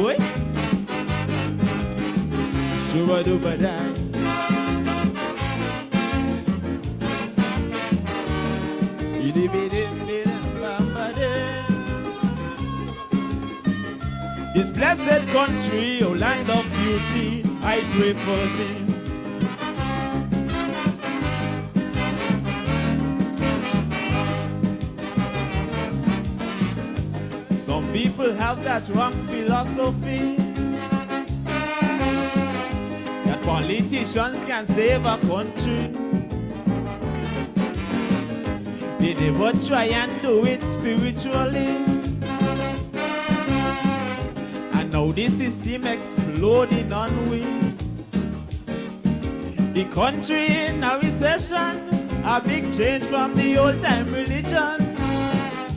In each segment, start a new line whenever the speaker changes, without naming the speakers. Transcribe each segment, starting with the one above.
Boy. Shuba-duba-dai. This blessed country, oh land of beauty, I pray for thee. Some people have that wrong philosophy that politicians can save a country. They never try and do it spiritually. And now this system exploding on we. The country in a recession, a big change from the old time religion.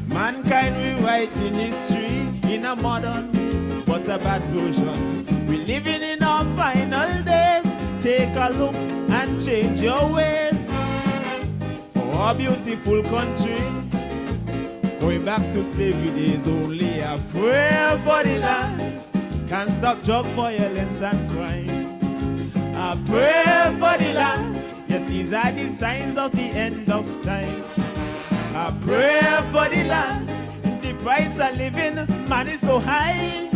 Mankind rewriting history in a modern but a bad version. We living in our final days. Take a look and change your ways. For our beautiful country, going back to slavery days, only a prayer for the land can stop drug violence and crime. A prayer for the land, yes, these are the signs of the end of time. A prayer for the land, the price of living, man, is so high.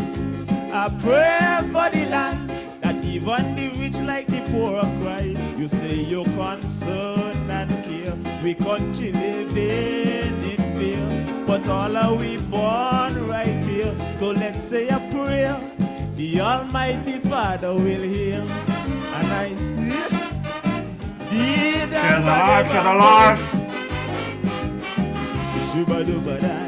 A prayer for the land, that even the rich like the poor cry. You say you're concerned and care, we country living in fear, but all are we born right here. So let's say a prayer, the Almighty Father will hear. And I see,
share the life, share the life.
Shuba-duba-dai.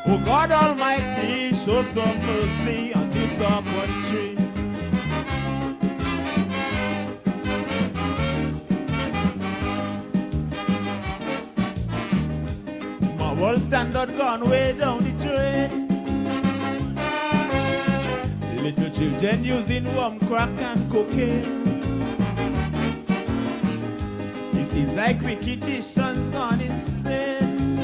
Oh God Almighty, show some mercy on this our country. My world standard gone way down the drain. Little children using rum, crack and cocaine. It seems like wicked-itions gone insane,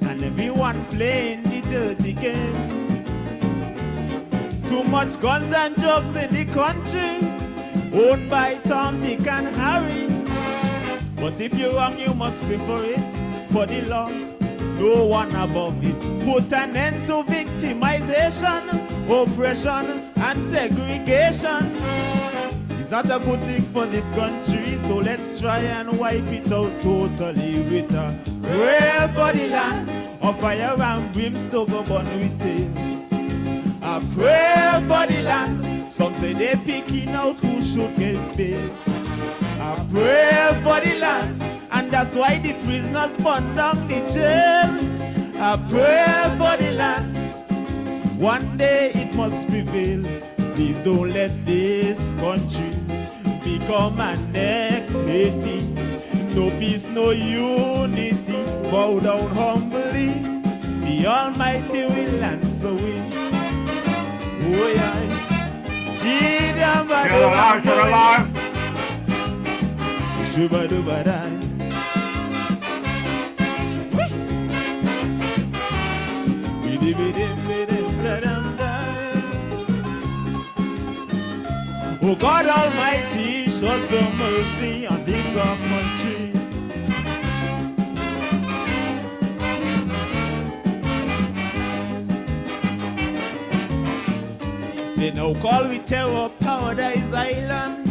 and everyone playing the dirty game. Too much guns and drugs in the country, owned by Tom, Dick and Harry. But if you're wrong, you must pay for it. For the law, no one above it. Put an end to victimization, oppression and segregation. It's not a good thing for this country, so let's try and wipe it out totally with a prayer for the land, of fire and brimstone go burn with it. A prayer for the land, some say they're picking out who should get paid. A prayer for the land, and that's why the prisoners burn down the jail. A prayer for the land, one day it must prevail. Please don't let this country become an next Haiti. No peace, no unity. Bow down humbly, the Almighty will answer it. Oh yeah.
Share the life, share the life.
Shuba-duba-dai. Oh God Almighty, show some mercy on this our country. They now call we terror Paradise Island.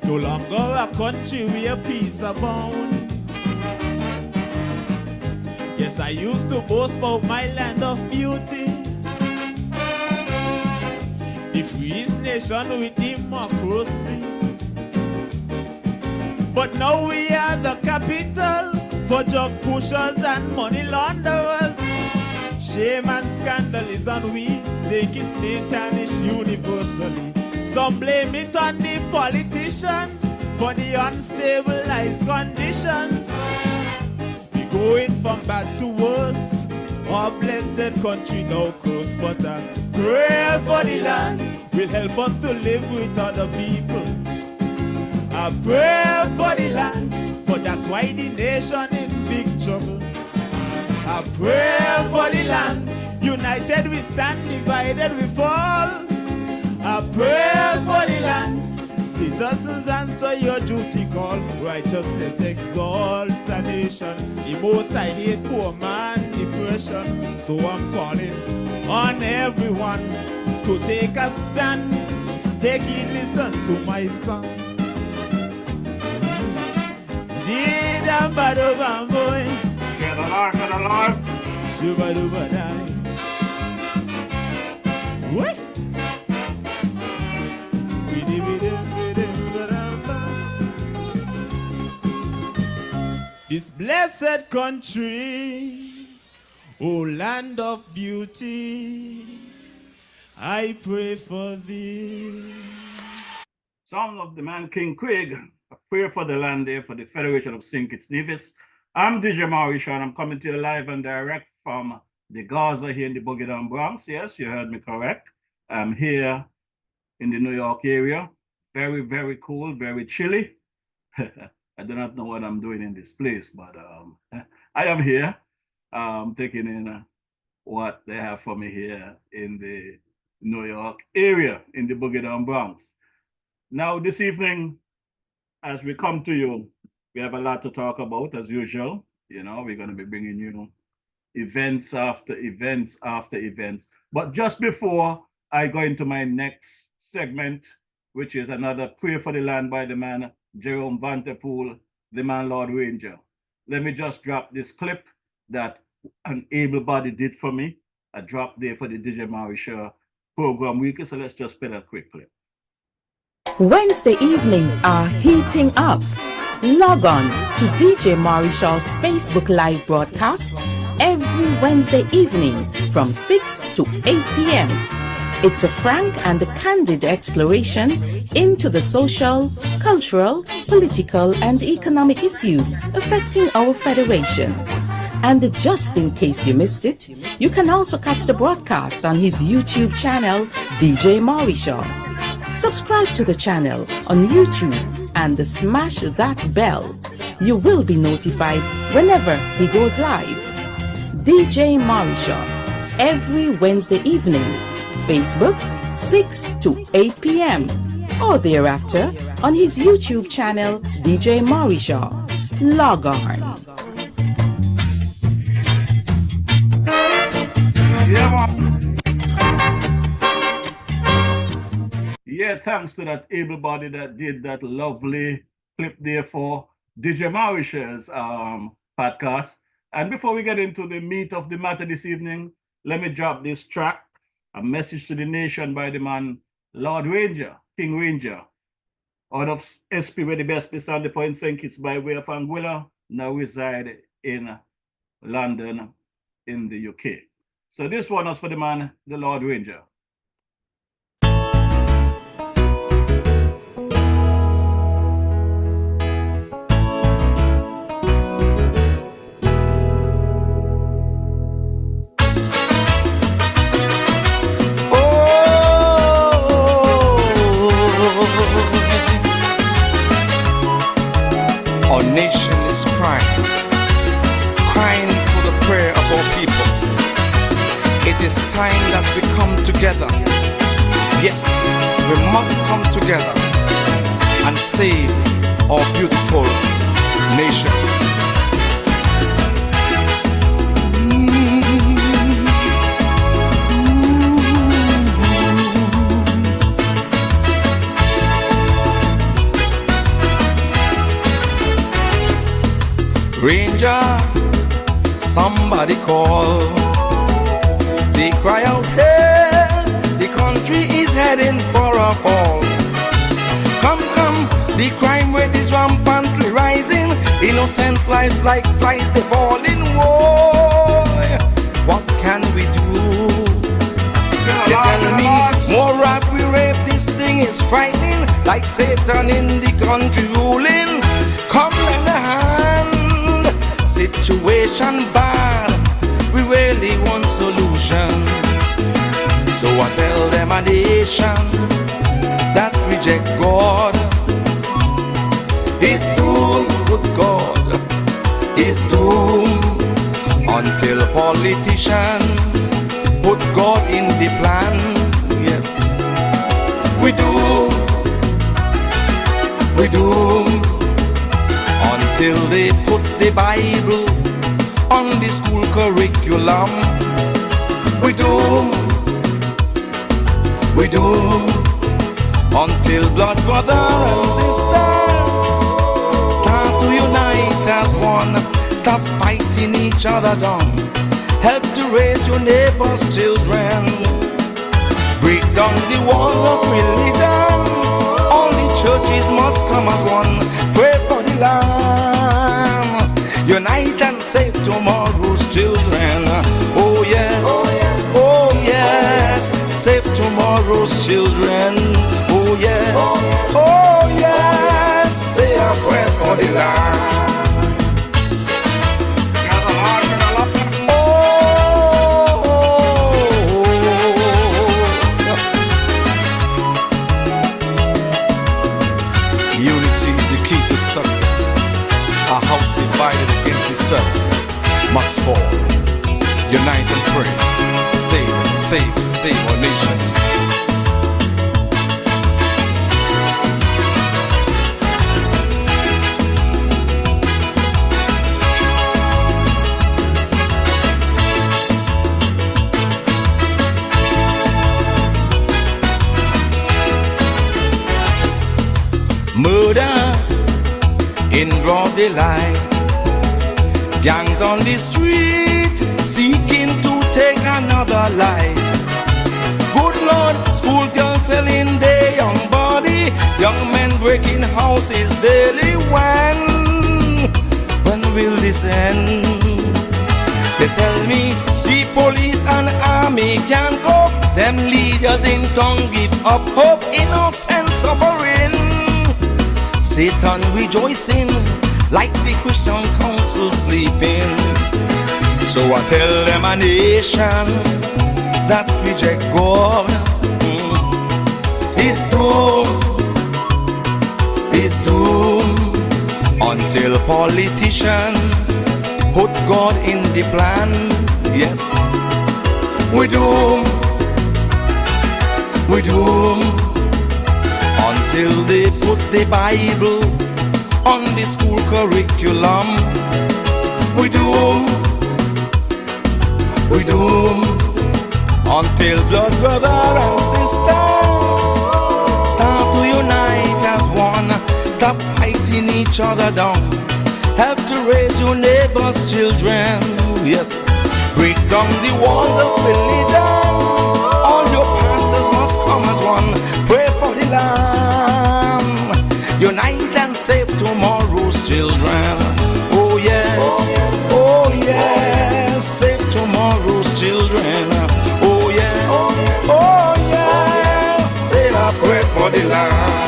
No longer a country where peace abound. Yes, I used to boast about my land of beauty, the freest nation with democracy. But now we are the capital for drug pushers and money launderers. Shame and scandal is on we, take it state and it's universally. Some blame it on the politicians for the unstabilized conditions. We going from bad to worse, our blessed country now cursed. But a prayer for the land, will help us to live with other people. I pray for the land, for that's why the nation in big trouble. I pray for the land, united we stand, divided we fall. I pray for the land, citizens answer your duty call. Righteousness exalts a nation. The most I hate poor man depression. So I'm calling on everyone to take a stand. Take it, listen to my song. Did a bad over boy.
Share the Lord, share the Lord.
Shuba duba die. What? This blessed country, oh land of beauty, I pray for thee.
Song of the man King Craig, a prayer for the land there for the Federation of St. Kitts Nevis. I'm DJ Maurice and I'm coming to you live and direct from the Gaza here in the Boogie Down Bronx. Yes, you heard me correct. I'm here in the New York area. Very, very cool, very chilly. I do not know what I'm doing in this place, but I am here taking in what they have for me here in the New York area, in the Boogie Down Bronx. Now, this evening, as we come to you, we have a lot to talk about, as usual. You know, we're going to be bringing you events after events after events. But just before I go into my next segment, which is another prayer for the land by the man Jerome Vanterpool, the man Lord Ranger. Let me just drop this clip that an able body did for me. A drop there for the DJ Maurice Show program week. So let's just play that quick clip.
Wednesday evenings are heating up. Log on to DJ Maurice Shaw's Facebook Live broadcast every Wednesday evening from 6 to 8 p.m. It's a frank and a candid exploration into the social, cultural, political, and economic issues affecting our federation. And just in case you missed it, you can also catch the broadcast on his YouTube channel, DJ Maurice Shaw. Subscribe to the channel on YouTube and smash that bell. You will be notified whenever he goes live. DJ Maurice Shaw, every Wednesday evening. Facebook 6 to 8 p.m. or thereafter on his YouTube channel DJ Maurice Shaw. Log on.
Yeah, thanks to that able body that did that lovely clip there for DJ Maurish's podcast. And before we get into the meat of the matter this evening, let me drop this track. A message to the nation by the man Lord Ranger, King Ranger, out of SP, where the best place on the Point St. Kitts by way of Anguilla, now reside in London, in the UK. So this one is for the man, the Lord Ranger.
Our nation is crying for the prayer of our people. It is time that we come together. Yes, we must come together and save our beautiful nation. Ranger, somebody call. They cry out, hey, the country is heading for a fall. Come, come, the crime rate is rampantly rising. Innocent lives like flies, they fall in war. What can we do? They tell me, more robbery, rape, this thing is frightening. Like Satan in the country ruling. Come, lend a hand. Situation bad, we really want solution. So I tell them a nation that reject God is doomed, good God, is doomed until politicians put God in the plan. Yes, we do until they put the Bible on the school curriculum. We do until blood brothers and sisters start to unite as one. Stop fighting each other down. Help to raise your neighbor's children. Break down the walls of religion. All the churches must come as one. Pray for the land. Unite and save tomorrow's children. Oh yes, oh yes. Save tomorrow's children. Oh yes, oh yes. Say a prayer for the land.
Success. A house divided against itself must fall. Unite and pray. Save our nation.
Murder in broad daylight, gangs on the street seeking to take another life. Good Lord, schoolgirls selling their young body, young men breaking houses daily. When will this end? They tell me the police and army can't cope. Them leaders in town give up hope, innocent suffering. Satan rejoicing like the Christian council sleeping. So I tell them a nation that reject God is doomed until politicians put God in the plan. Yes, we do until they put the Bible on the school curriculum. We do until blood brothers and sisters start to unite as one. Stop fighting each other down. Help to raise your neighbor's children. Yes, break down the walls of religion. All your pastors must come as one. Pray for the land. Unite and save tomorrow's children. Oh yes, oh yes. Save tomorrow's children. Oh yes, oh yes. Say a prayer for the land.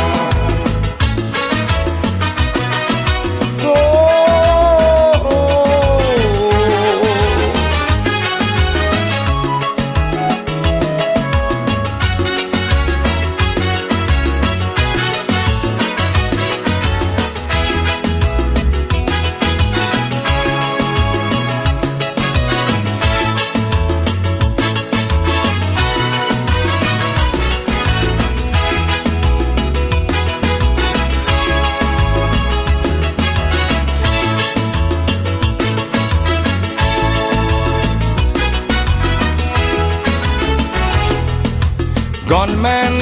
Gunmen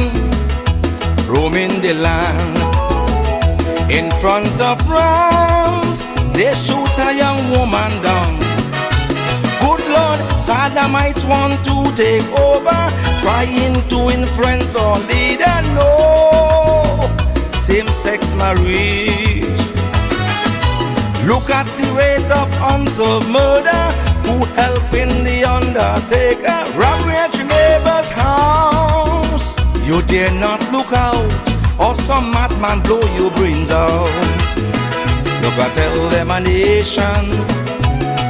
roaming the land. In front of Rams, they shoot a young woman down. Good Lord, Sodomites want to take over, trying to influence or lead. No same-sex marriage. Look at the rate of unsolved murder. Who helping the undertaker? Robbery at your neighbor's house. You dare not look out, or some madman blow your brains out. Look, I tell them a nation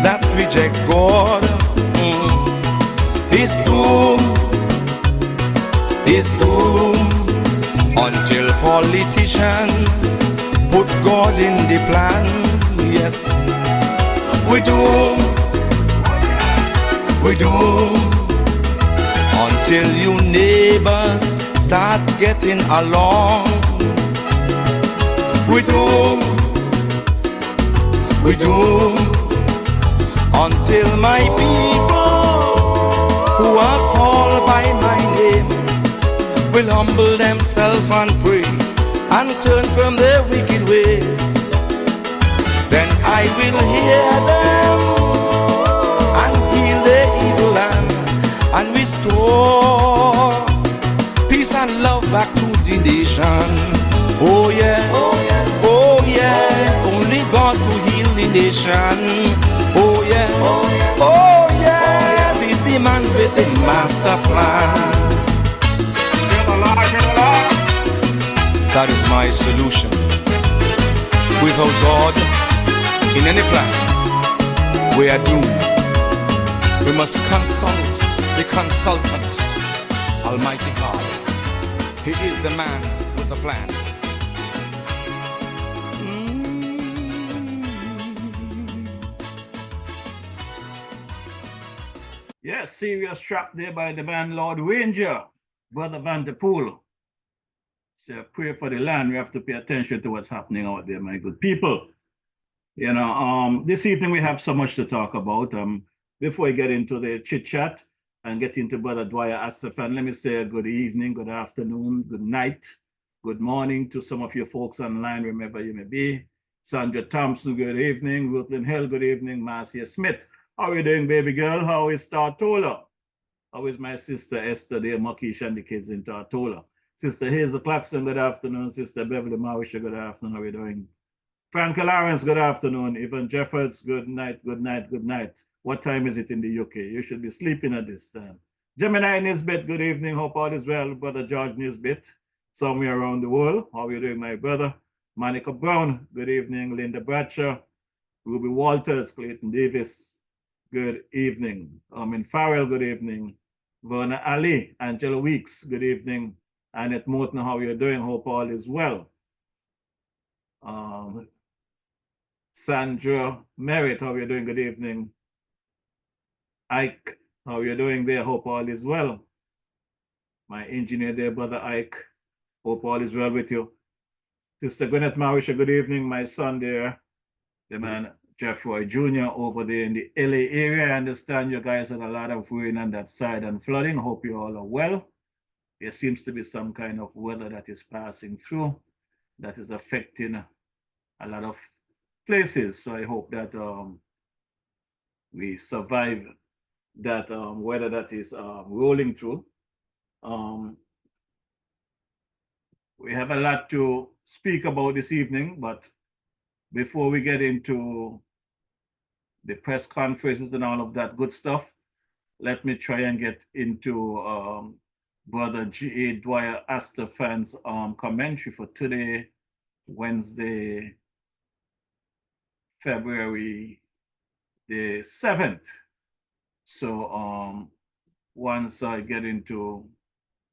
that reject God is doomed put God in the plan. Yes, we do. We do. Until you neighbors start getting along. We do. We do. Until my people who are called by my name will humble themselves and pray and turn from their wicked ways. Then I will hear them and heal their evil land and restore peace and love back to the nation. Oh yes, oh yes, only God will heal the nation. Oh yes, oh yes, he's the man with the master plan. That is my solution. Without God in any plan, we are doomed. We must consult the consultant, Almighty God. He is the man with the plan.
Yes, serious track there by the man Lord Ranger, Brother Vanderpool. So pray for the land. We have to pay attention to what's happening out there, my good people. You know, this evening we have so much to talk about. Before we get into the chit chat and get into Brother Dwyer Astafan, let me say good evening, good afternoon, good night, good morning to some of you folks online, wherever you may be. Sandra Thompson, good evening. Rutland Hill, good evening. Marcia Smith, how are you doing, baby girl? How is Tartola? How is my sister Esther there, Makish and the kids in Tartola? Sister Hazel Claxton, good afternoon. Sister Beverly Marisha, good afternoon. How are you doing? Frank Lawrence, good afternoon. Evan Jeffords, good night, good night, good night. What time is it in the UK? You should be sleeping at this time. Gemini Nisbet, good evening. Hope all is well. Brother George Nisbet, somewhere around the world. How are you doing, my brother? Monica Brown, good evening. Linda Bradshaw, Ruby Walters, Clayton Davis, good evening. Armin Farrell, good evening. Verna Ali, Angela Weeks, good evening. Annette Morton, how are you doing? Hope all is well. Sandra Merritt, how are you doing? Good evening. Ike, how are you doing there? Hope all is well. My engineer there, Brother Ike, hope all is well with you. Sister Gwyneth Marisha, good evening. My son there, the man Jeff Roy Jr. over there in the LA area. I understand you guys had a lot of rain on that side and flooding. Hope you all are well. There seems to be some kind of weather that is passing through that is affecting a lot of places. So I hope that we survive that weather that is rolling through. We have a lot to speak about this evening, but before we get into the press conferences and all of that good stuff, let me try and get into Brother G.A. Dwyer Astafan's commentary for today, Wednesday, February the 7th. So once I get into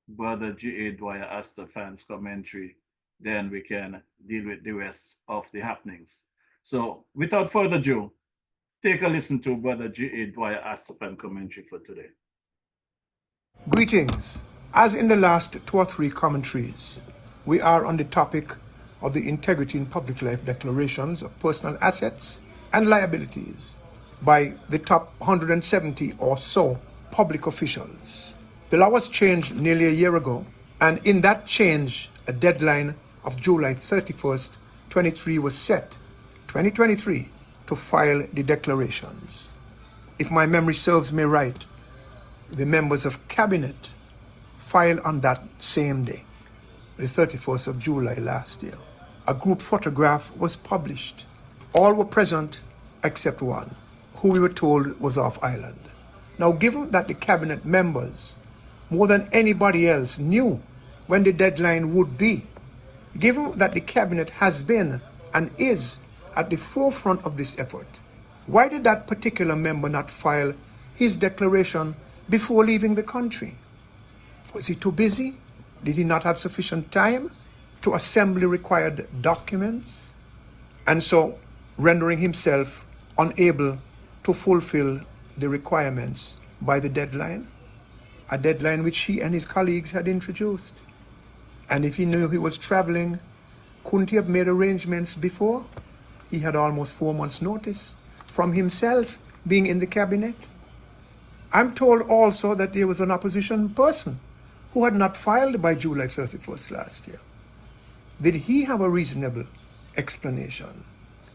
Brother G.A. Dwyer Astafan's commentary, then we can deal with the rest of the happenings. So without further ado, take a listen to Brother G.A. Dwyer Astafan commentary for today.
Greetings. As in the last 2 or 3 commentaries, we are on the topic of the integrity in public life declarations of personal assets and liabilities by the top 170 or so public officials. The law was changed nearly a year ago, and in that change, a deadline of July 31st, 2023 was set, 2023, to file the declarations. If my memory serves me right, the members of Cabinet filed on that same day, the 31st of July last year. A group photograph was published. All were present except one, who we were told was off island. Now, given that the Cabinet members, more than anybody else, knew when the deadline would be, given that the Cabinet has been and is at the forefront of this effort, why did that particular member not file his declaration before leaving the country? Was he too busy? Did he not have sufficient time? to assemble the required documents, and so rendering himself unable to fulfill the requirements by the deadline, a deadline which he and his colleagues had introduced. And if he knew he was traveling, couldn't he have made arrangements before? He had almost 4 months' notice from himself being in the cabinet. I'm told also that there was an opposition person who had not filed by July 31st last year. Did he have a reasonable explanation?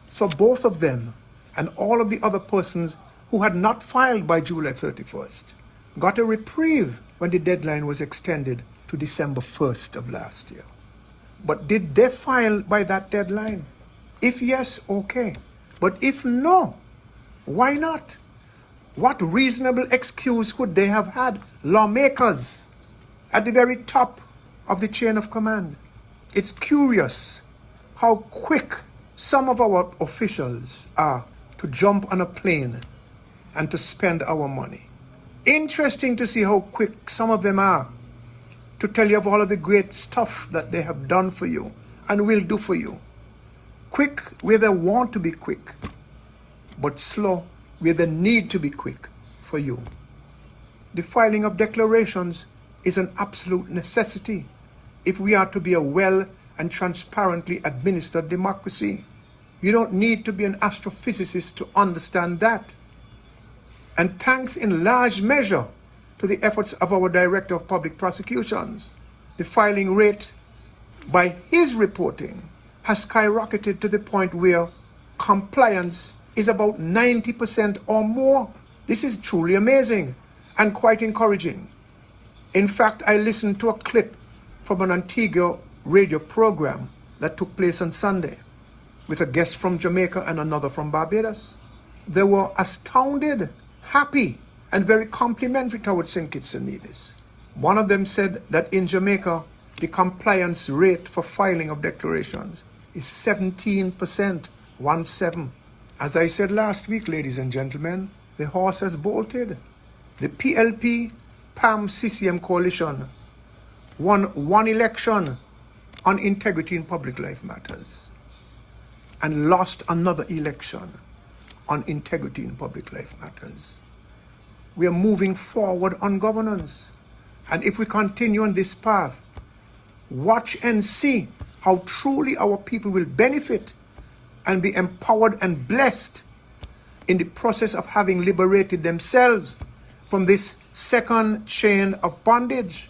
So both of them and all of the other persons who had not filed by July 31st got a reprieve when the deadline was extended to December 1st of last year. But did they file by that deadline? If yes, okay. But if no, why not? What reasonable excuse could they have had, lawmakers at the very top of the chain of command? It's curious how quick some of our officials are to jump on a plane and to spend our money. Interesting to see how quick some of them are to tell you of all of the great stuff that they have done for you and will do for you. Quick where they want to be quick, but slow where they need to be quick for you. The filing of declarations is an absolute necessity if we are to be a well and transparently administered democracy. You don't need to be an astrophysicist to understand that. And thanks in large measure to the efforts of our Director of Public Prosecutions, the filing rate by his reporting has skyrocketed to the point where compliance is about 90% or more. This is truly amazing and quite encouraging. In fact, I listened to a clip from an Antigua radio program that took place on Sunday with a guest from Jamaica and another from Barbados. They were astounded, happy, and very complimentary towards St. Kitts and Nevis. One of them said that in Jamaica, the compliance rate for filing of declarations is 17%, 17. As I said last week, ladies and gentlemen, the horse has bolted. The PLP PAM CCM coalition won one election on integrity in public life matters and lost another election on integrity in public life matters. We are moving forward on governance. And if we continue on this path, watch and see how truly our people will benefit and be empowered and blessed in the process of having liberated themselves from this second chain of bondage.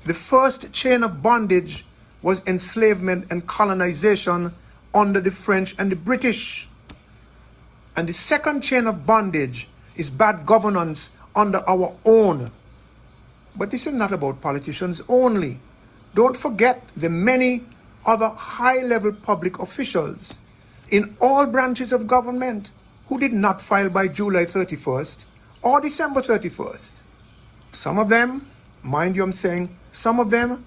The first chain of bondage was enslavement and colonization under the French and the British. And the second chain of bondage is bad governance under our own. But this is not about politicians only. Don't forget the many other high-level public officials in all branches of government who did not file by July 31st or December 31st. Some of them, mind you I'm saying, some of them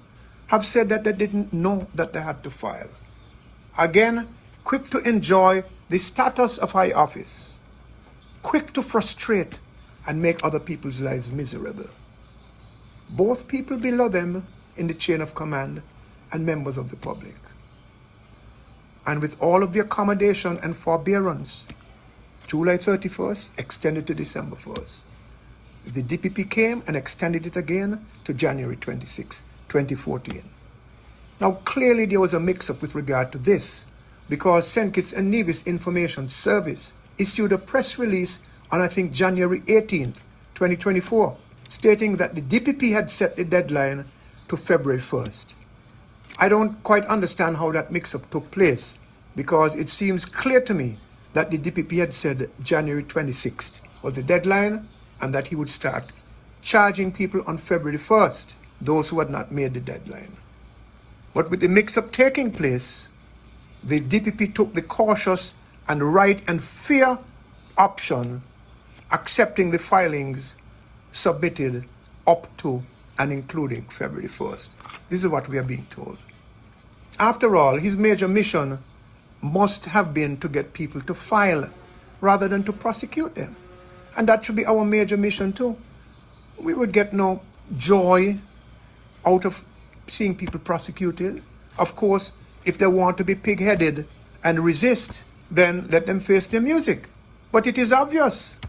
have said that they didn't know that they had to file. Again, quick to enjoy the status of high office, quick to frustrate and make other people's lives miserable. Both people below them in the chain of command and members of the public. And with all of the accommodation and forbearance, July 31st extended to December 1st. The DPP came and extended it again to January 26, 2014. Now clearly there was a mix-up with regard to this because St. Kitts and Nevis Information Service issued a press release on I think January 18th, 2024, stating that the DPP had set the deadline to February 1st. I don't quite understand how that mix-up took place because it seems clear to me that the DPP had said January 26th was the deadline and that he would start charging people on February 1st, those who had not made the deadline. But with the mix-up taking place, the DPP took the cautious and right and fair option, accepting the filings submitted up to and including February 1st. This is what we are being told. After all, his major mission must have been to get people to file rather than to prosecute them. And that should be our major mission too. We would get no joy out of seeing people prosecuted. Of course, if they want to be pig-headed and resist, then let them face their music. But it is obvious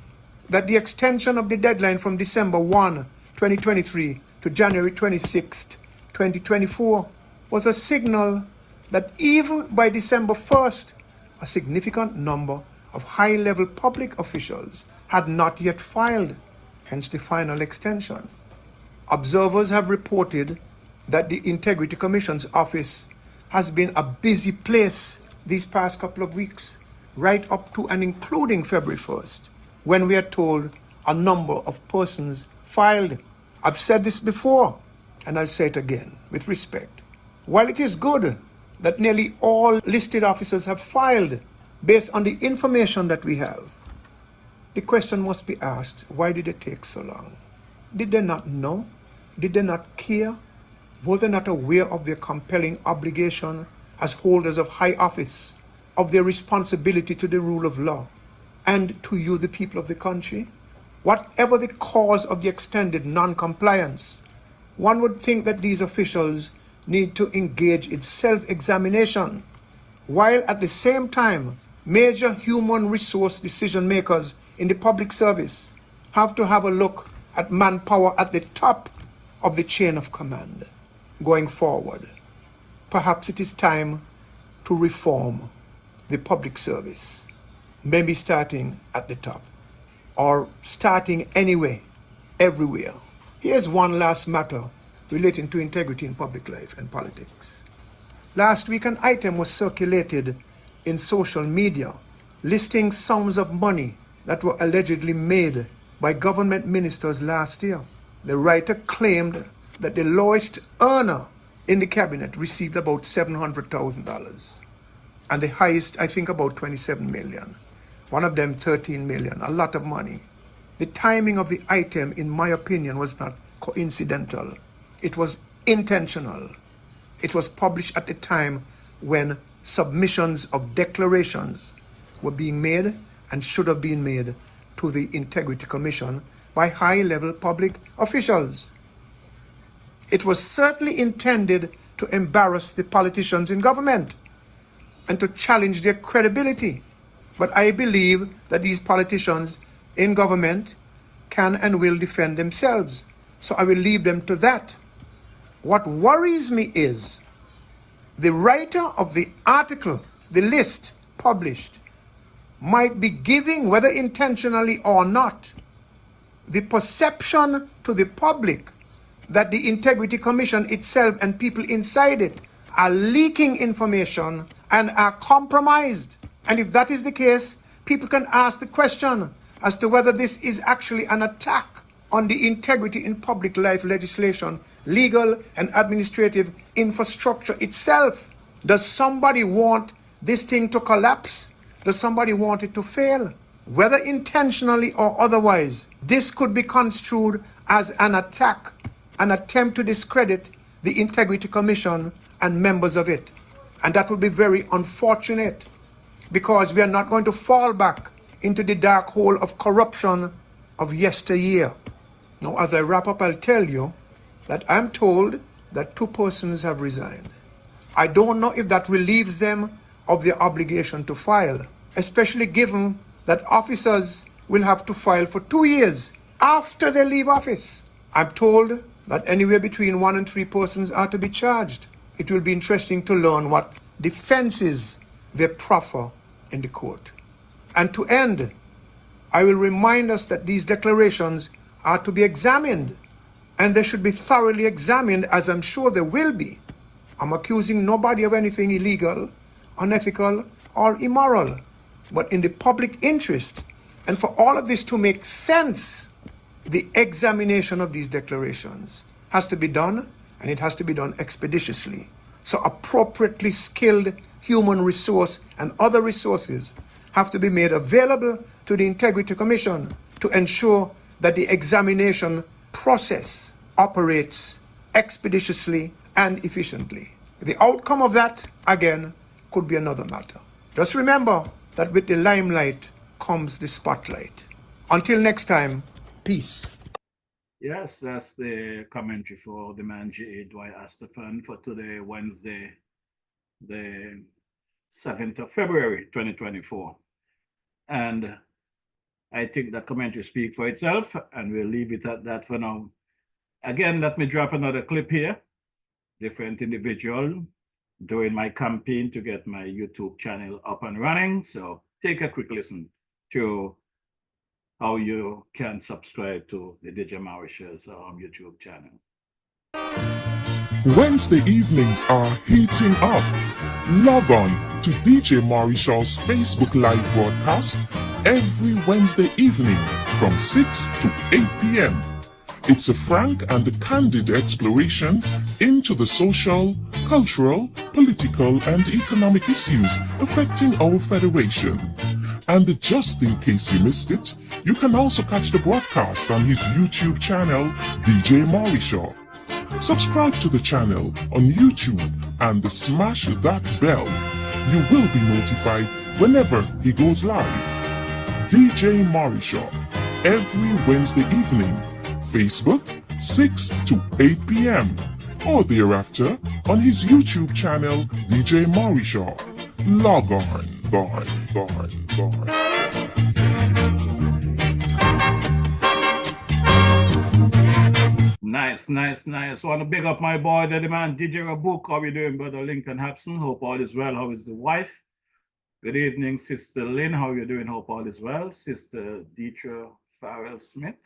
that the extension of the deadline from December 1, 2023 to January 26, 2024 was a signal that even by December 1st, a significant number of high-level public officials had not yet filed, hence the final extension. Observers have reported that the Integrity Commission's office has been a busy place these past couple of weeks, right up to and including February 1st, when we are told a number of persons filed. I've said this before, and I'll say it again with respect. While it is good that nearly all listed officers have filed based on the information that we have, the question must be asked, why did it take so long? Did they not know? Did they not care? Were they not aware of their compelling obligation as holders of high office, of their responsibility to the rule of law, and to you, the people of the country? Whatever the cause of the extended non-compliance, one would think that these officials need to engage in self-examination, while at the same time, major human resource decision makers in the public service have to have a look at manpower at the top of the chain of command going forward. Perhaps it is time to reform the public service, maybe starting at the top, or starting anyway, everywhere. Here's one last matter relating to integrity in public life and politics. Last week, an item was circulated in social media listing sums of money that were allegedly made by government ministers last year. The writer claimed that the lowest earner in the cabinet received about $700,000, and the highest, I think, about 27 million. One of them 13 million, a lot of money. The timing of the item, in my opinion, was not coincidental. It was intentional. It was published at the time when submissions of declarations were being made and should have been made to the Integrity Commission by high-level public officials. It was certainly intended to embarrass the politicians in government and to challenge their credibility. But I believe that these politicians in government can and will defend themselves. So I will leave them to that. What worries me is the writer of the article, the list published, might be giving, whether intentionally or not, the perception to the public that the Integrity Commission itself and people inside it are leaking information and are compromised. And if that is the case, people can ask the question as to whether this is actually an attack on the integrity in public life legislation, legal and administrative infrastructure itself. Does somebody want this thing to collapse? Does somebody want it to fail? Whether intentionally or otherwise, this could be construed as an attack, an attempt to discredit the Integrity Commission and members of it. And that would be very unfortunate, because we are not going to fall back into the dark hole of corruption of yesteryear. Now, as I wrap up, I'll tell you that I'm told that 2 persons have resigned. I don't know if that relieves them of their obligation to file, especially given that officers will have to file for 2 years after they leave office. I'm told that anywhere between 1 and 3 persons are to be charged. It will be interesting to learn what defenses they proffer in the court. And to end, I will remind us that these declarations are to be examined, and they should be thoroughly examined, as I'm sure they will be. I'm accusing nobody of anything illegal, unethical, or immoral. But in the public interest, and for all of this to make sense, the examination of these declarations has to be done, and it has to be done expeditiously. So appropriately skilled human resource and other resources have to be made available to the Integrity Commission to ensure that the examination process operates expeditiously and efficiently. The outcome of that, again, could be another matter. Just remember that with the limelight comes the spotlight. Until next time, peace.
Yes, that's the commentary for the man J.A. Dwight Astafan for today, Wednesday, the 7th of February, 2024. And I think the commentary speaks for itself, and we'll leave it at that for now. Again, let me drop another clip here. Different individual doing my campaign to get my YouTube channel up and running. So take a quick listen to how you can subscribe to the DJ Mauritius YouTube channel.
Wednesday evenings are heating up. Log on to DJ Mauritius' Facebook Live broadcast every Wednesday evening from 6 to 8 p.m. It's a frank and candid exploration into the social, cultural, political, and economic issues affecting our federation. And just in case you missed it, you can also catch the broadcast on his YouTube channel, DJ Mauritius. Subscribe to the channel on YouTube and smash that bell. You will be notified whenever he goes live. DJ Mauritius, every Wednesday evening, Facebook 6 to 8 p.m. or thereafter on his YouTube channel, DJ Mauritius. Log on.
Nice. Want to big up my boy, the man DJ Rabuk. How you doing, brother Lincoln Hapson? Hope all is well. How is the wife? Good evening, Sister Lynn. How you doing? Hope all is well. Sister Deetra Farrell Smith.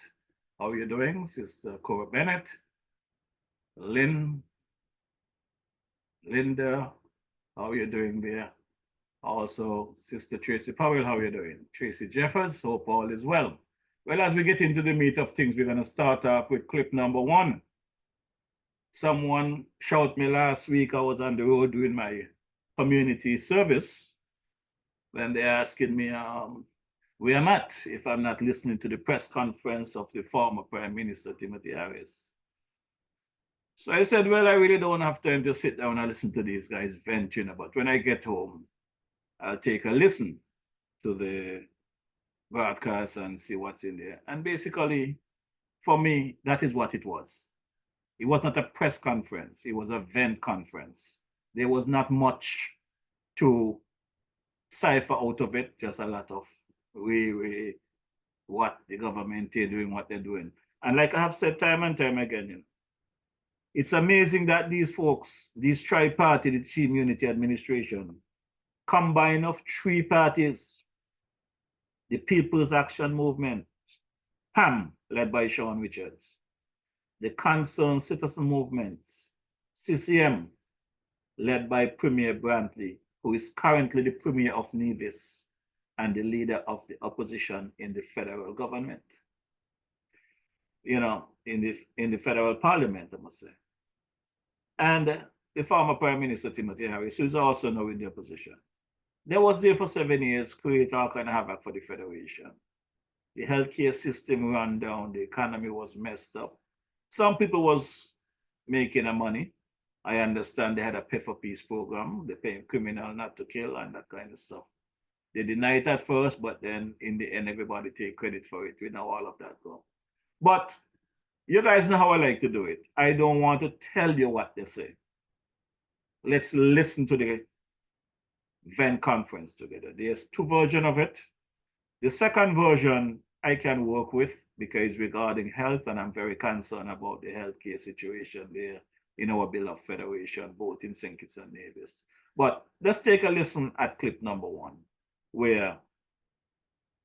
How you doing? Sister Cora Bennett. Linda. How you doing there? Also, Sister Tracy Powell. How you doing? Tracy Jeffers. Hope all is well. Well, as we get into the meat of things, we're going to start off with clip number 1. Someone shouted me last week. I was on the road doing my community service. When they're asking me where I'm at, if I'm not listening to the press conference of the former Prime Minister, Timothy Harris. So I said, well, I really don't have time to sit down and listen to these guys venting, but when I get home, I'll take a listen to the broadcast and see what's in there. And basically, for me, that is what it was. It was not a press conference. It was a vent conference. There was not much to cipher out of it, just a lot of what the government is doing, what they're doing. And like I have said time and time again, it's amazing that these folks, these tri-party, the Team Unity Administration, combine of 3 parties, the People's Action Movement, PAM, led by Sean Richards, the Concerned Citizen Movement, CCM, led by Premier Brantley, who is currently the Premier of Nevis and the leader of the opposition in the federal government. You know, in the federal parliament, I must say. And the former Prime Minister, Timothy Harris, who is also now in the opposition. They was there for 7 years, create all kind of havoc for the federation. The healthcare system ran down, the economy was messed up. Some people was making money. I understand they had a pay for peace program, they paying criminal not to kill and that kind of stuff. They denied it at first, but then in the end, everybody take credit for it. We know all of that go. But you guys know how I like to do it. I don't want to tell you what they say. Let's listen to the Venn conference together. There's 2 versions of it. The second version I can work with because it's regarding health, and I'm very concerned about the healthcare situation there in our Bill of Federation, both in St. Kitts and Nevis. But let's take a listen at clip number 1, where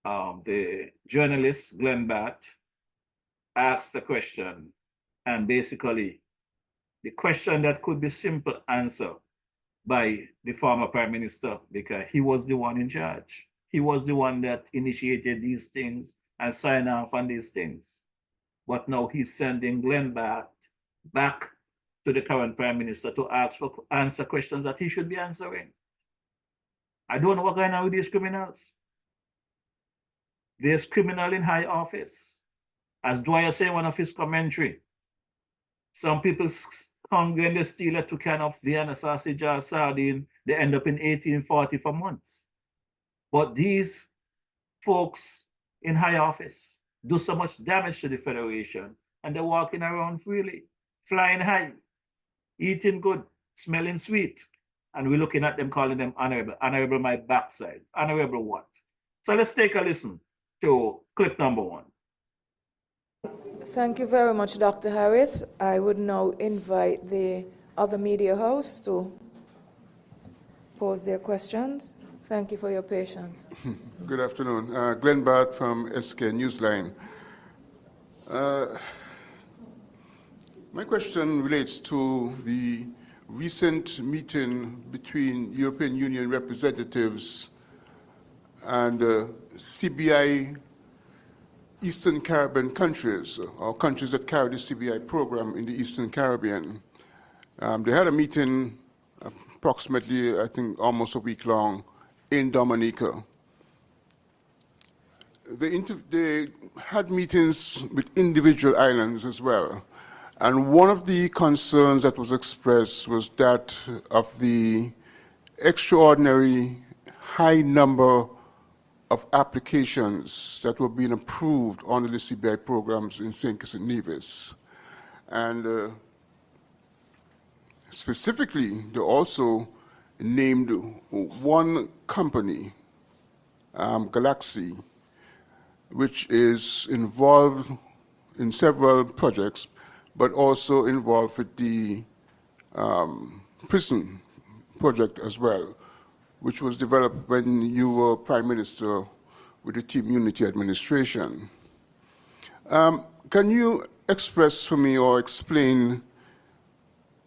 the journalist Glenn Batt asked the question, and basically the question that could be simple answer by the former Prime Minister, because he was the one in charge. He was the one that initiated these things and signed off on these things. But now he's sending Glenn Batt back to the current Prime Minister to answer questions that he should be answering. I don't know what's going on with these criminals. There's criminal in high office. As Dwyer said in one of his commentary, some people hungry and they steal a 2 can of Vienna sausage or sardine, they end up in 1840 for months. But these folks in high office do so much damage to the Federation and they're walking around freely, flying high, eating good, smelling sweet. And we're looking at them calling them honorable. Honorable my backside. Honorable what? So let's take a listen to clip number 1.
Thank you very much, Dr. Harris. I would now invite the other media hosts to pose their questions. Thank you for your patience.
Good afternoon. Glenn Barth from SK Newsline. My question relates to the recent meeting between European Union representatives and CBI Eastern Caribbean countries, or countries that carry the CBI program in the Eastern Caribbean. They had a meeting approximately, I think, almost a week long in Dominica. They had meetings with individual islands as well. And one of the concerns that was expressed was that of the extraordinary high number of applications that were being approved under the CBI programs in St. Kitts and Nevis. And specifically, they also named one company, Galaxy, which is involved in several projects, but also involved with the prison project as well, which was developed when you were Prime Minister with the Team Unity administration. Can you express for me or explain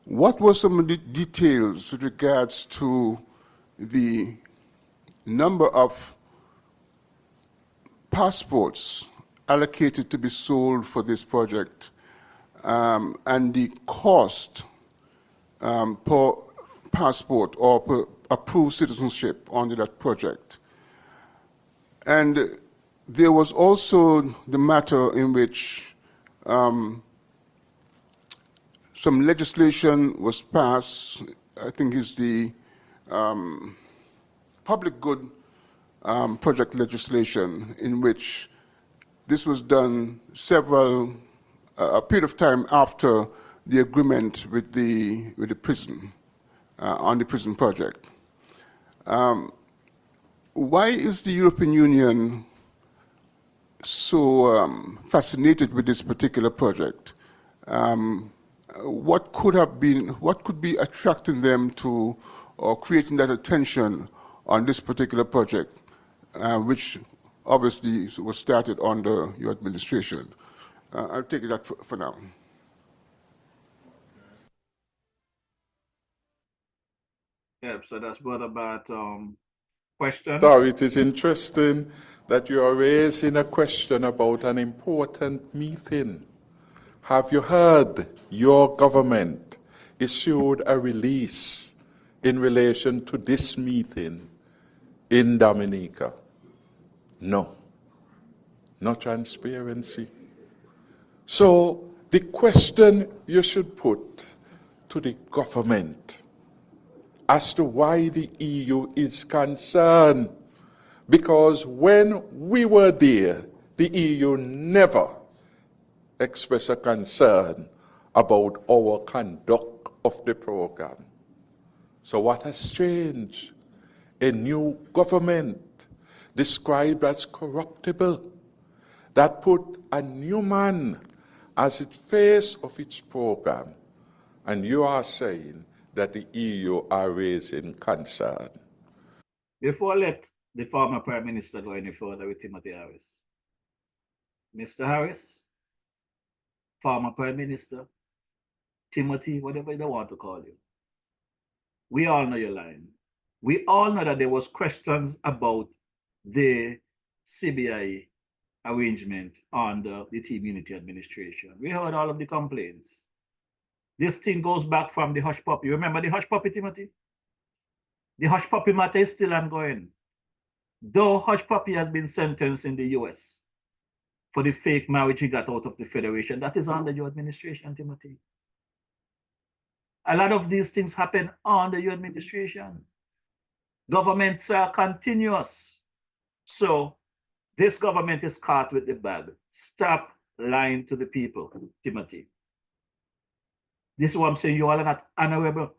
what were some of the details with regards to the number of passports allocated to be sold for this project and the cost per passport or per approved citizenship under that project? And there was also the matter in which some legislation was passed, I think is the public good project legislation, in which this was done a period of time after the agreement with the prison, on the prison project. Why is the European Union so fascinated with this particular project? What could be attracting them to, or creating that attention on this particular project, which obviously was started under your administration? I'll take that for now.
Yeah, so that's what about question.
So it is interesting that you are raising a question about an important meeting. Have you heard your government issued a release in relation to this meeting in Dominica? No. No transparency. So the question you should put to the government as to why the EU is concerned, because when we were there, the EU never expressed a concern about our conduct of the program. So what has changed? A new government described as corruptible that put a new man as the face of its program, and you are saying that the EU are raising concern.
Before I let the former Prime Minister go any further with Timothy Harris, Mr. Harris, former Prime Minister, Timothy, whatever they want to call you, we all know your line. We all know that there was questions about the CBI arrangement under the Team Unity administration. We heard all of the complaints. This thing goes back from the hush puppy. Remember the hush puppy, Timothy? The hush puppy matter is still ongoing. Though hush puppy has been sentenced in the US for the fake marriage he got out of the Federation, that is under your administration, Timothy. A lot of these things happen under your administration. Governments are continuous. So this government is caught with the bag. Stop lying to the people, Timothy. This is what I'm saying. You all are not honorable.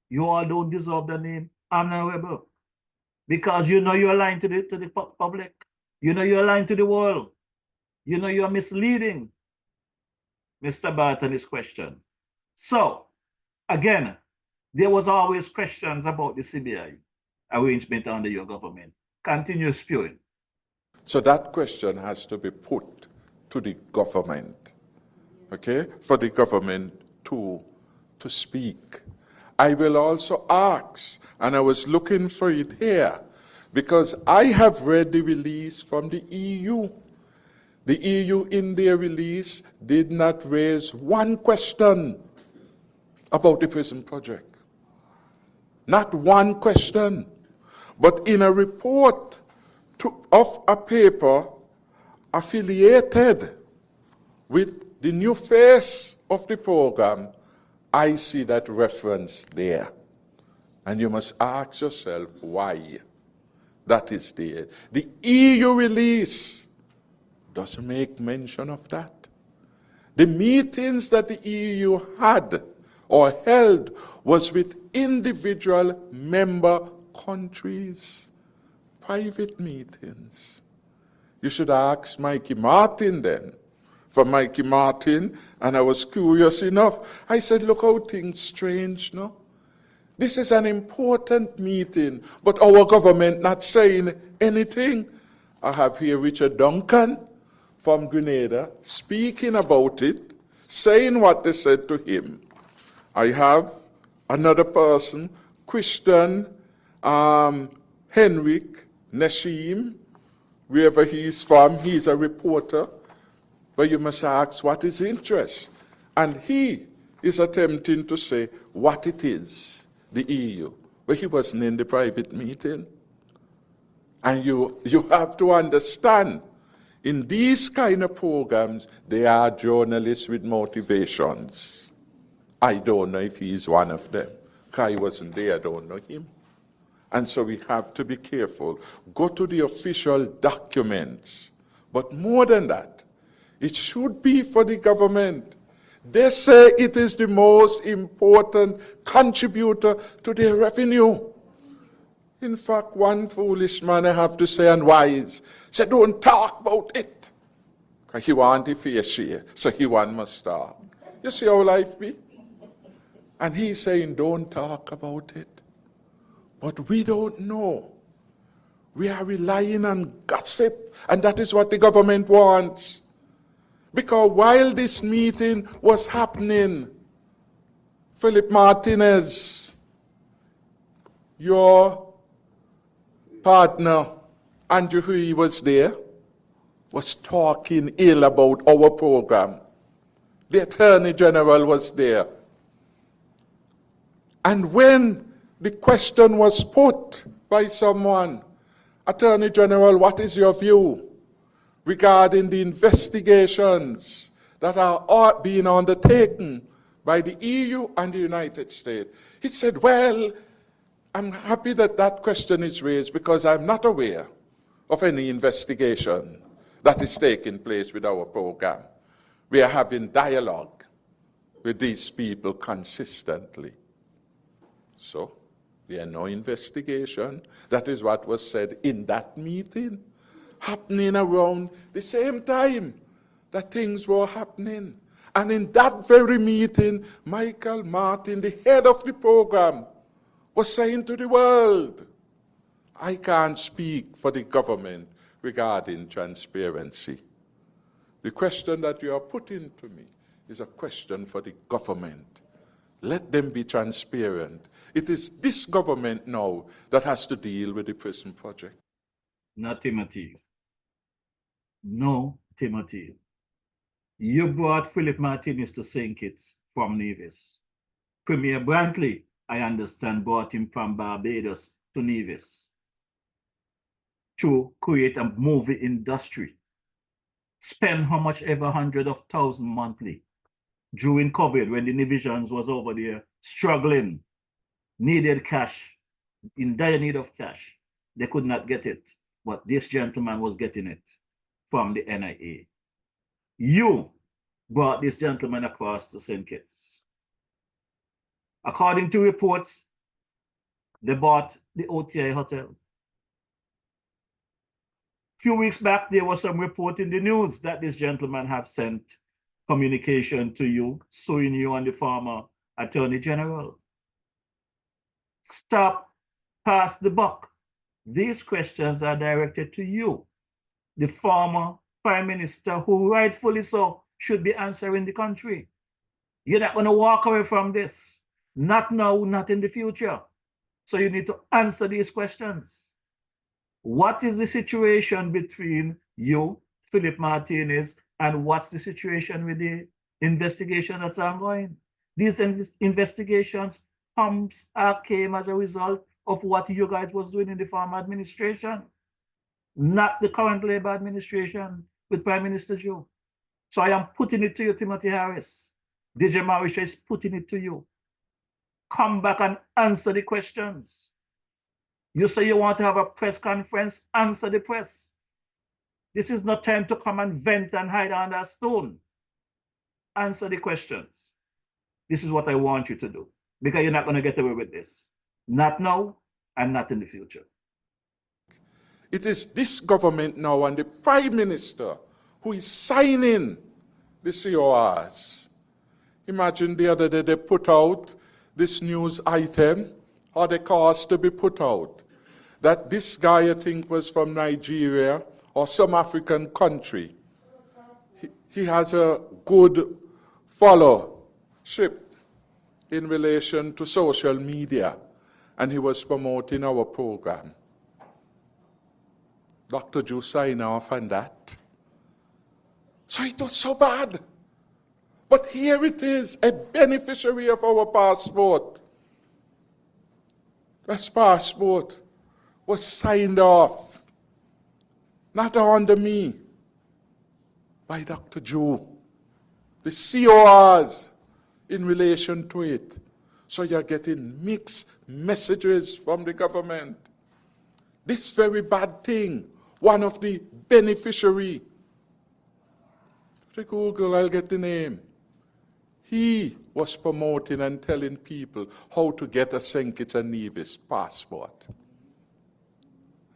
You all don't deserve the name honorable. Because you know you're lying to the public. You know you're lying to the world. You know you're misleading Mr. Barton is questioned. So, again, there was always questions about the CBI arrangement under your government. Continue spewing.
So that question has to be put to the government, okay, for the government to speak. I will also ask, and I was looking for it here, because I have read the release from the EU. The EU in their release did not raise one question about the prison project. Not one question. But in a report of a paper affiliated with the new face of the program, I see that reference there. And you must ask yourself why that is there. The EU release doesn't make mention of that. The meetings that the EU had or held was with individual member countries, private meetings. You should ask Mikey Martin then. For Mikey Martin, and I was curious enough, I said, look how things strange, no? This is an important meeting, but our government not saying anything. I have here Richard Duncan from Grenada speaking about it, saying what they said to him. I have another person, Christian Henrik Nashim, wherever he's from, he's a reporter, but you must ask what is interest. And he is attempting to say what it is, the EU, but he wasn't in the private meeting. And you have to understand, in these kind of programs, there are journalists with motivations. I don't know if he's one of them. Kai wasn't there, I don't know him. And so we have to be careful. Go to the official documents. But more than that, it should be for the government. They say it is the most important contributor to their revenue. In fact, one foolish man, I have to say, and wise, said, don't talk about it. Because he want the fair share, so he must talk. You see how life be? And he's saying, don't talk about it. But we don't know. We are relying on gossip, and that is what the government wants. Because while this meeting was happening, Philip Martinez, your partner, Andrew Hui was there, was talking ill about our program. The Attorney General was there. And when the question was put by someone, Attorney General, what is your view regarding the investigations that are being undertaken by the EU and the United States? He said, well, I'm happy that that question is raised because I'm not aware of any investigation that is taking place with our program. We are having dialogue with these people consistently. So, there are no investigation. That is what was said in that meeting, happening around the same time that things were happening. And in that very meeting, Michael Martin, the head of the program, was saying to the world, I can't speak for the government regarding transparency. The question that you are putting to me is a question for the government. Let them be transparent. It is this government now that has to deal with the prison project.
No, Timothy. No, Timothy. You brought Philip Martinez to St. Kitts from Nevis. Premier Brantley, I understand, brought him from Barbados to Nevis to create a movie industry. Spend how much ever, hundreds of thousands monthly. During COVID, when the Nevisians was over there struggling, needed cash, in dire need of cash. They could not get it, but this gentleman was getting it from the NIA. you brought this gentleman across to St. Kitts. According to reports, they bought the OTI Hotel. A few weeks back, there was some report in the news that this gentleman have sent communication to you, suing you and the former Attorney General. Stop, pass the buck. These questions are directed to you, the former Prime Minister, who rightfully so should be answering the country. You're not going to walk away from this. Not now, not in the future. So you need to answer these questions. What is the situation between you, Philip Martinez, and what's the situation with the investigation that's ongoing? These investigations came as a result of what you guys was doing in the former administration, not the current Labour administration with Prime Minister Joe. So I am putting it to you, Timothy Harris. DJ Marisha is putting it to you. Come back and answer the questions. You say you want to have a press conference, answer the press. This is not time to come and vent and hide under a stone. Answer the questions. This is what I want you to do, because you're not going to get away with this. Not now and not in the future.
It is this government now and the Prime Minister who is signing the CORs. Imagine the other day they put out this news item, or the cause to be put out, that this guy, I think, was from Nigeria or some African country. He has a good followership in relation to social media, and he was promoting our program. Dr. Joe signed off on that. So it was so bad. But here it is, a beneficiary of our passport. This passport was signed off, not under me, by Dr. Joe. The CORs in relation to it. So you're getting mixed messages from the government. This very bad thing, one of the beneficiary, to Google, I'll get the name. He was promoting and telling people how to get a St. Kitts and Nevis passport.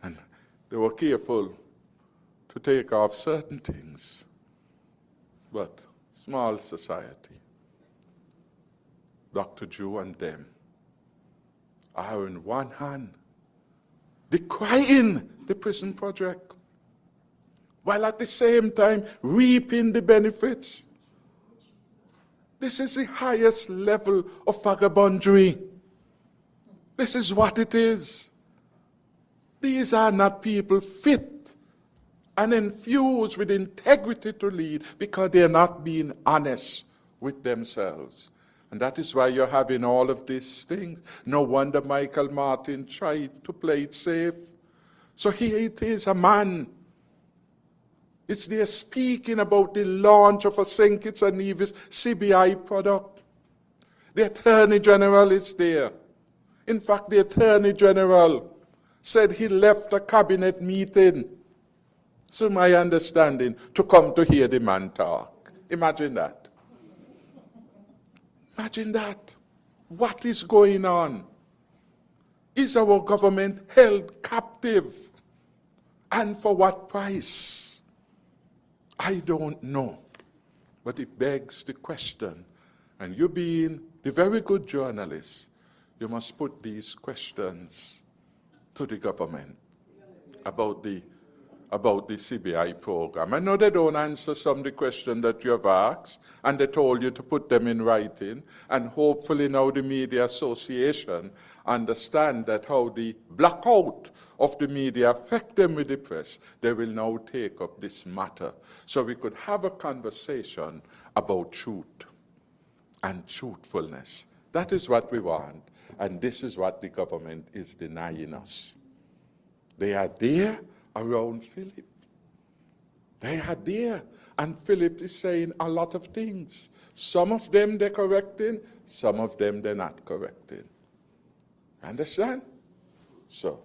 And they were careful to take off certain things. But small society, Dr. Joe and them are in one hand decrying the prison project, while at the same time reaping the benefits. This is the highest level of vagabondry. This is what it is. These are not people fit and infused with integrity to lead, because they are not being honest with themselves. And that is why you're having all of these things. No wonder Michael Martin tried to play it safe. So here it is, a man. It's there speaking about the launch of a St. Kitts and Nevis CBI product. The Attorney General is there. In fact, the Attorney General said he left a cabinet meeting, so my understanding, to come to hear the man talk. Imagine that. Imagine that. What is going on? Is our government held captive? And for what price? I don't know. But it begs the question. And you being the very good journalist, you must put these questions to the government about the CBI program. I know they don't answer some of the questions that you have asked, and they told you to put them in writing, and hopefully now the Media Association understand that how the blackout of the media affect them with the press, they will now take up this matter, so we could have a conversation about truth and truthfulness. That is what we want, and this is what the government is denying us. They are there around Philip. They are there, and Philip is saying a lot of things. Some of them they're correcting, some of them they're not correcting. Understand? So.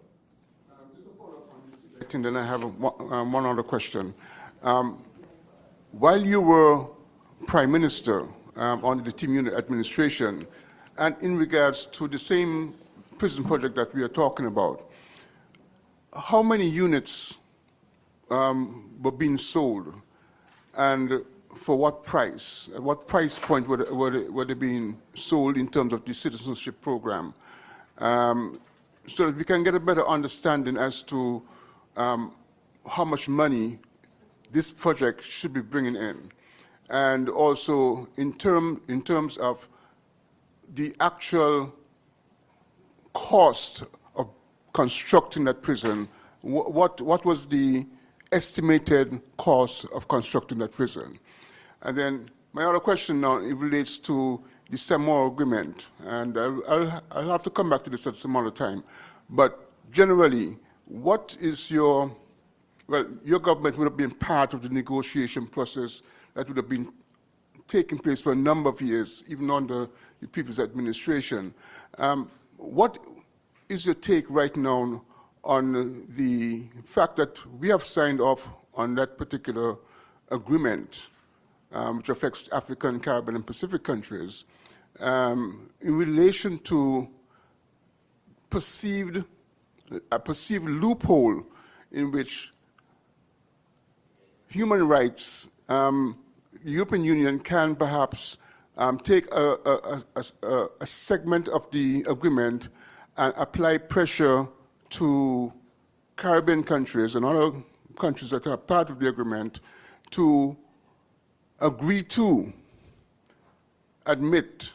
And then I have one other question. while you were Prime Minister under the Team Unit administration, and in regards to the same prison project that we are talking about, how many units were being sold, and for what price? At what price point were they being sold in terms of the citizenship program? So that we can get a better understanding as to how much money this project should be bringing in. And also in terms of the actual cost of constructing that prison, what was the estimated cost of constructing that prison? And then my other question now, it relates to the Samoa agreement, and I'll have to come back to this at some other time. But generally, what is your government would have been part of the negotiation process that would have been taking place for a number of years, even under the previous administration. What is your take right now on the fact that we have signed off on that particular agreement, which affects African, Caribbean, and Pacific countries, in relation to a perceived loophole in which human rights, the European Union can perhaps take a segment of the agreement and apply pressure to Caribbean countries and other countries that are part of the agreement to agree to admit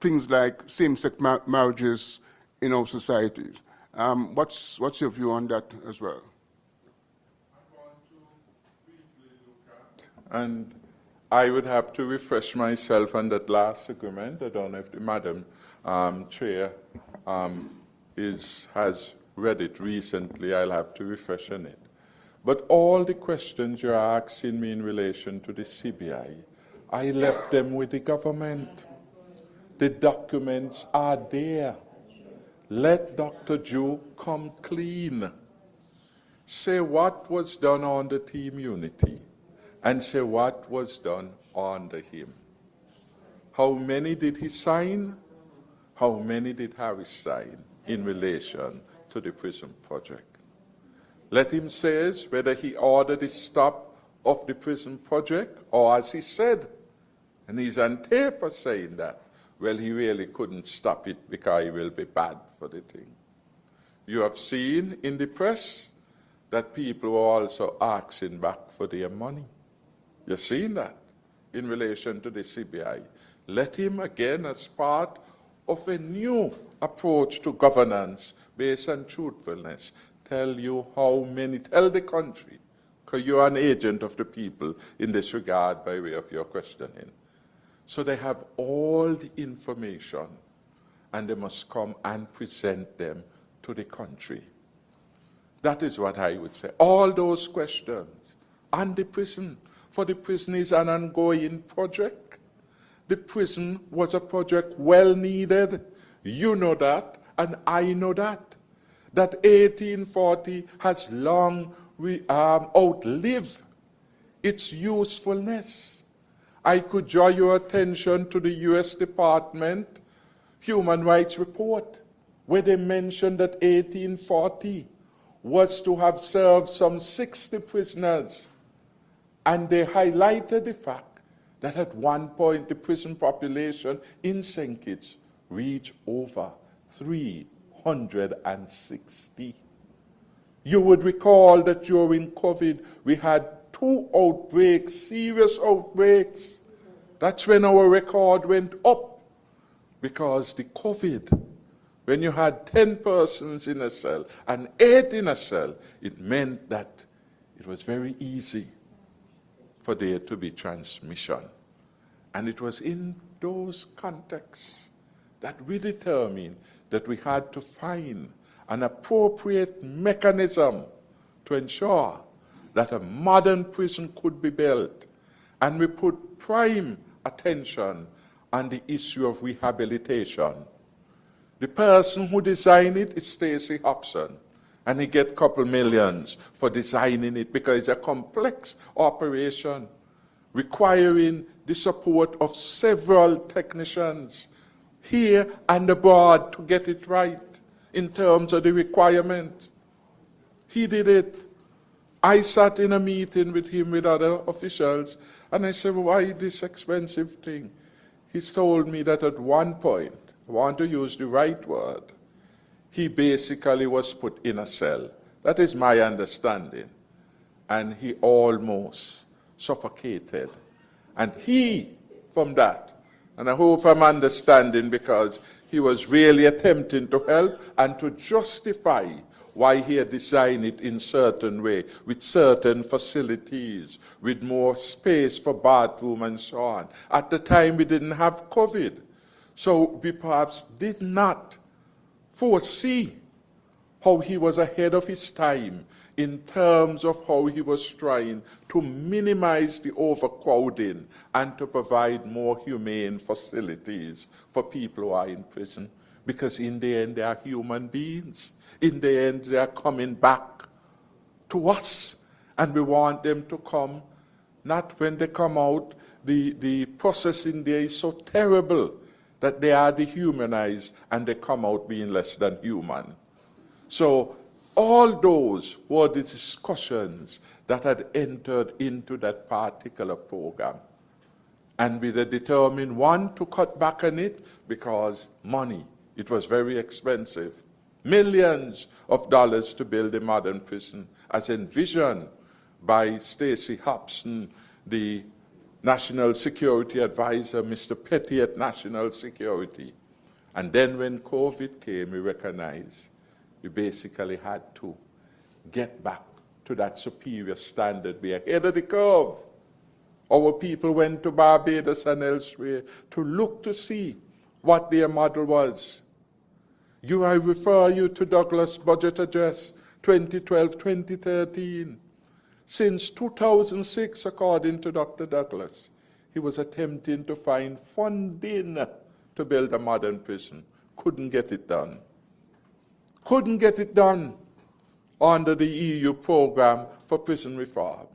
things like same-sex marriages in our societies. What's your view on that as well?
And I would have to refresh myself on that last agreement. I don't know if the Madam Chair has read it recently. I'll have to refresh on it. But all the questions you're asking me in relation to the CBI, I left them with the government. The documents are there. Let Dr. Joe come clean. Say what was done on the Team Unity and say what was done under him. How many did he sign? How many did Harris sign in relation to the prison project? Let him say whether he ordered the stop of the prison project, or as he said, and he's on tape saying that, well, he really couldn't stop it because it will be bad for the thing. You have seen in the press that people were also asking back for their money. You've seen that in relation to the CBI. Let him again, as part of a new approach to governance based on truthfulness, tell the country, because you're an agent of the people in this regard by way of your questioning. So they have all the information and they must come and present them to the country. That is what I would say. All those questions. And the prison. For the prison is an ongoing project. The prison was a project well needed. You know that, and I know that. That 1840 has long outlived its usefulness. I could draw your attention to the U.S. Department Human Rights Report, where they mentioned that 1840 was to have served some 60 prisoners. And they highlighted the fact that at one point the prison population in St. Kitts reached over 360. You would recall that during COVID we had 2 outbreaks, serious outbreaks. That's when our record went up, because the COVID, when you had 10 persons in a cell and 8 in a cell, it meant that it was very easy for there to be transmission. And it was in those contexts that we determined that we had to find an appropriate mechanism to ensure that a modern prison could be built. And we put prime attention on the issue of rehabilitation. The person who designed it is Stacey Hobson. And he get a couple millions for designing it because it's a complex operation requiring the support of several technicians here and abroad to get it right in terms of the requirement. He did it. I sat in a meeting with him with other officials, and I said, why this expensive thing? He told me that at one point, I want to use the right word, he basically was put in a cell. That is my understanding. And he almost suffocated. And he, from that, and I hope I'm understanding because he was really attempting to help and to justify why he had designed it in certain way, with certain facilities, with more space for bathroom and so on. At the time, we didn't have COVID. So we perhaps did not foresee how he was ahead of his time in terms of how he was trying to minimize the overcrowding and to provide more humane facilities for people who are in prison. Because in the end, they are human beings. In the end, they are coming back to us. And we want them to come, not when they come out, the processing there is so terrible that they are dehumanized and they come out being less than human. So all those were the discussions that had entered into that particular program. And we had determined, one, to cut back on it because money. It was very expensive. Millions of dollars to build a modern prison, as envisioned by Stacey Hobson, the National Security Advisor, Mr. Petty at National Security. And then when COVID came, we recognized we basically had to get back to that superior standard. We are ahead of the curve. Our people went to Barbados and elsewhere to look to see what their model was. I refer you to Douglas' budget address, 2012-2013. Since 2006, according to Dr. Douglas, he was attempting to find funding to build a modern prison. Couldn't get it done. Couldn't get it done under the EU program for prison reform.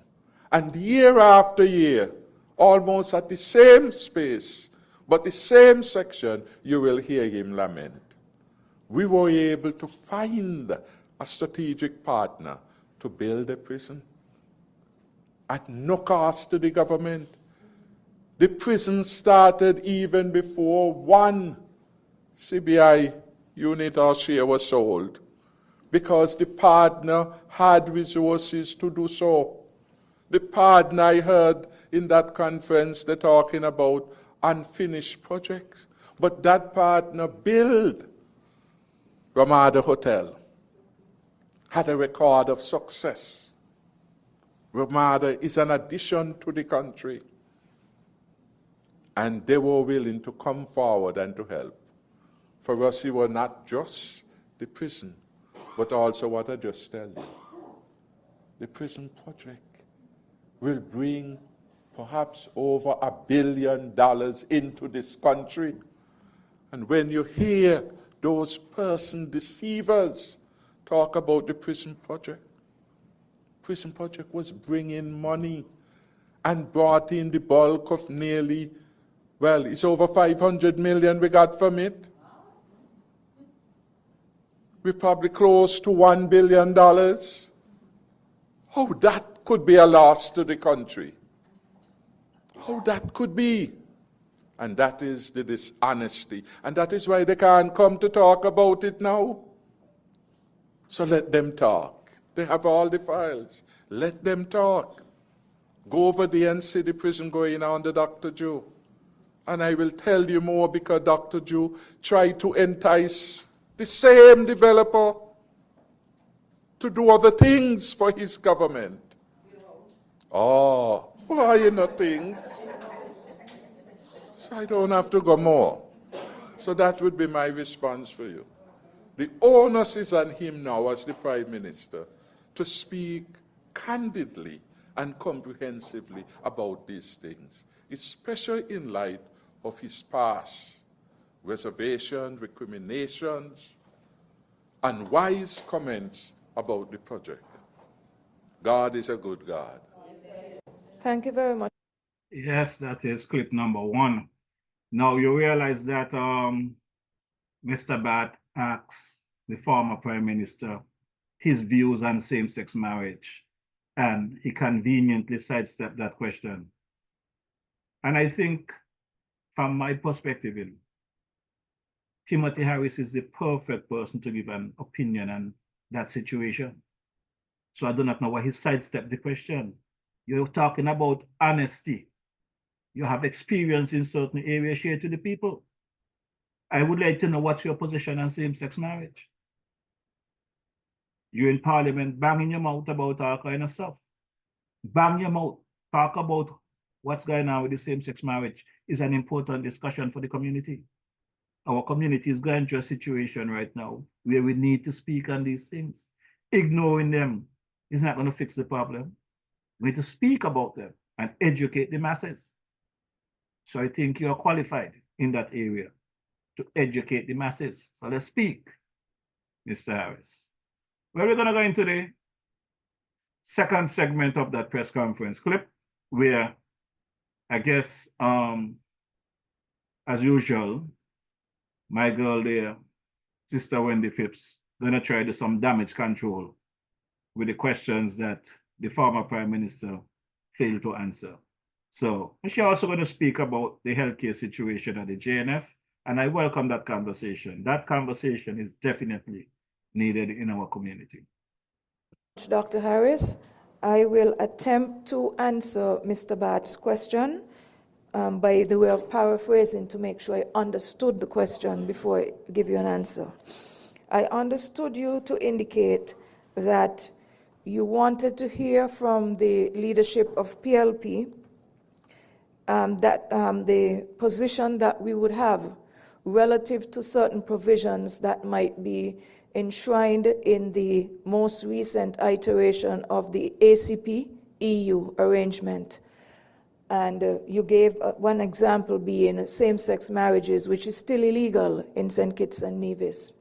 And year after year, almost at the same space, but the same section, you will hear him lament. We were able to find a strategic partner to build a prison at no cost to the government. The prison started even before one CBI unit or share was sold, because the partner had resources to do so. The partner, I heard in that conference, they're talking about unfinished projects, but that partner built Ramada Hotel, had a record of success. Ramada is an addition to the country. And they were willing to come forward and to help. For us, it was not just the prison, but also what I just tell you. The prison project will bring perhaps over $1 billion into this country. And when you hear those person deceivers talk about the prison project was bringing money and brought in the bulk of nearly, well, it's over 500 million we got from it. We're probably close to $1 billion. How that could be a loss to the country? How that could be? And that is the dishonesty. And that is why they can't come to talk about it now. So let them talk. They have all the files. Let them talk. Go over there and see the prison going on under Dr. Joe. And I will tell you more, because Dr. Joe tried to entice the same developer to do other things for his government. Oh, why you know things? So I don't have to go more. So that would be my response for you. The onus is on him now as the Prime Minister to speak candidly and comprehensively about these things, especially in light of his past reservations, recriminations, unwise comments about the project. God is a good God.
Thank you very much.
Yes, that is clip number 1. Now you realize that Mr. Bat asked the former Prime Minister his views on same-sex marriage, and he conveniently sidestepped that question. And I think, from my perspective, Timothy Harris is the perfect person to give an opinion on that situation. So I do not know why he sidestepped the question. You're talking about honesty. You have experience in certain areas shared to the people. I would like to know what's your position on same-sex marriage. You're in Parliament banging your mouth about all kind of stuff. Bang your mouth. Talk about what's going on with the same-sex marriage is an important discussion for the community. Our community is going through a situation right now where we need to speak on these things. Ignoring them is not going to fix the problem. We need to speak about them and educate the masses. So I think you are qualified in that area to educate the masses. So let's speak, Mr. Harris. Well, we're going to go into the second segment of that press conference clip where I guess, as usual, my girl there, Sister Wendy Phipps, gonna try to do some damage control with the questions that the former Prime Minister failed to answer. So she's also going to speak about the healthcare situation at the JNF, and I welcome that conversation. That conversation is definitely needed in our community.
Dr. Harris, I will attempt to answer Mr. Bat's question by the way of paraphrasing to make sure I understood the question before I give you an answer. I understood you to indicate that you wanted to hear from the leadership of PLP that the position that we would have relative to certain provisions that might be enshrined in the most recent iteration of the ACP-EU arrangement. And you gave one example being same-sex marriages, which is still illegal in St. Kitts and Nevis.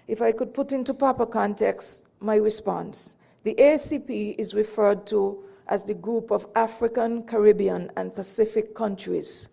If I could put into proper context my response, the ACP is referred to as the group of African, Caribbean, and Pacific countries.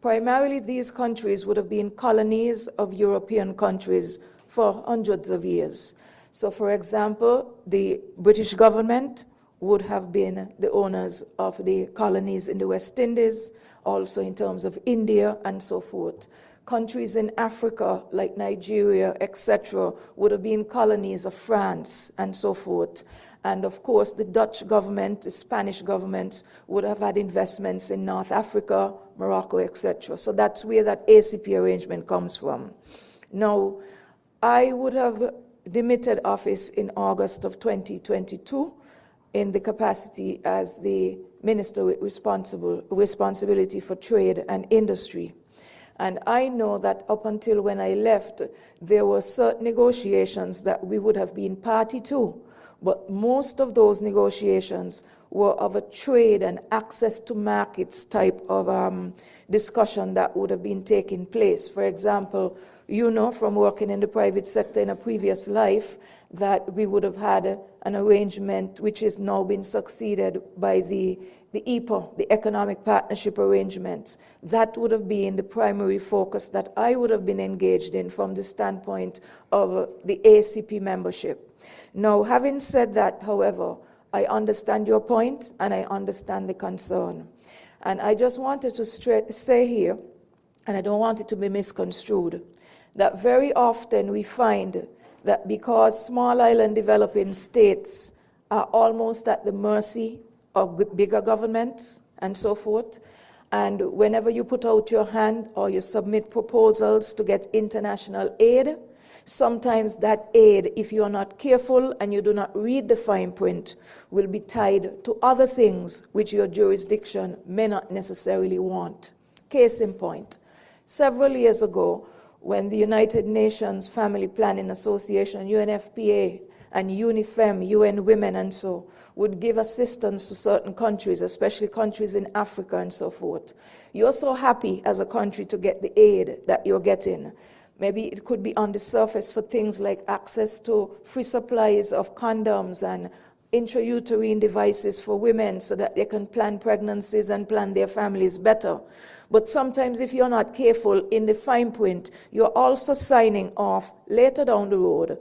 Primarily, these countries would have been colonies of European countries for hundreds of years. So, for example, the British government would have been the owners of the colonies in the West Indies, also in terms of India and so forth. Countries in Africa, like Nigeria, etc., would have been colonies of France and so forth. And of course, the Dutch government, the Spanish governments would have had investments in North Africa, Morocco, etc. So that's where that ACP arrangement comes from. Now, I would have demitted office in August of 2022 in the capacity as the minister with responsibility for trade and industry. And I know that up until when I left, there were certain negotiations that we would have been party to, but most of those negotiations were of a trade and access to markets type of discussion that would have been taking place. For example, you know from working in the private sector in a previous life that we would have had an arrangement which is now been succeeded by the EPA, the Economic Partnership Arrangements. That would have been the primary focus that I would have been engaged in from the standpoint of the ACP membership. Now, having said that, however, I understand your point and I understand the concern. And I just wanted to say here, and I don't want it to be misconstrued, that very often we find that because small island developing states are almost at the mercy of bigger governments and so forth, and whenever you put out your hand or you submit proposals to get international aid, sometimes that aid, if you are not careful and you do not read the fine print, will be tied to other things which your jurisdiction may not necessarily want. Case in point, several years ago, when the United Nations Family Planning Association, UNFPA, and UNIFEM, UN Women and so, would give assistance to certain countries, especially countries in Africa and so forth. You're so happy as a country to get the aid that you're getting. Maybe it could be on the surface for things like access to free supplies of condoms and intrauterine devices for women so that they can plan pregnancies and plan their families better. But sometimes if you're not careful in the fine print, you're also signing off later down the road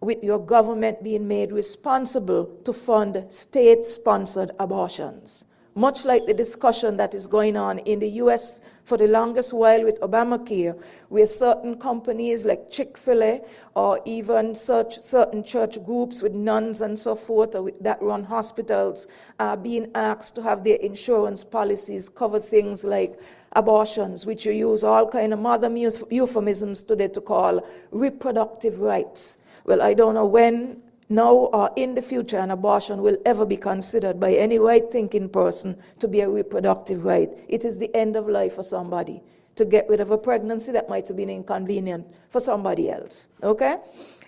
with your government being made responsible to fund state-sponsored abortions. Much like the discussion that is going on in the US for the longest while with Obamacare, where certain companies like Chick-fil-A or even certain church groups with nuns and so forth that run hospitals are being asked to have their insurance policies cover things like abortions, which you use all kind of modern euphemisms today to call reproductive rights. Well, I don't know when, now or in the future, an abortion will ever be considered by any right-thinking person to be a reproductive right. It is the end of life for somebody to get rid of a pregnancy that might have been inconvenient for somebody else, okay?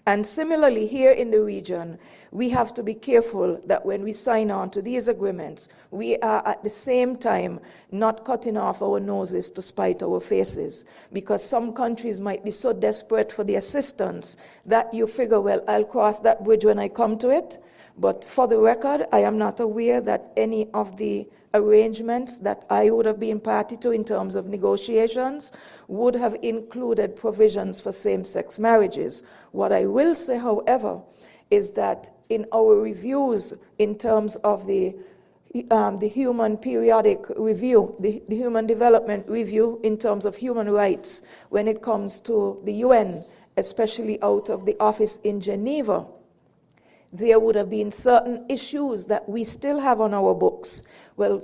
And similarly, here in the region, we have to be careful that when we sign on to these agreements, we are at the same time not cutting off our noses to spite our faces, because some countries might be so desperate for the assistance that you figure, well, I'll cross that bridge when I come to it. But for the record, I am not aware that any of the arrangements that I would have been party to in terms of negotiations would have included provisions for same-sex marriages. What I will say, however, is that in our reviews in terms of the human periodic review, the human development review in terms of human rights, when it comes to the UN, especially out of the office in Geneva, there would have been certain issues that we still have on our books. Well,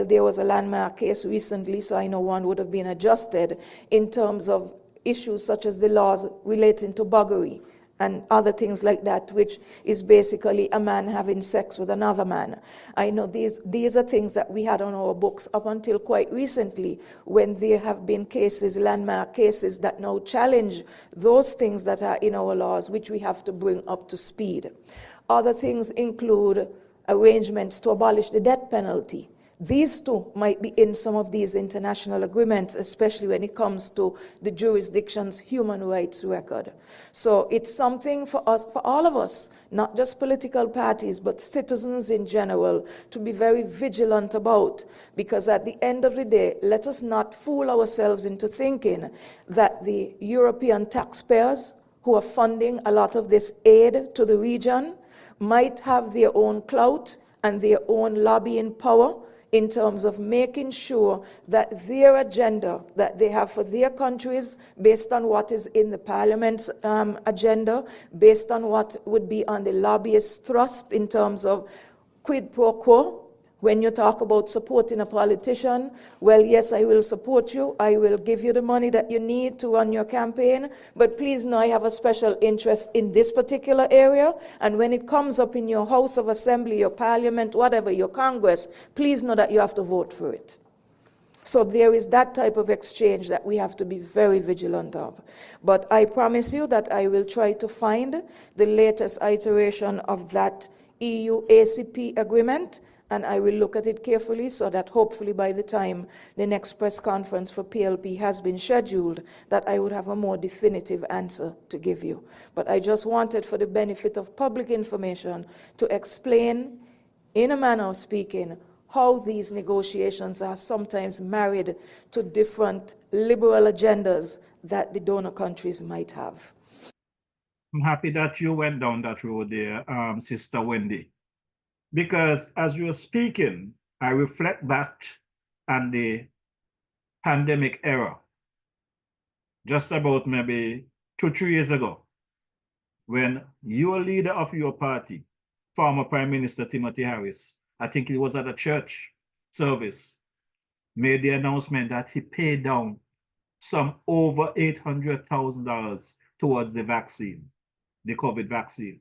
there was a landmark case recently, so I know one would have been adjusted in terms of issues such as the laws relating to buggery and other things like that, which is basically a man having sex with another man. I know these are things that we had on our books up until quite recently, when there have been cases, landmark cases, that now challenge those things that are in our laws, which we have to bring up to speed. Other things include arrangements to abolish the death penalty. These two might be in some of these international agreements, especially when it comes to the jurisdiction's human rights record. So it's something for us, for all of us, not just political parties, but citizens in general, to be very vigilant about. Because at the end of the day, let us not fool ourselves into thinking that the European taxpayers who are funding a lot of this aid to the region might have their own clout and their own lobbying power in terms of making sure that their agenda that they have for their countries, based on what is in the parliament's agenda, based on what would be on the lobbyist thrust in terms of quid pro quo. When you talk about supporting a politician, well, yes, I will support you. I will give you the money that you need to run your campaign. But please know I have a special interest in this particular area. And when it comes up in your House of Assembly, your Parliament, whatever, your Congress, please know that you have to vote for it. So there is that type of exchange that we have to be very vigilant of. But I promise you that I will try to find the latest iteration of that EU-ACP agreement, and I will look at it carefully so that hopefully by the time the next press conference for PLP has been scheduled, that I would have a more definitive answer to give you. But I just wanted, for the benefit of public information, to explain, in a manner of speaking, how these negotiations are sometimes married to different liberal agendas that the donor countries might have.
I'm happy that you went down that road there, Sister Wendy. Because as you were speaking, I reflect back on the pandemic era, just about maybe 2-3 years ago, when your leader of your party, former Prime Minister Timothy Harris, I think it was at a church service, made the announcement that he paid down some over $800,000 towards the vaccine, the COVID vaccine.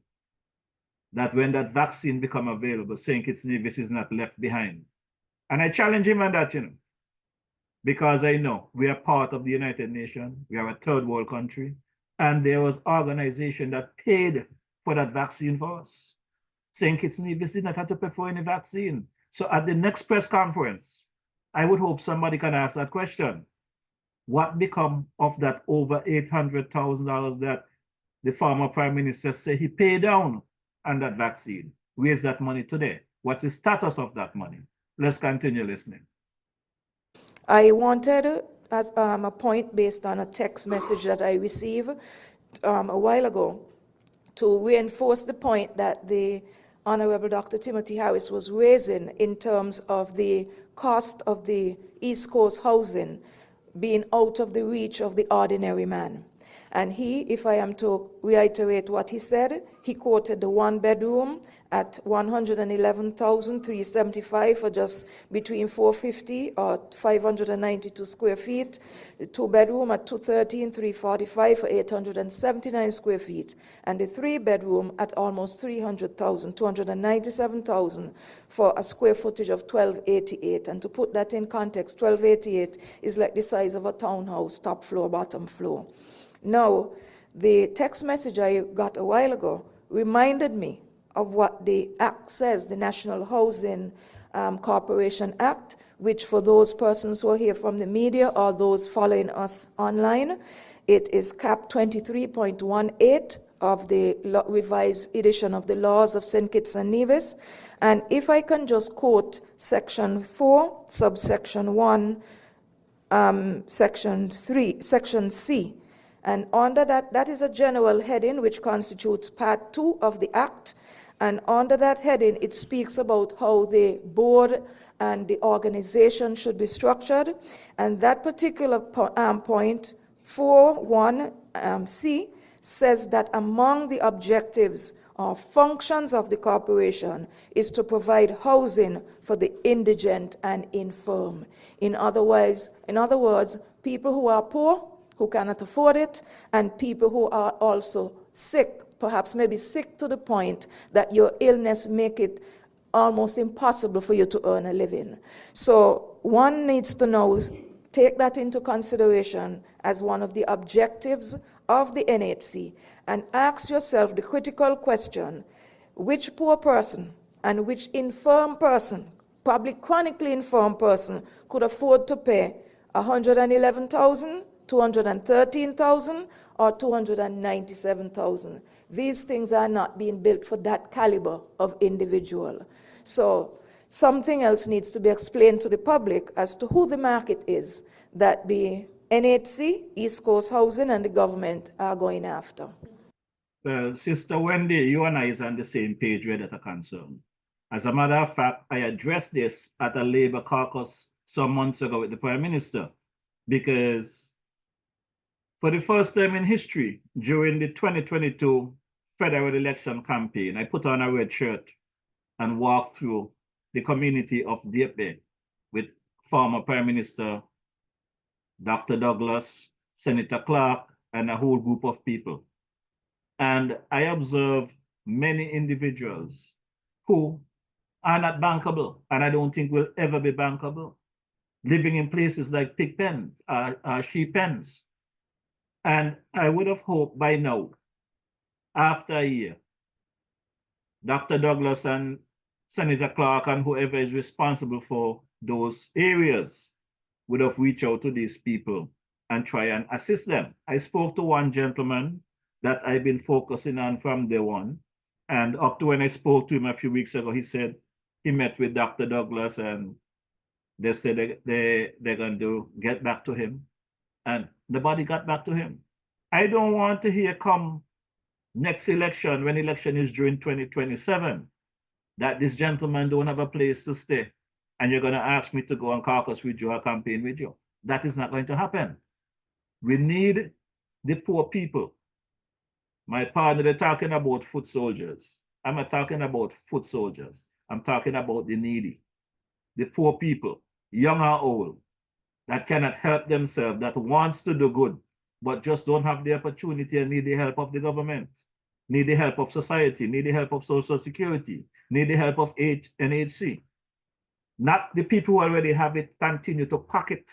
That when that vaccine become available, St. Kitts Nevis is not left behind. And I challenge him on that, because I know we are part of the United Nations, we are a third world country, and there was organization that paid for that vaccine for us. St. Kitts Nevis did not have to pay for any vaccine. So at the next press conference, I would hope somebody can ask that question. what become of that over $800,000 that the former prime minister said he paid down on that vaccine? Where's that money today? What's the status of that money? Let's continue listening.
I wanted, as a point based on a text message that I received a while ago, to reinforce the point that the Honorable Dr. Timothy Harris was raising in terms of the cost of the East Coast housing being out of the reach of the ordinary man. And he, if I am to reiterate what he said, he quoted the one bedroom at $111,375 for just between 450 or 592 square feet, the two bedroom at $213,345 for 879 square feet, and the three bedroom at almost $300,000, $297,000 for a square footage of 1288. And to put that in context, 1288 is like the size of a townhouse, top floor, bottom floor. Now, the text message I got a while ago reminded me of what the Act says, the National Housing Corporation Act, which for those persons who are here from the media or those following us online, it is Cap 23.18 of the revised edition of the laws of St. Kitts and Nevis. And if I can just quote Section 4, subsection 1, Section 3, Section C. And under that, that is a general heading which constitutes Part 2 of the Act. And under that heading, it speaks about how the board and the organization should be structured. And that particular point, 4.1c, says that among the objectives or functions of the corporation is to provide housing for the indigent and infirm. In other words, people who are poor, who cannot afford it, and people who are also sick, perhaps maybe sick to the point that your illness make it almost impossible for you to earn a living. So one needs to know, take that into consideration as one of the objectives of the NHC, and ask yourself the critical question: which poor person and which infirm person, probably chronically infirm person, could afford to pay $111,000, $213,000, or $297,000? These things are not being built for that caliber of individual. So something else needs to be explained to the public as to who the market is that the NHC, East Coast Housing, and the government are going after.
Well, Sister Wendy, you and I is on the same page where that are concerned. As a matter of fact, I addressed this at a Labour caucus some months ago with the Prime Minister, because for the first time in history, during the 2022 federal election campaign, I put on a red shirt and walked through the community of Dieppe with former Prime Minister Dr. Douglas, Senator Clark, and a whole group of people. And I observed many individuals who are not bankable, and I don't think will ever be bankable, living in places like pig pens, sheep pens. And I would have hoped by now, after a year, Dr. Douglas and Senator Clark and whoever is responsible for those areas would have reached out to these people and try and assist them. I spoke to one gentleman that I've been focusing on from day one. And up to when I spoke to him a few weeks ago, he said he met with Dr. Douglas and they said they're going to get back to him. And nobody got back to him. I don't want to hear come next election, when election is during 2027, that this gentleman don't have a place to stay and you're going to ask me to go on caucus with you or campaign with you. That is not going to happen. We need the poor people. My partner, they're talking about foot soldiers. I'm not talking about foot soldiers. I'm talking about the needy, the poor people, young or old, that cannot help themselves, that wants to do good, but just don't have the opportunity and need the help of the government, need the help of society, need the help of Social Security, need the help of NHC. Not the people who already have it continue to pocket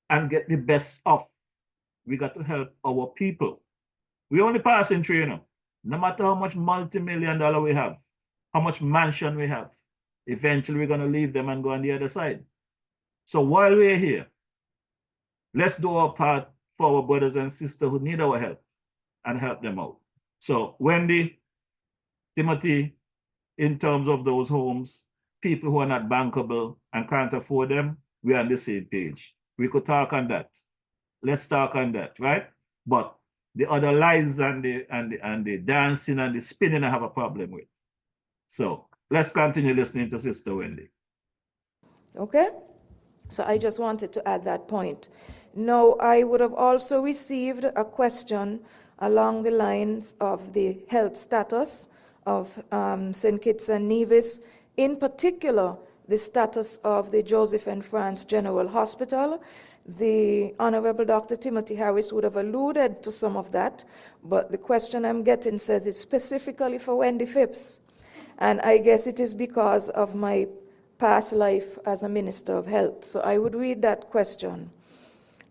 and get the best of. We got to help our people. We only passing through, you know. No matter how much multi-million-dollar we have, how much mansion we have, eventually we're going to leave them and go on the other side. So while we're here, let's do our part for our brothers and sisters who need our help and help them out. So Wendy, Timothy, in terms of those homes, people who are not bankable and can't afford them, we're on the same page. We could talk on that. Let's talk on that, right? But the other lies and the dancing and the spinning I have a problem with. So let's continue listening to Sister Wendy.
Okay? So I just wanted to add that point. Now, I would have also received a question along the lines of the health status of St. Kitts and Nevis, in particular, the status of the Joseph and France General Hospital. The Honorable Dr. Timothy Harris would have alluded to some of that, but the question I'm getting says it's specifically for Wendy Phipps. And I guess it is because of my past life as a Minister of Health. So I would read that question.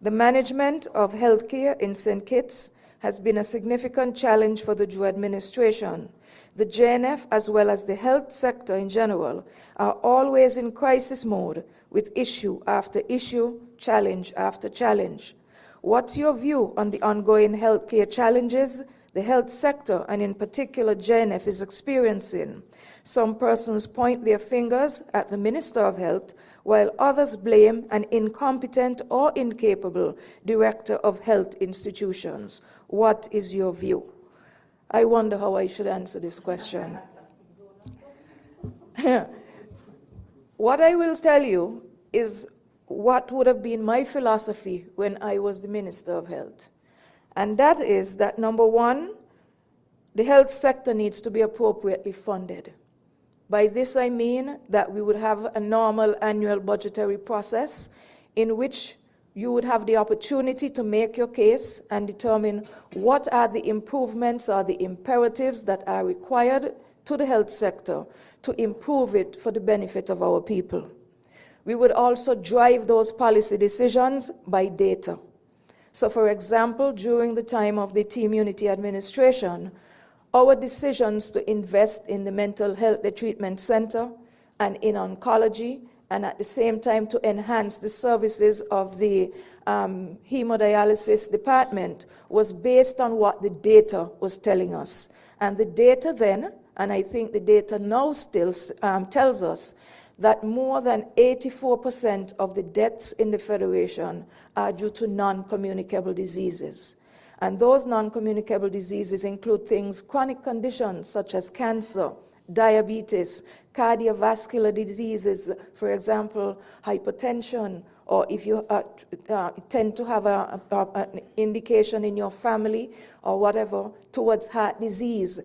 The management of healthcare in St. Kitts has been a significant challenge for the Drew administration. The JNF, as well as the health sector in general, are always in crisis mode with issue after issue, challenge after challenge. What's your view on the ongoing healthcare challenges the health sector, and in particular JNF, is experiencing? Some persons point their fingers at the Minister of Health, while others blame an incompetent or incapable Director of Health Institutions. What is your view? I wonder how I should answer this question. What I will tell you is what would have been my philosophy when I was the Minister of Health. And that is that, number one, the health sector needs to be appropriately funded. By this I mean that we would have a normal annual budgetary process in which you would have the opportunity to make your case and determine what are the improvements or the imperatives that are required to the health sector to improve it for the benefit of our people. We would also drive those policy decisions by data. So, for example, during the time of the Team Unity administration, our decisions to invest in the Mental Health Treatment Center and in oncology, and at the same time to enhance the services of the hemodialysis department, was based on what the data was telling us. And the data then, and I think the data now still tells us, that more than 84% of the deaths in the Federation are due to non-communicable diseases. And those non-communicable diseases include things, chronic conditions such as cancer, diabetes, cardiovascular diseases, for example, hypertension, or if you tend to have an indication in your family or whatever towards heart disease.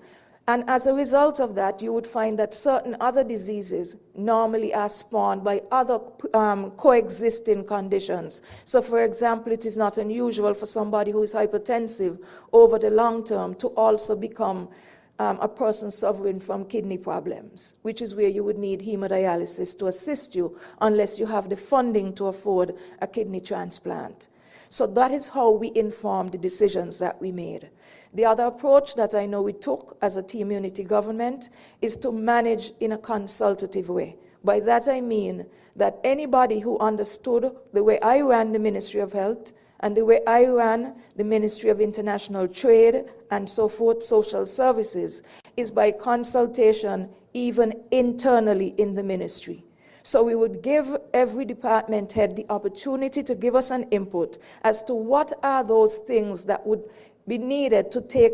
And as a result of that, you would find that certain other diseases normally are spawned by other coexisting conditions. So, for example, it is not unusual for somebody who is hypertensive over the long term to also become a person suffering from kidney problems, which is where you would need hemodialysis to assist you unless you have the funding to afford a kidney transplant. So that is how we informed the decisions that we made. The other approach that I know we took as a Team Unity government is to manage in a consultative way. By that I mean that anybody who understood the way I ran the Ministry of Health and the way I ran the Ministry of International Trade and so forth, social services, is by consultation even internally in the ministry. So we would give every department head the opportunity to give us an input as to what are those things that would be needed to take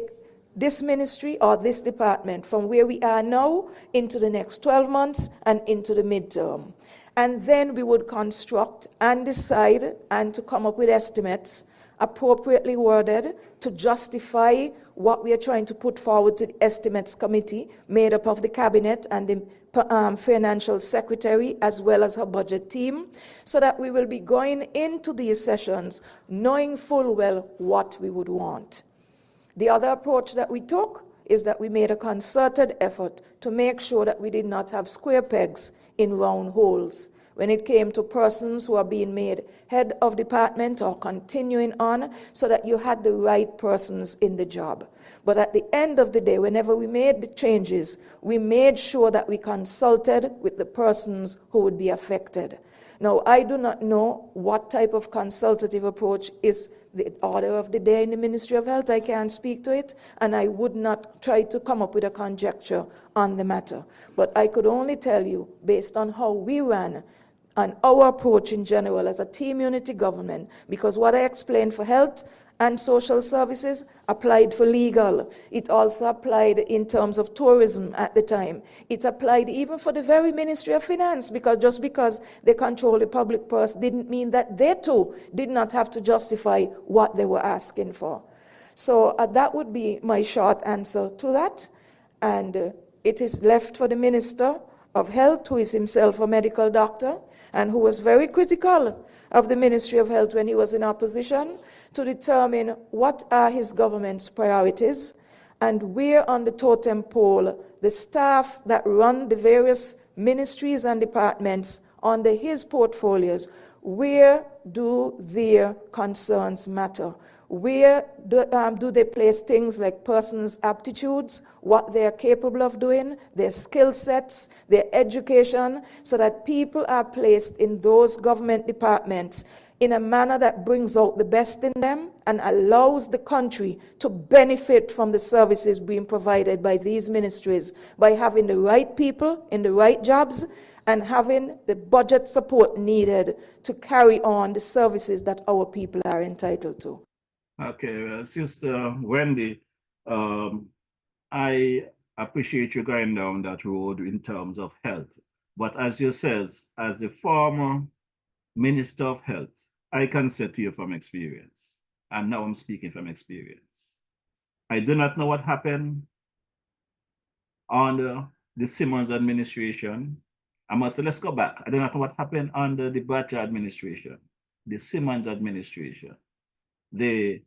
this ministry or this department from where we are now into the next 12 months and into the midterm. And then we would construct and decide and to come up with estimates appropriately worded to justify what we are trying to put forward to the estimates committee made up of the cabinet and the financial secretary as well as her budget team, so that we will be going into these sessions knowing full well what we would want. The other approach that we took is that we made a concerted effort to make sure that we did not have square pegs in round holes when it came to persons who are being made head of department or continuing on, so that you had the right persons in the job. But at the end of the day, whenever we made the changes, we made sure that we consulted with the persons who would be affected. Now, I do not know what type of consultative approach is the order of the day in the Ministry of Health. I can't speak to it, and I would not try to come up with a conjecture on the matter. But I could only tell you, based on how we ran and our approach in general as a team unity government, because what I explained for health and social services applied for legal. It also applied in terms of tourism at the time. It applied even for the very Ministry of Finance, because just because they control the public purse didn't mean that they too did not have to justify what they were asking for. So that would be my short answer to that. And it is left for the Minister of Health, who is himself a medical doctor, and who was very critical of the Ministry of Health when he was in opposition, to determine what are his government's priorities and where on the totem pole the staff that run the various ministries and departments under his portfolios, where do their concerns matter? Where do they place things like persons' aptitudes, what they are capable of doing, their skill sets, their education, so that people are placed in those government departments in a manner that brings out the best in them and allows the country to benefit from the services being provided by these ministries by having the right people in the right jobs and having the budget support needed to carry on the services that our people are entitled to.
Okay, Sister Wendy, I appreciate you going down that road in terms of health. But as you says, as a former Minister of Health, I can say to you from experience, and now I'm speaking from experience. I do not know what happened under the Simmons administration. I must say, let's go back. I do not know what happened under the Batcha administration, the Simmons administration, the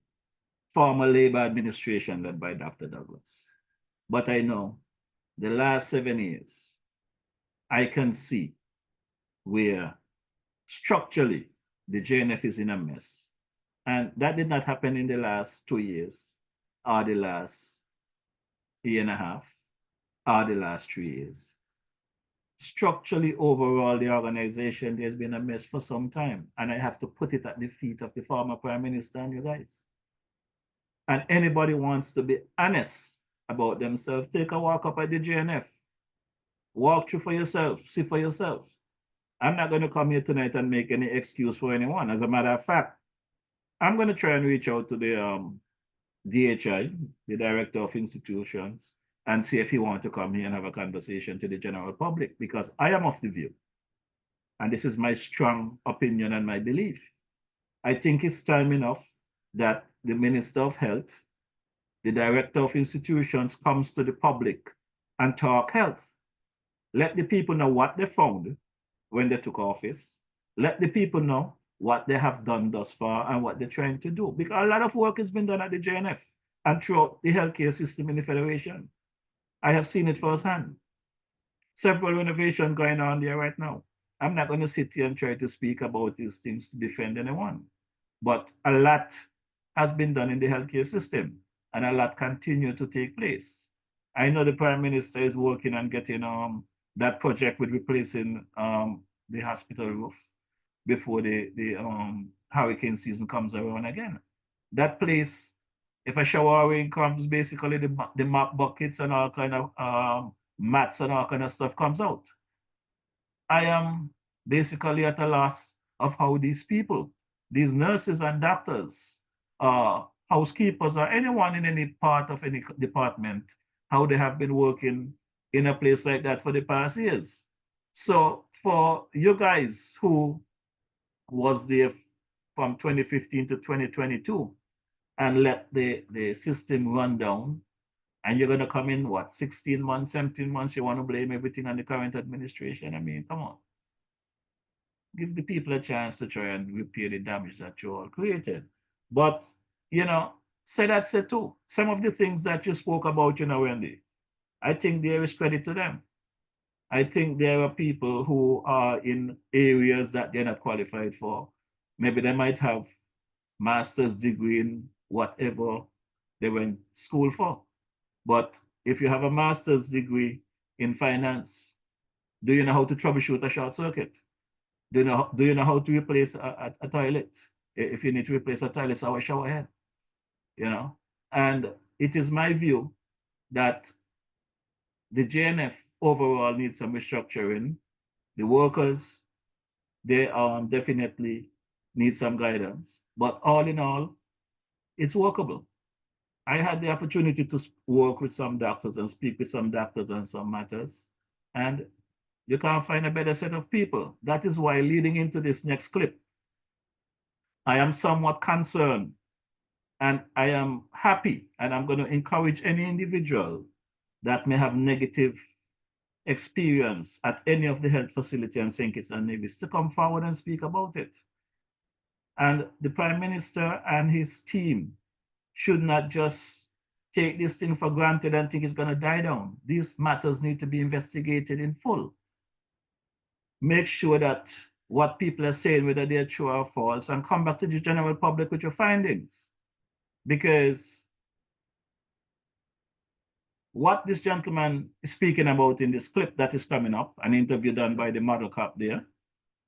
former Labor administration led by Dr. Douglas. But I know the last 7 years, I can see where structurally the JNF is in a mess. And that did not happen in the last 2 years, or the last year and a half, or the last 3 years. Structurally, overall, the organization, there's been a mess for some time. And I have to put it at the feet of the former Prime Minister and you guys. And anybody wants to be honest about themselves, take a walk up at the JNF. Walk through for yourself, see for yourself. I'm not going to come here tonight and make any excuse for anyone. As a matter of fact, I'm going to try and reach out to the DHI, the Director of Institutions, and see if he wants to come here and have a conversation to the general public, because I am of the view, and this is my strong opinion and my belief. I think it's time enough that the Minister of Health, the Director of Institutions comes to the public and talk health. Let the people know what they found when they took office. Let the people know what they have done thus far and what they're trying to do. Because a lot of work has been done at the JNF and throughout the healthcare system in the Federation. I have seen it firsthand. Several renovations going on there right now. I'm not going to sit here and try to speak about these things to defend anyone. But a lot has been done in the healthcare system and a lot continue to take place. I know the Prime Minister is working on getting that project with replacing the hospital roof before the hurricane season comes around again. That place, if a shower rain comes, basically the mop buckets and all kind of mats and all kind of stuff comes out. I am basically at a loss of how these people, these nurses and doctors, housekeepers, or anyone in any part of any department, how they have been working in a place like that for the past years. So for you guys who was there from 2015 to 2022 and let the system run down, and you're going to come in, what, 16 months, 17 months, you want to blame everything on the current administration? I mean, come on. Give the people a chance to try and repair the damage that you all created. But, you know, say that said too. Some of the things that you spoke about, you know, Wendy, I think there is credit to them. I think there are people who are in areas that they're not qualified for. Maybe they might have master's degree in whatever they went to school for. But if you have a master's degree in finance, do you know how to troubleshoot a short circuit? Do you know how to replace a toilet? If you need to replace a toilet or a shower head, you know? And it is my view that the JNF overall needs some restructuring. The workers, they definitely need some guidance. But all in all, it's workable. I had the opportunity to work with some doctors and speak with some doctors on some matters, and you can't find a better set of people. That is why, leading into this next clip, I am somewhat concerned, and I am happy, and I'm going to encourage any individual that may have negative experience at any of the health facility in St. Kitts and Nevis to come forward and speak about it. And the Prime Minister and his team should not just take this thing for granted and think it's going to die down. These matters need to be investigated in full. Make sure that what people are saying, whether they're true or false, and come back to the general public with your findings. Because what this gentleman is speaking about in this clip that is coming up, an interview done by the model cop there,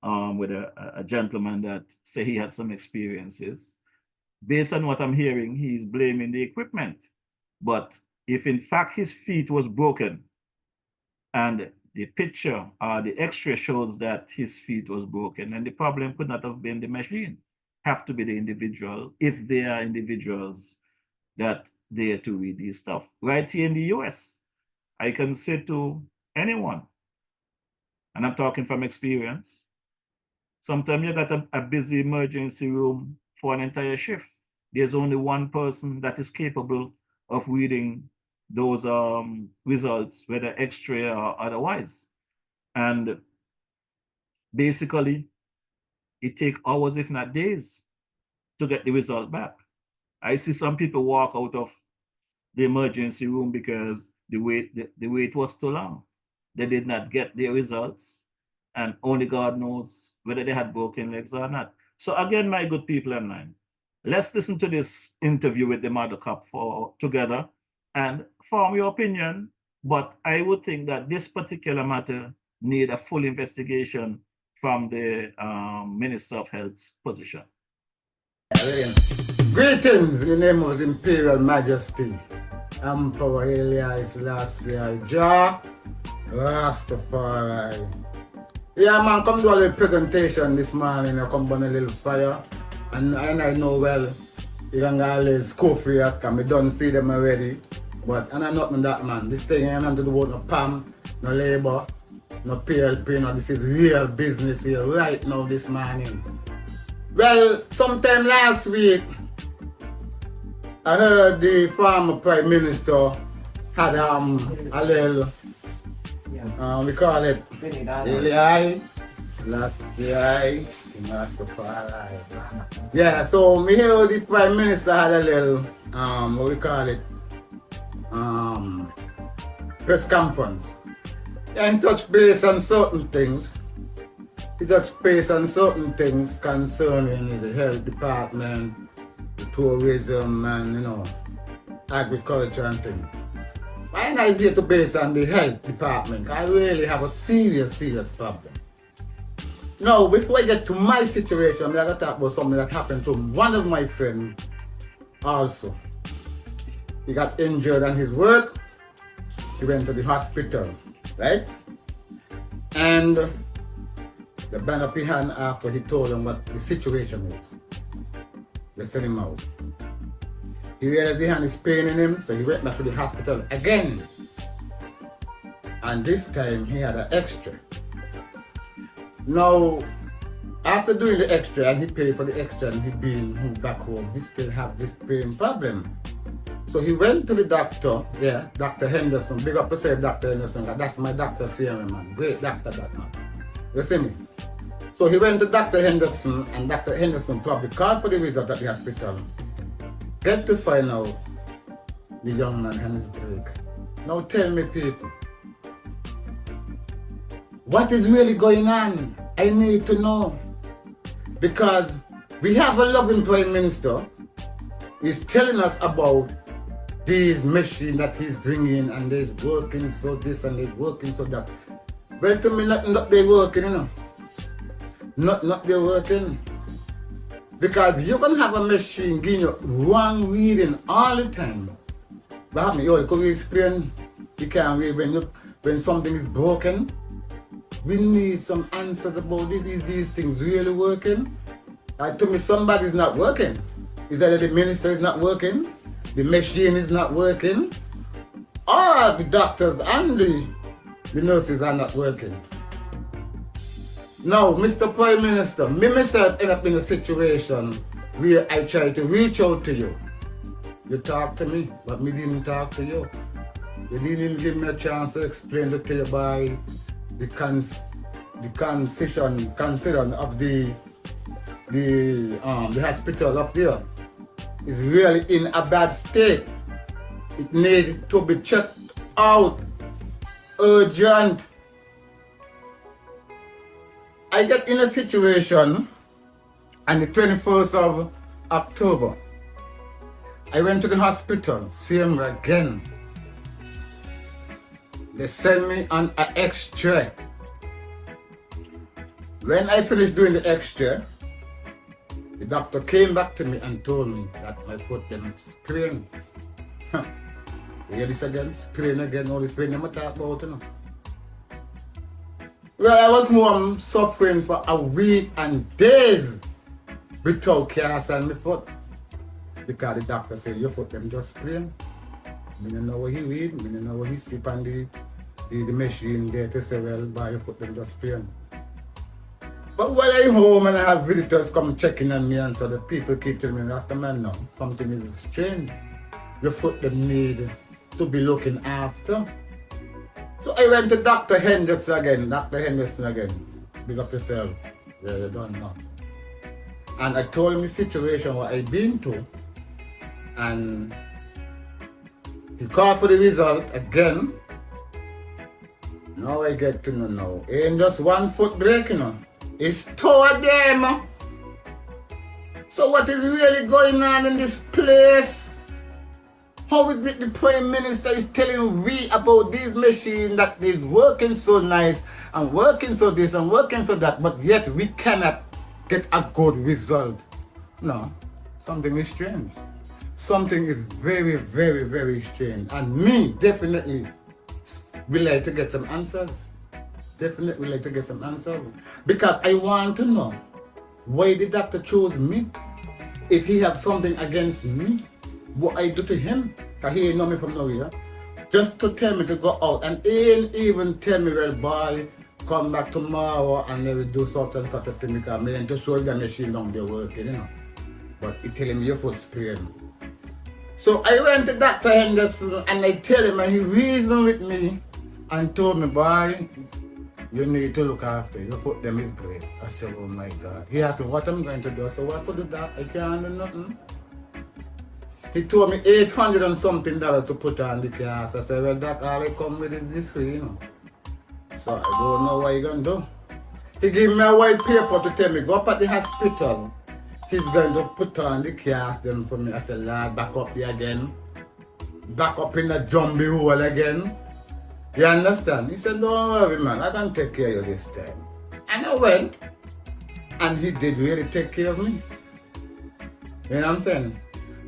with a gentleman that say he had some experiences. Based on what I'm hearing, he's blaming the equipment. But if in fact his feet was broken and the picture or the x-ray shows that his feet was broken, and the problem could not have been the machine, have to be the individual, if they are individuals that dare to read this stuff. Right here in the US, I can say to anyone, and I'm talking from experience, sometimes you got a busy emergency room for an entire shift. There's only one person that is capable of reading those results, whether x-ray or otherwise. And basically, it takes hours, if not days, to get the result back. I see some people walk out of the emergency room because the wait was too long. They did not get their results, and only God knows whether they had broken legs or not. So again, my good people online, let's listen to this interview with the model cop together and form your opinion. But I would think that this particular matter need a full investigation from the Minister of Health's position.
Greetings in the name of His Imperial Majesty, Emperor Haile Selassie Jah Rastafari. Yeah, man, come do a little presentation this morning. I come burn a little fire, and I know well you can always go for us, because we don't see them already. But and I'm not that, man. This thing ain't nothing to do with no PAM, no Labour, no PLP, no. This is real business here right now this morning. Well, sometime last week, I heard the former Prime Minister had a little, we call it, yeah, so me hear the Prime Minister had a little, what we call it, press conference. And touch base on certain things. He touch base on certain things concerning the health department, the tourism, and agriculture and things. Mine is here to base on the health department. I really have a serious problem. Now, before I get to my situation, I'm going to talk about something that happened to one of my friends also. He got injured on his work. He went to the hospital, right? And they banged up his hand after he told them what the situation is. They sent him out. He realized the hand is paining him, so he went back to the hospital again. And this time he had an x-ray. Now, after doing the x-ray, and he paid for the x-ray and he moved back home, he still have this pain problem. So he went to the doctor, Dr. Henderson. Big up yourself, Dr. Henderson. That's my doctor, CMM, man. Great doctor, that man. You see me? So he went to Dr. Henderson, and Dr. Henderson probably called for the result at the hospital. Get to find out the young man and his break. Now tell me, people, what is really going on? I need to know. Because we have a loving Prime Minister. He's telling us about these machines that he's bringing, and they's working so this and they's working so that. Well, to me, nothing that they're working, not they're working. Because you can have a machine giving you wrong reading all the time. But have me, you could explain, you can't read when something is broken. We need some answers about it. Is these things really working? To me, somebody's not working. Is that the minister is not working, the machine is not working, or the doctors and the nurses are not working. Now, Mr. Prime Minister, me myself end up in a situation where I try to reach out to you. You talk to me, but me didn't talk to you. You didn't even give me a chance to explain to you by the consideration of the hospital up there is really in a bad state. It needs to be checked out urgent. I get in a situation on the 21st of October. I went to the hospital, same again. They sent me on an X-ray. When I finished doing the X-ray, the doctor came back to me and told me that my foot them sprained. You hear this again? Sprain again, all this pain I'm talking about, you know. Well, I was home suffering for a week and days without cast on my foot. Because the doctor said, your foot them just sprained. I don't know what he read, I don't know what he see on the machine there to say, well, by your foot them just sprained. But while I'm home and I have visitors come checking on me and so the people keep telling me, that's the man now, something is strange. Your foot them need to be looking after. So I went to Dr. Hendrickson again. Big up yourself. Yeah, you don't know. And I told him the situation what I've been to. And he called for the result again. Now I get to know. Ain't just one foot break, you know. It's two of them. So what is really going on in this place? How is it the Prime Minister is telling we about this machine that is working so nice and working so this and working so that, but yet we cannot get a good result? No, something is strange. Something is very, very, very strange. And me, definitely, would like to get some answers. Definitely would like to get some answers. Because I want to know why the doctor chose me. If he have something against me, what I do to him, because he ain't know me from nowhere, just to tell me to go out and he ain't even tell me, well, boy, come back tomorrow and they will do such and such a thing because I ain't to show the machine down there working, you know. But he telling me your foot sprained. So I went to Dr. Henderson and I tell him and he reasoned with me and told me, boy, you need to look after your foot them is great. I said, oh my God. He asked me what I'm going to do. I said, what could do that? I can't do nothing. He told me $800 and something to put on the cast. I said, well, that all I come with is the free, you know. So I don't know what you're going to do. He gave me a white paper to tell me, go up at the hospital. He's going to put on the cast then for me. I said, Lord, back up there again. Back up in the zombie hole again. You understand? He said, don't worry, man. I can take care of you this time. And I went. And he did really take care of me. You know what I'm saying?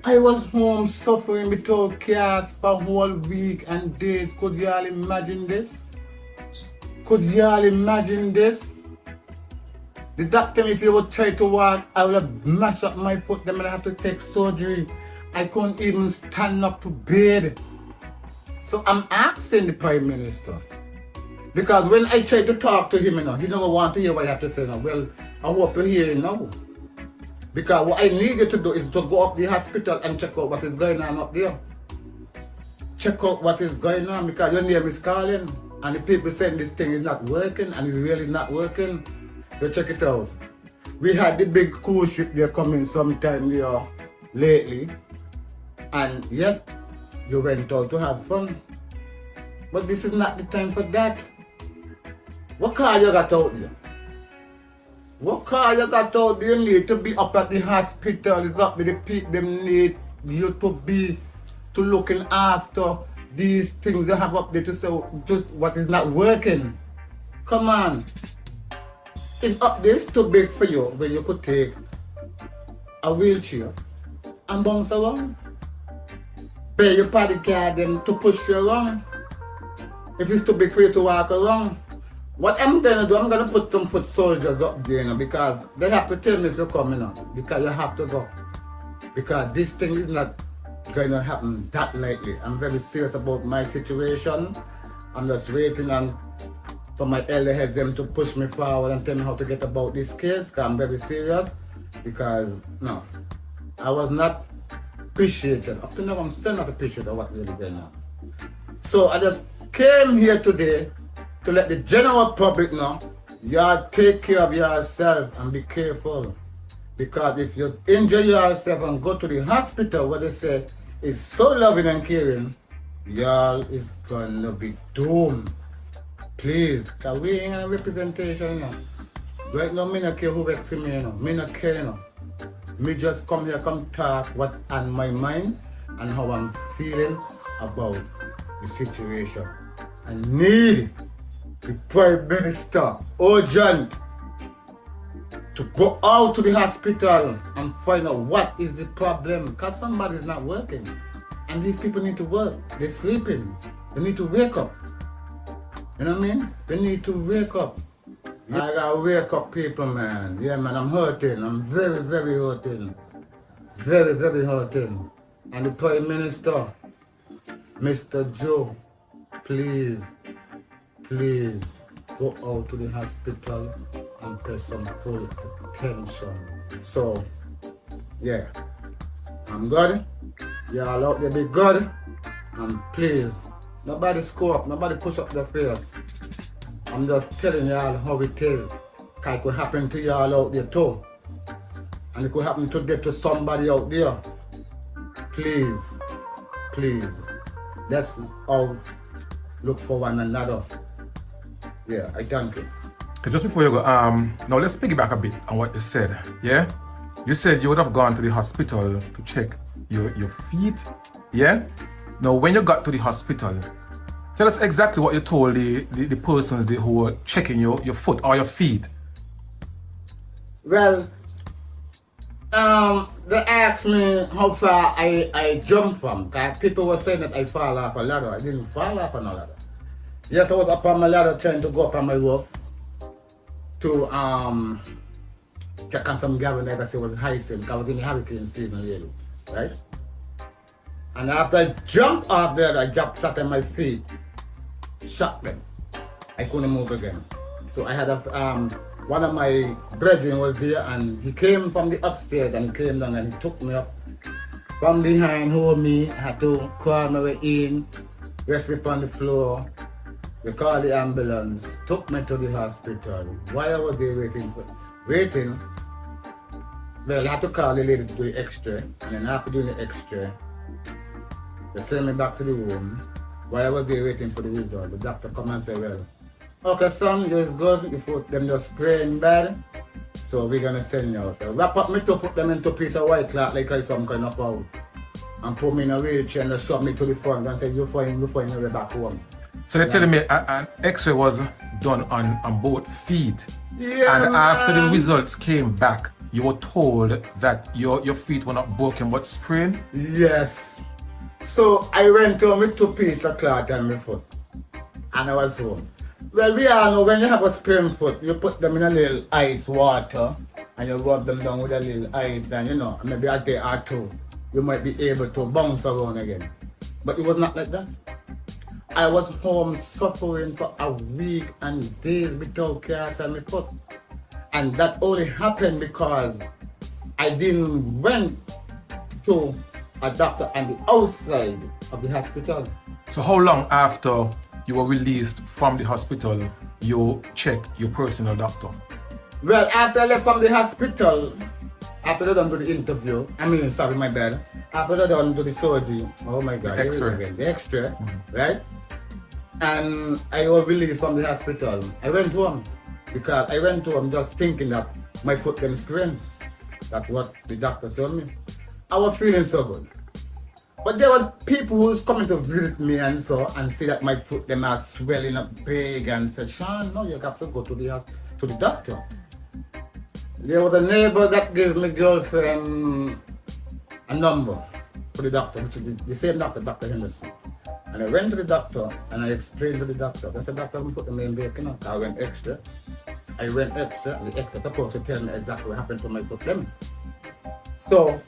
I was home suffering without cast for a whole week and days. Could you all imagine this? Could you all imagine this? The doctor, if you would try to walk, I would have mashed up my foot, then I have to take surgery. I couldn't even stand up to bed. So I'm asking the Prime Minister. Because when I try to talk to him, you know, he don't want to hear what I have to say now. Well, I hope you hear it now. Because what I need you to do is to go up the hospital and check out what is going on up there. Check out what is going on because your name is calling and the people saying this thing is not working and it's really not working. You check it out. We had the big cruise ship there coming sometime there lately. And yes, you went out to have fun. But this is not the time for that. What car you got out there? What car you got out there? You need to be up at the hospital. It's up with the people. Them need you to be to looking after these things you have up there to say just what is not working. Come on. If up this too big for you, when you could take a wheelchair and bounce around, pay your party card then to push you around. If it's too big for you to walk around, what I'm gonna do, I'm gonna put some foot soldiers up there, you know, because they have to tell me if you're coming on, because you have to go. Because this thing is not going to happen that lightly. I'm very serious about my situation. I'm just waiting for my elder heads them to push me forward and tell me how to get about this case, because I'm very serious. Because, no, I was not appreciated. Up to now, I'm still not appreciated of what really going on. So I just came here today to let the general public know, y'all take care of yourself and be careful. Because if you injure yourself and go to the hospital where they say is so loving and caring, y'all is gonna be doomed. Please, because we ain't a representation now. Right now, me not care who vexes me, you know. Me not care, you know. Me just come here, come talk what's on my mind and how I'm feeling about the situation. I need the Prime Minister, urgent, to go out to the hospital and find out what is the problem, because somebody is not working. And these people need to work. They're sleeping. They need to wake up. You know what I mean? They need to wake up. Yeah. I gotta wake up people, man. Yeah, man, I'm hurting. I'm very, very hurting. Very, very hurting. And the Prime Minister, Mr. Joe, please, please go out to the hospital and pay some full attention. So, yeah, I'm good. Y'all out there be good. And please, nobody score up, nobody push up their face. I'm just telling y'all how it is. Cause it could happen to y'all out there too. And it could happen to somebody out there. Please, please, let's all look for one another. Yeah, I thank you.
Just before you go, now let's piggyback a bit on what you said. Yeah, you said you would have gone to the hospital to check your feet. Yeah. Now, when you got to the hospital, tell us exactly what you told the persons who were checking your foot or your feet.
Well, they asked me how far I jumped from. Cause people were saying that I fall off a ladder. I didn't fall off on a ladder. Yes, I was up on my ladder trying to go up on my roof to check on some gavin that I said was hyacinth, because I was in the hurricane season really, right? And after I jumped off there, I just sat on my feet, shocked them. I couldn't move again. So I had one of my brethren was there, and he came from the upstairs and he came down and he took me up from behind, hold me. I had to call my way in, rest me on the floor. They called the ambulance, took me to the hospital. While I was there waiting, well, I had to call the lady to do the x-ray, and then after doing the x-ray, they sent me back to the room. While I was there waiting for the result, the doctor come and say, well, okay son, you're good, your foot them just spraying bad, so we're gonna send you out. Wrap up my two foot them into a piece of white cloth like I some kind of out, and put me in a wheelchair and shove me to the front and say, you're fine, your way back home.
So you're telling me an x-ray was done on both feet,
yeah,
and
man.
after the results came back, you were told that your feet were not broken but sprained?
Yes. So I went home with 2 pieces of cloth on my foot, and I was home. Well, we all know when you have a sprained foot, you put them in a little ice water, and you rub them down with a little ice, and you know, maybe a day or two, you might be able to bounce around again. But it was not like that. I was home suffering for a week and days without cast on my foot. And that only happened because I didn't went to a doctor on the outside of the hospital.
So how long after you were released from the hospital you checked your personal doctor?
Well, after I left from the hospital, after they done do the interview, my bad. After they done do the surgery, oh my God, the X-ray, right? And I was released from the hospital. I went home because I went home just thinking that my foot them sprained. That's what the doctor told me. I was feeling so good. But there was people who was coming to visit me and see that my foot them are swelling up big and said, Sean, no, you have to go to the doctor. There was a neighbor that gave my girlfriend a number for the doctor, which is the same doctor, Dr. Henderson. And I went to the doctor and I explained to the doctor. I said, doctor, I'm putting me in bacon. I went extra. And the extra supposed to tell me exactly what happened to my foot limb. So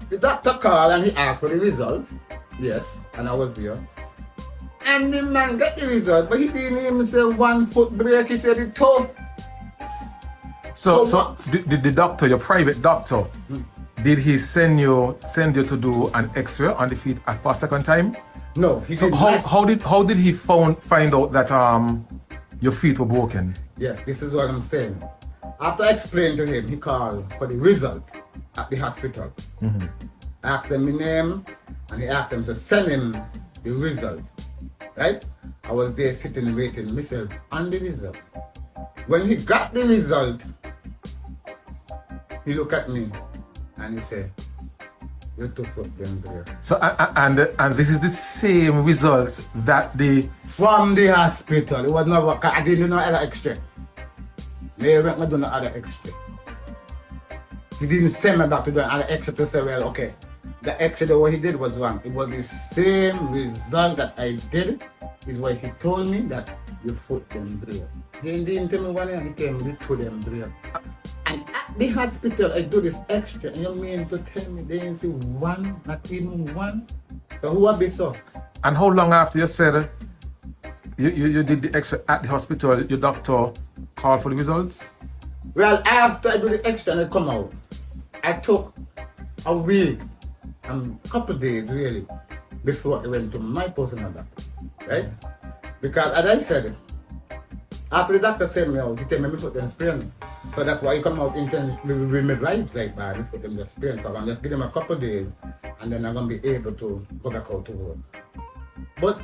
the doctor called and he asked for the result. Yes, and I was there. And the man got the result, but he didn't even say 1 foot break, he said it toe.
So the doctor, your private doctor, did he send you to do an X-ray on the feet for a second time?
No, he
so
said.
How did he find out that your feet were broken?
Yes, this is what I'm saying. After I explained to him, he called for the result at the hospital.
Mm-hmm.
I asked him my name, and he asked him to send him the result. Right? I was there sitting waiting myself on the result. When he got the result, he looked at me and he said, "You took up them there."
So and this is the same results that
from the hospital. It was never. I didn't do no other X-ray. They went to do no other X-ray. He didn't send me back to do another X-ray to say, well, okay, the X-ray what he did was wrong. It was the same result that I did. Is what he told me that you put them there. He didn't tell me one and he told me to them there. And at the hospital, I do this extra, and you mean to tell me they didn't see one, not even one? So who would be so?
And how long after you said you did the extra at the hospital, your doctor called for the results?
Well, after I do the extra and I come out, I took a week and a couple days really before I went to my personal doctor, right? Because as I said, after the doctor sent me out, he told me to put them sprain. So that's why he come out intentionally with my vibes like that, and put them the sprain. So I'm just give them a couple days and then I'm gonna be able to go back out to work. But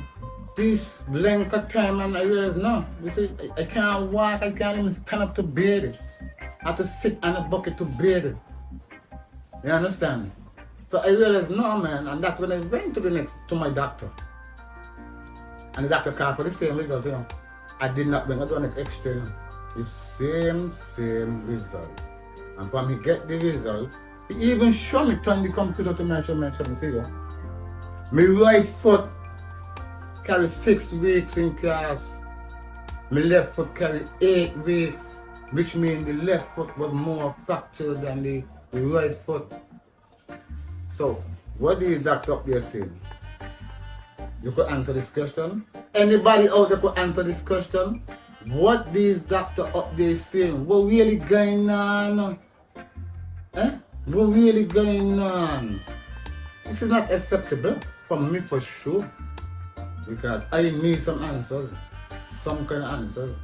this length of time and I realized no, you see, I can't walk, I can't even stand up to bed. I have to sit on a bucket to bed. You understand? So I realized no man, and that's when I went to my doctor. And the doctor called for the same result, you know. I did not when I do an extra, you know. The same result. And when he get the result, he even showed me, turn the computer to measure, see you. My right foot carry 6 weeks in class. My left foot carry 8 weeks, which means the left foot was more fractured than the right foot. So, what is Dr. up there saying? You could answer this question. Anybody out there could answer this question? What is Dr. up there saying? What really going on? What really going on? This is not acceptable for me for sure. Because I need some answers. Some kind of answers.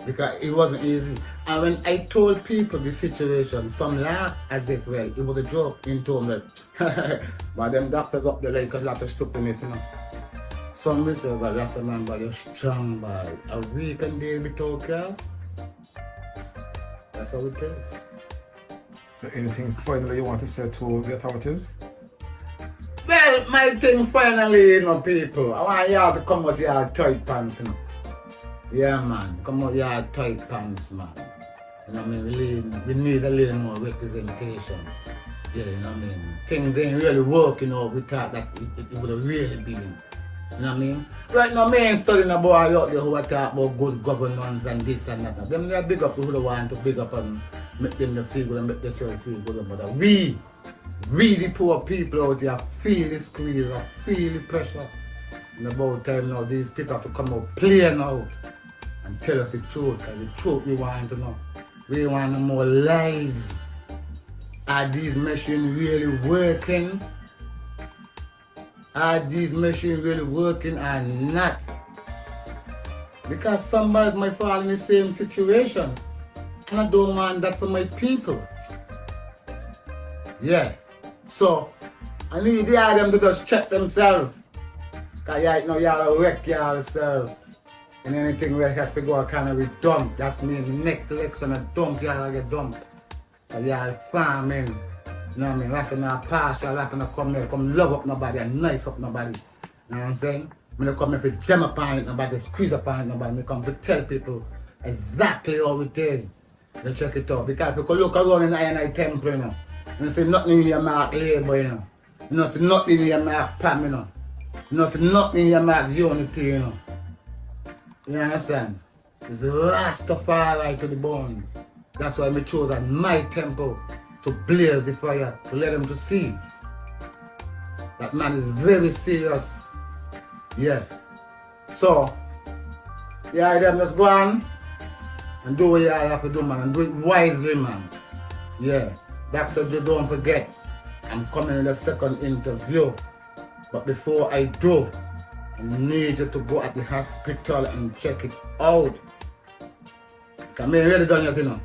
Because it wasn't easy. And when I told people the situation, some laughed as if, well, it was a joke into them that, but them doctors up there like a lot of stupidness, you know. Some will say, well, that's the man, but you're strong, but a week and day without cars. That's how it is.
So anything finally you want to say to the authorities?
Well, my thing finally, you know, people, I want y'all to come out your tight pants, you know. Yeah, man, come out your tight pants, man. You know what I mean? We need a little more representation. Yeah, you know what I mean? Things ain't really working out. We thought that it would have really been. You know what I mean? Right now, me ain't studying a boy out there who are talk about good governance and this and that. Them they are big up who they want to big up and make them feel good and make themselves feel good. But we the poor people out there feel the squeeze, feel the pressure. And about time now, these people have to come out plain out and tell us the truth. Because the truth we want to know. We want no more lies. Are these machines really working? Are these machines really working or not? Because somebody might fall in the same situation. And I don't want that for my people. Yeah. So, I need them to just check themselves. Because right now y'all wreck yourself. And anything where you have to go kind of be dumped. That's me next election a dump, y'all get dumped. Because y'all farming. You know what I mean? That's not partial, that's not come here, come love up nobody and nice up nobody. You know what I'm saying? When they come here to jam upon it, nobody squeeze upon it, nobody. I come to tell people exactly how it is. You check it out. Because if you could look around in the I temple, you know, you see nothing in here mark labor, you know. You know, see nothing in here mark Pam, you know. You know, see nothing in here mark unity, you know. You understand? It's Rastafari to the bone. That's why I chose my temple to blaze the fire, to let them to see. That man is very serious. Yeah. So, yeah, them just go on and do what you all have to do, man, and do it wisely, man. Yeah. Dr. Joe, don't forget, I'm coming in the second interview. But before I do, I need you to go at the hospital and check it out. Because I ain't really done yet, you know.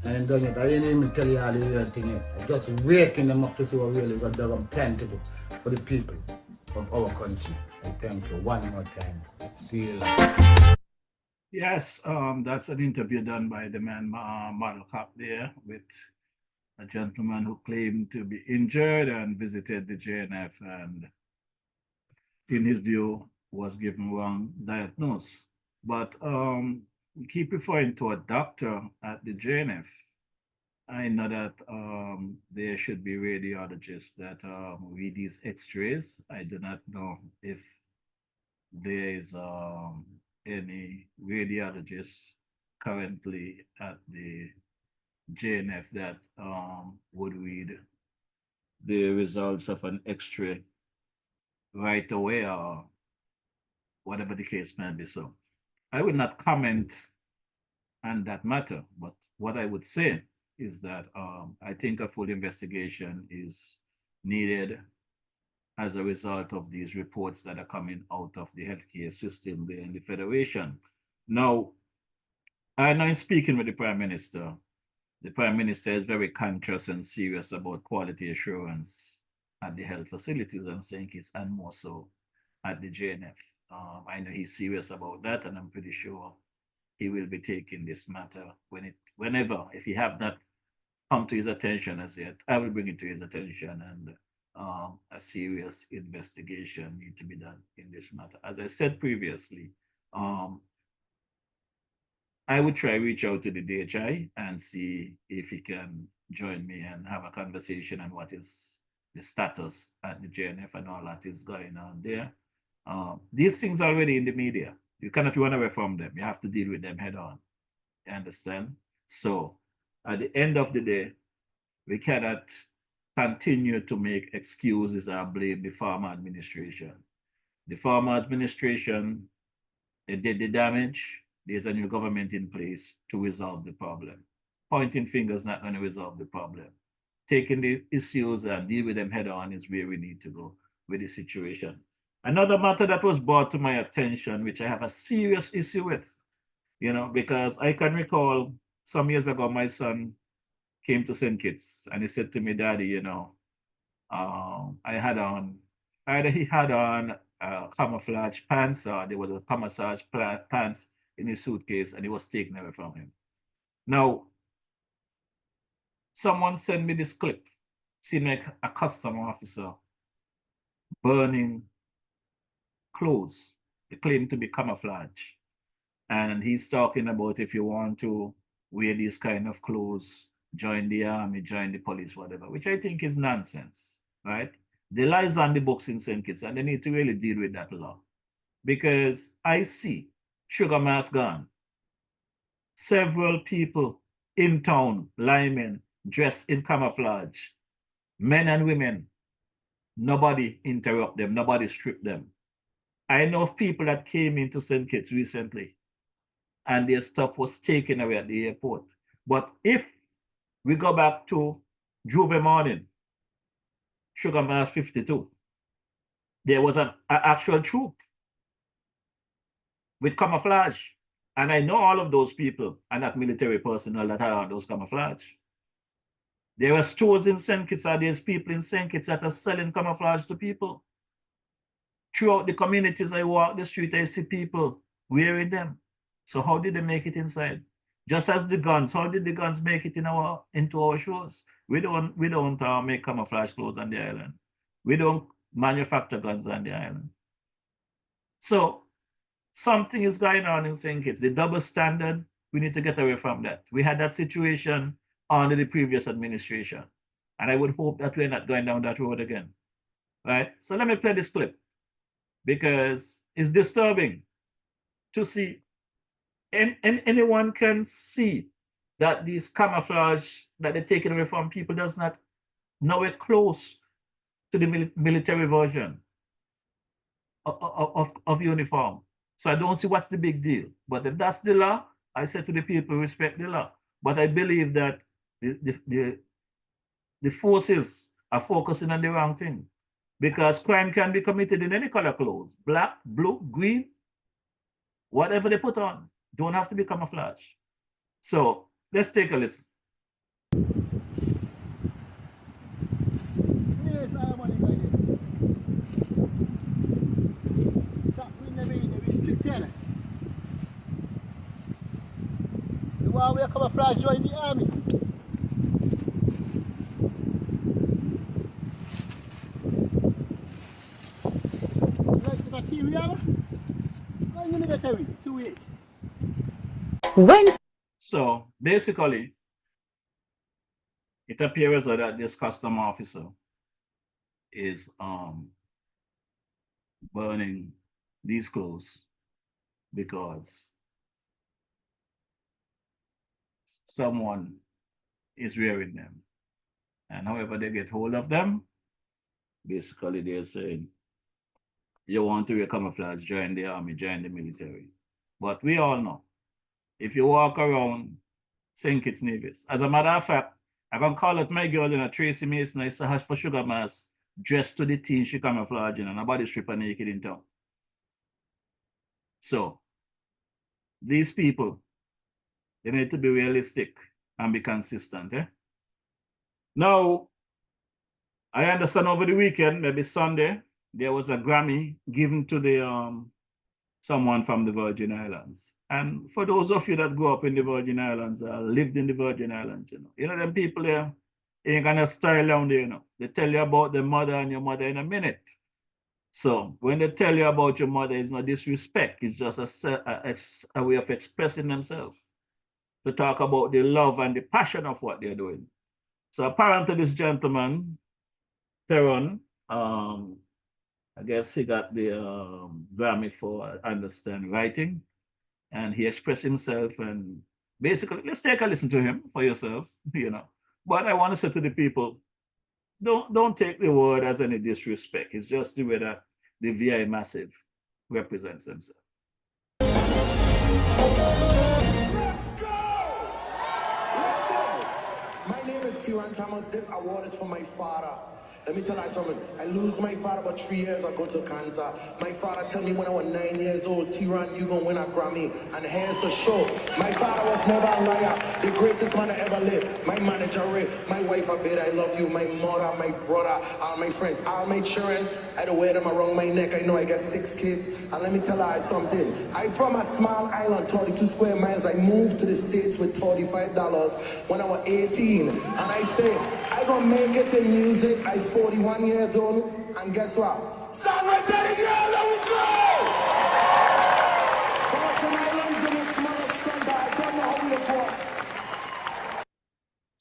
I ain't done yet. I ain't even tell you all the real thing yet. I'm just waking them up to see what really got done plan to do for the people of our country. I thank you one more time. See you later.
Yes, that's an interview done by the man Model Cop there with a gentleman who claimed to be injured and visited the JNF and in his view was given wrong diagnosis. But we keep referring to a doctor at the JNF. I know that there should be radiologists that read these x-rays. I do not know if there is any radiologist currently at the JNF that would read the results of an x-ray right away or whatever the case may be. So I would not comment on that matter, but what I would say is that I think a full investigation is needed as a result of these reports that are coming out of the healthcare system there in the Federation. Now, I know in speaking with the Prime Minister is very conscious and serious about quality assurance at the health facilities and St. Kitts and more so at the JNF. I know he's serious about that, and I'm pretty sure he will be taking this matter whenever, if he have not come to his attention as yet, I will bring it to his attention, and a serious investigation need to be done in this matter. As I said previously, I would try reach out to the DHI and see if he can join me and have a conversation on what is the status at the JNF and all that is going on there. These things are already in the media. You cannot run away from them. You have to deal with them head on. You understand? So at the end of the day, we cannot continue to make excuses or blame the former administration. The former administration, they did the damage. There's a new government in place to resolve the problem. Pointing fingers not going to resolve the problem. Taking the issues and deal with them head on is where we need to go with the situation. Another matter that was brought to my attention, which I have a serious issue with, you know, because I can recall some years ago, my son came to St. Kitts and he said to me, Daddy, you know, either he had on camouflage pants or there was a camouflage pants in his suitcase and it was taken away from him. Now, someone sent me this clip, seemed like a custom officer burning clothes. They claim to be camouflage. And he's talking about if you want to wear these kind of clothes, join the army, join the police, whatever, which I think is nonsense, right? The lies on the books in St. Kitts, and they need to really deal with that law. Because I see Sugar Mask gone. Several people in town, linemen, dressed in camouflage, men and women. Nobody interrupt them, nobody strip them. I know of people that came into St. Kitts recently and their stuff was taken away at the airport. But if we go back to Juve morning, Sugar Mask 52, there was an actual troop with camouflage. And I know all of those people are not military personnel that are on those camouflage. There are stores in St. Kitts, or there's people in St. Kitts that are selling camouflage to people. Throughout the communities I walk the street, I see people wearing them. So how did they make it inside? Just as the guns, how did the guns make it into our shows? We don't make camouflage clothes on the island. We don't manufacture guns on the island. So something is going on in St. Kitts. The double standard We need to get away from that. We had that situation under the previous administration. And I would hope that we're not going down that road again. Right? So let me play this clip because it's disturbing to see. And anyone can see that this camouflage that they're taking away from people does not nowhere close to the military version of uniform. So I don't see what's the big deal. But if that's the law, I say to the people, respect the law. But I believe that the forces are focusing on the wrong thing because crime can be committed in any color clothes, black, blue, green, whatever they put on, don't have to be camouflage. So let's take a listen.
We are camouflage join the army. Like material,
so basically, it appears that this custom officer is burning these clothes because someone is wearing them. And however they get hold of them, basically they're saying, you want to wear camouflage, join the army, join the military. But we all know, if you walk around St. Kitts Nevis, as a matter of fact, I can call it my girl in a Tracy Mason, I say hash for sugar mass, dressed to the teen she camouflaging and a body stripper naked in town. So these people, they need to be realistic and be consistent. Now, I understand over the weekend, maybe Sunday, there was a Grammy given to the someone from the Virgin Islands. And for those of you that grew up in the Virgin Islands, lived in the Virgin Islands, you know them people there ain't gonna style down there, They tell you about the mother and your mother in a minute. So when they tell you about your mother, it's not disrespect. It's just a way of expressing themselves to talk about the love and the passion of what they're doing. So apparently this gentleman, Theron, I guess he got the Grammy for understand writing, and he expressed himself. And basically, let's take a listen to him for yourself, But I want to say to the people, don't take the word as any disrespect. It's just the way that the VI Massive represents themselves.
My name is Tyron Thomas. This award is for my father. Let me tell you something. I lose my father about 3 years ago to cancer. My father told me when I was 9 years old, Tyron, you gonna win a Grammy. And here's the show. My father was never a liar. The greatest man I ever lived. My manager, Ray. My wife, Abed, I love you. My mother, my brother, all my friends, all my children. I don't wear them around my neck. I know I got 6 kids. And let me tell you something. I'm from a small island, 32 square miles. I moved to the States with $35 when I was 18. And I say, I gonna make it in music. I'm 41 years old, and guess what? Songwriter, girl, let we go!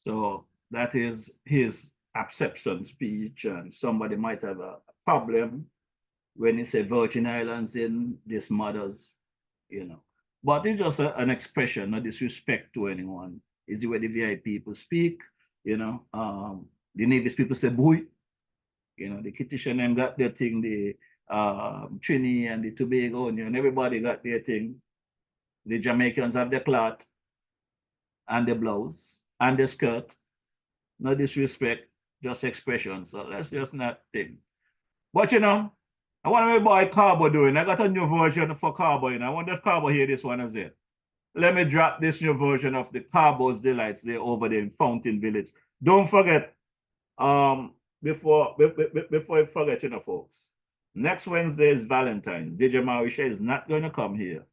So that is his acceptance speech, and somebody might have a problem when he say Virgin Islands in this mothers, But it's just an expression, no disrespect to anyone. It's the way the VI people speak, The Nevis people say boy. The Kittitian them got their thing, the Trini and the Tobago, and everybody got their thing. The Jamaicans have their cloth and the blouse and the skirt. No disrespect, just expression. So let's just not think. But I want my boy Carbo doing. I got a new version for Carbo, I wonder if Carbo hear this one as it. Let me drop this new version of the Carbo's Delights there over there in Fountain Village. Don't forget, before I forget, folks, next Wednesday is Valentine's. DJ Marisha is not going to come here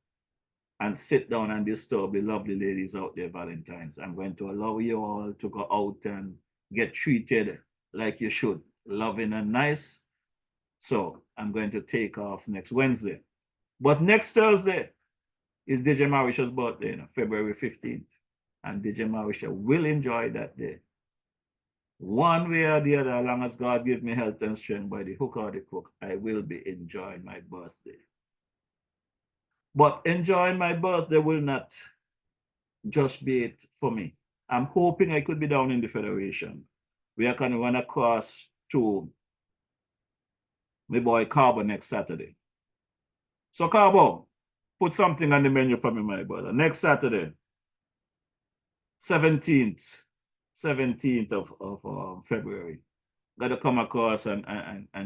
and sit down and disturb the lovely ladies out there Valentine's. I'm going to allow you all to go out and get treated like you should, loving and nice. So I'm going to take off next Wednesday. But next Thursday, It's DJ Mauritius' birthday, February 15th. And DJ Mauritius will enjoy that day. One way or the other, as long as God gives me health and strength by the hook or the crook, I will be enjoying my birthday. But enjoying my birthday will not just be it for me. I'm hoping I could be down in the Federation. We are going to run across to my boy Carbo next Saturday. So Carbo, put something on the menu for me, my brother. Next Saturday, 17th of February. Gotta come across and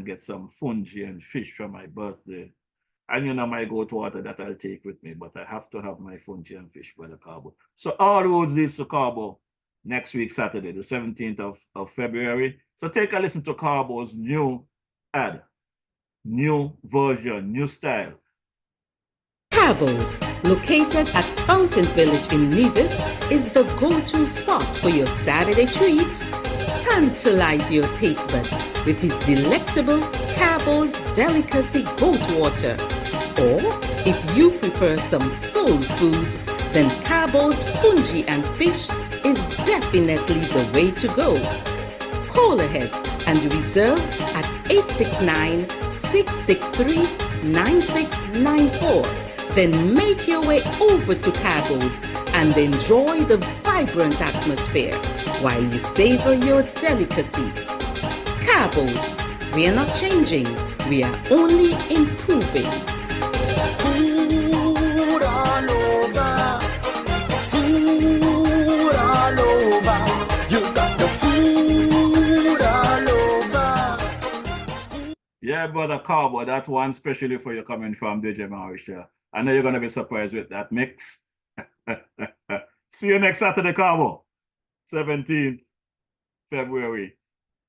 get some fungi and fish for my birthday. And you know my goat water that I'll take with me, but I have to have my fungi and fish, brother Carbo. So all roads leads to Carbo next week, Saturday, the 17th of February. So take a listen to Carbo's new ad, new version, new style.
Carbo's, located at Fountain Village in Nevis, is the go-to spot for your Saturday treats. Tantalize your taste buds with his delectable Carbo's Delicacy Goat Water. Or, if you prefer some soul food, then Carbo's Fungi and Fish is definitely the way to go. Call ahead and reserve at 869-663-9694. Then make your way over to Carbo's and enjoy the vibrant atmosphere while you savor your delicacy. Carbo's, we are not changing, we are only improving.
Food all over, food all over, you got the food all over.
Yeah, brother Carbo, that one especially for you coming from DJ Mauritius. I know you're going to be surprised with that mix. See you next Saturday, Carbo. 17th February.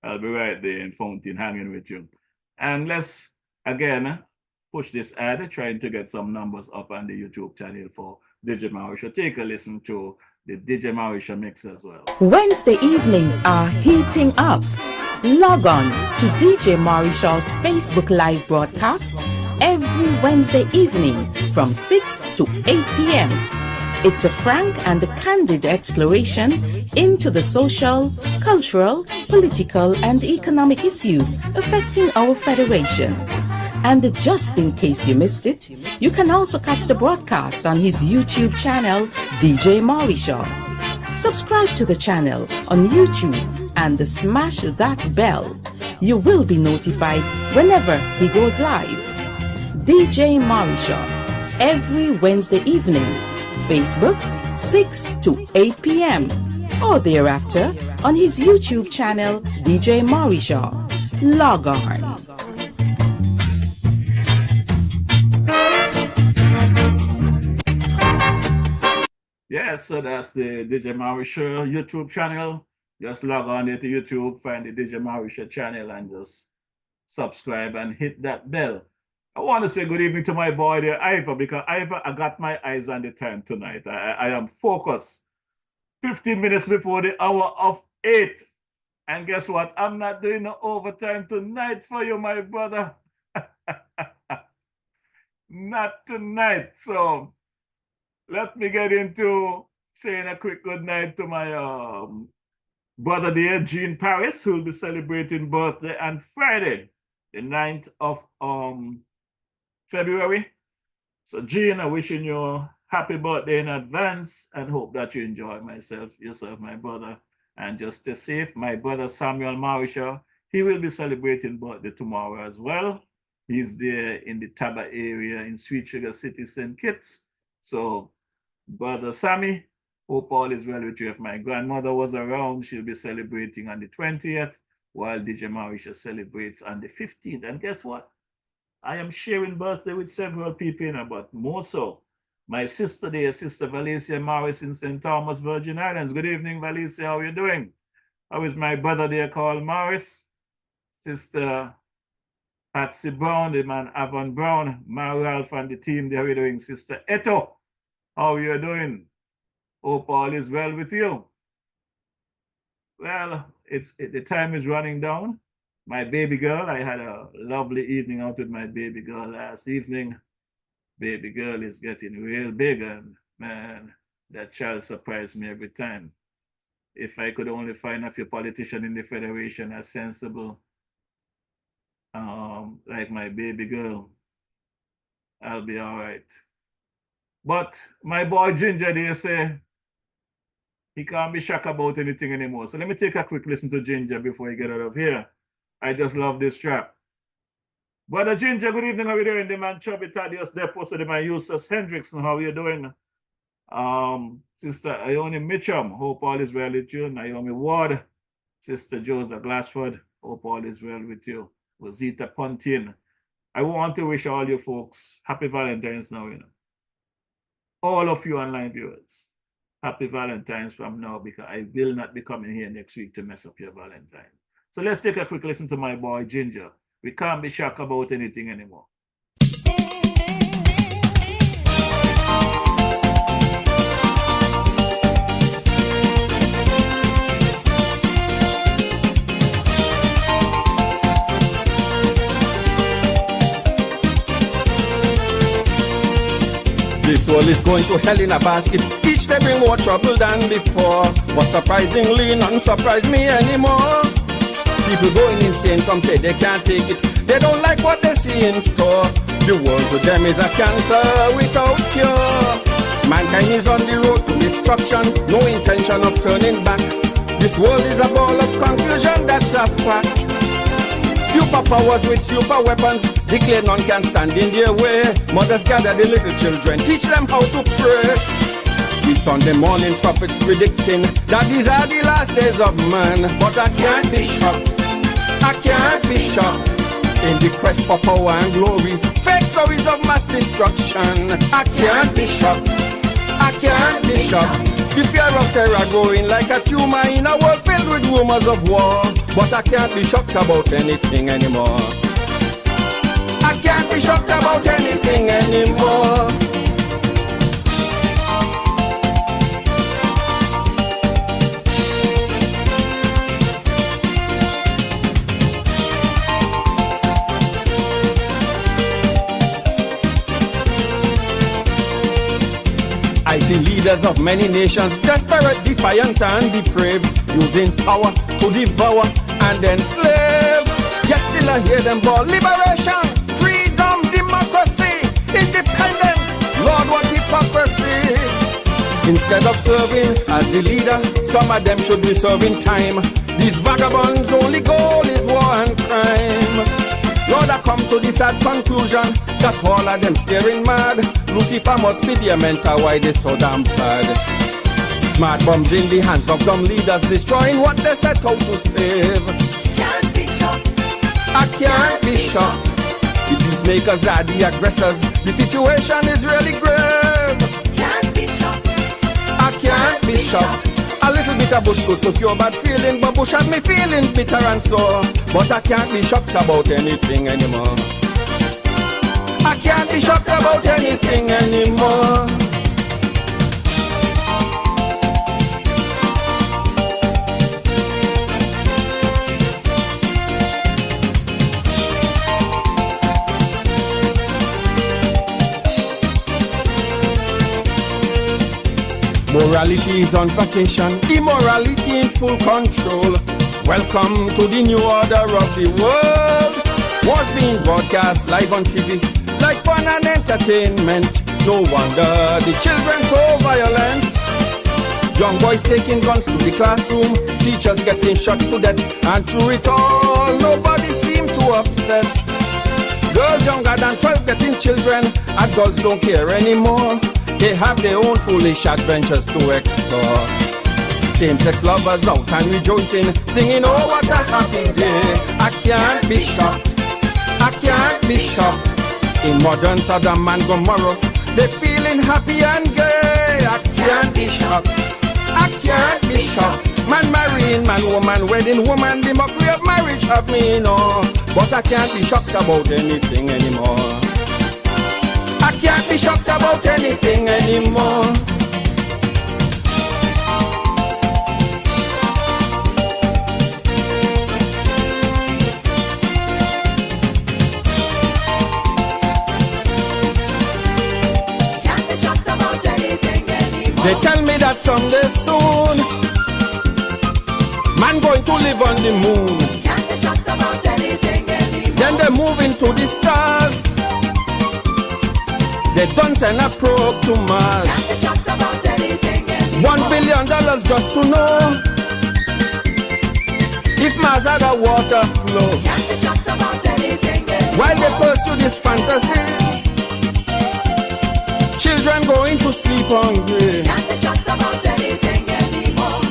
I'll be right there in Fountain hanging with you. And let's, again, push this ad, trying to get some numbers up on the YouTube channel for DJ Mauritius. Take a listen to the DJ Mauritius mix as well.
Wednesday evenings are heating up. Log on to DJ Mauritius' Facebook Live broadcast every Wednesday evening from 6 to 8 p.m. It's a frank and candid exploration into the social, cultural, political, and economic issues affecting our federation. And just in case you missed it, you can also catch the broadcast on his YouTube channel, DJ Mauritius. Subscribe to the channel on YouTube and smash that bell. You will be notified whenever he goes live. DJ Mauritius, every Wednesday evening, Facebook 6 to 8 p.m. or thereafter on his YouTube channel, DJ Mauritius. Log on.
Yes, so that's the DJ Mauritius YouTube channel. Just log on there to YouTube, find the DJ Mauritius channel, and just subscribe and hit that bell. I want to say good evening to my boy there, Ivor, because Ivor, I got my eyes on the time tonight. I am focused. 15 minutes before the hour of 8. And guess what? I'm not doing no overtime tonight for you, my brother. Not tonight. So let me get into saying a quick good night to my brother there, Jean Paris, who will be celebrating birthday on Friday, the 9th of February. So Jean, I'm wishing you a happy birthday in advance and hope that you enjoy yourself, my brother. And just stay safe. My brother Samuel Mauritius, he will be celebrating birthday tomorrow as well. He's there in the Taba area in Sweet Sugar City, St. Kitts. So brother Sammy, hope all is well with you. If my grandmother was around, she'll be celebrating on the 20th, while DJ Mauritius celebrates on the 15th. And guess what? I am sharing birthday with several people, but more so, my sister there, Sister Valencia Morris in St. Thomas, Virgin Islands. Good evening, Valencia. How are you doing? How is my brother there called Morris? Sister Patsy Brown, the man Avon Brown, Ralph and the team, how are you doing? Sister Eto, how are you doing? Hope all is well with you. Well, the time is running down. My baby girl, I had a lovely evening out with my baby girl last evening. baby girl is getting real big, and man, that child surprised me every time. If I could only find a few politicians in the Federation as sensible, like my baby girl, I'll be all right. But my boy Ginger, they say, he can't be shocked about anything anymore. So let me take a quick listen to Ginger before he get out of here. I just love this track. Brother Ginger, good evening. How are you doing? The man Chubby Thaddeus Depot, the man Eustace Hendrickson, how are you doing? Sister Ione Mitchum, hope all is well with you. Naomi Ward, Sister Joseph Glassford, hope all is well with you. Rosita Pontin. I want to wish all you folks happy Valentine's now, you know. All of you online viewers, happy Valentine's from now, because I will not be coming here next week to mess up your Valentine. So let's take a quick listen to my boy Ginger. We can't be shocked about anything anymore.
This world is going to hell in a basket. Each day bring more trouble than before. But surprisingly, none surprise me anymore. People going insane, some say they can't take it. They don't like what they see in store. The world to them is a cancer without cure. Mankind is on the road to destruction, no intention of turning back. This world is a ball of confusion, that's a fact. Superpowers with super weapons declare none can stand in their way. Mothers gather the little children, teach them how to pray. The Sunday morning prophets predicting that these are the last days of man. But I can't be shocked, I can't be shocked. In the quest for power and glory, fake stories of mass destruction. I can't be shocked, I can't be shocked. The fear of terror growing like a tumor in a world filled with rumors of war. But I can't be shocked about anything anymore. I can't be shocked about anything anymore. I see leaders of many nations desperate, defiant and depraved, using power to devour and enslave. Yet still I hear them bawl liberation, freedom, democracy, independence. Lord, what hypocrisy. Instead of serving as the leader, some of them should be serving time. These vagabonds' only goal is war and crime. Lord, I come to the sad conclusion that all of them staring mad. Lucifer must be their mentor, why they so damn bad. Smart bombs in the hands of dumb leaders, destroying what they set out to save. Can't be shocked, I can't be shocked. The peacemakers are the aggressors, the situation is really grave. Can't be shocked, I can't be shocked. A little bit of Bush could took your bad feeling, but Bush had me feeling bitter and sore. But I can't be shocked about anything anymore. I can't be shocked about anything anymore. Morality is on vacation, immorality in full control. Welcome to the new order of the world. Wars being broadcast live on TV, like fun and entertainment. No wonder the children so violent. Young boys taking guns to the classroom, teachers getting shot to death, and through it all, nobody seemed too upset. Girls younger than 12 getting children, adults don't care anymore. They have their own foolish adventures to explore. Same-sex lovers out and rejoicing, singing, oh, what a happy day. I can't be shocked, I can't be shocked. In modern Sodom and Gomorrah, they're feeling happy and gay. I can't be shocked, I can't be shocked. Man marrying man, woman wedding woman, the mockery of marriage have me, no. But I can't be shocked about anything anymore. I can't be shocked about anything anymore. that someday soon, man going to live on the moon.
Can't be shocked about anything anymore.
Then they move into the stars. They don't send a probe to Mars.
Can't be shocked about anything anymore.
$1 billion just to know if Mars had a water flow.
Can't be shocked about anything anymore.
While they pursue this fantasy, children going to sleep hungry.
Can't be shocked about anything anymore.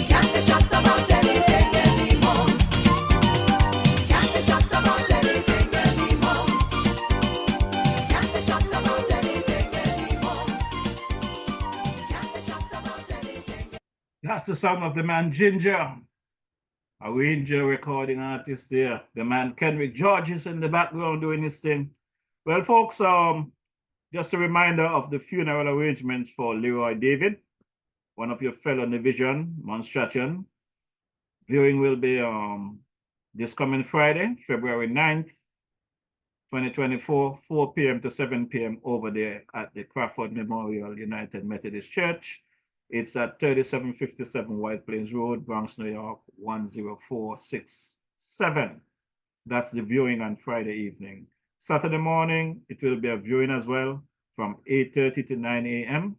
Can't be shocked about anything anymore. Can't be shocked about anything anymore. Can't be shocked about anything anymore. Can't be shocked about anything.
That's the sound of the man Ginger, a Ranger recording artist there. The man Kendrick George is in the background doing his thing. Well, folks, just a reminder of the funeral arrangements for Leroy David, one of your fellow Division, Monstration. Viewing will be this coming Friday, February 9th, 2024, 4 p.m. to 7 p.m. over there at the Crawford Memorial United Methodist Church. It's at 3757 White Plains Road, Bronx, New York, 10467. That's the viewing on Friday evening. Saturday morning, it will be a viewing as well from 8:30 to 9 a.m.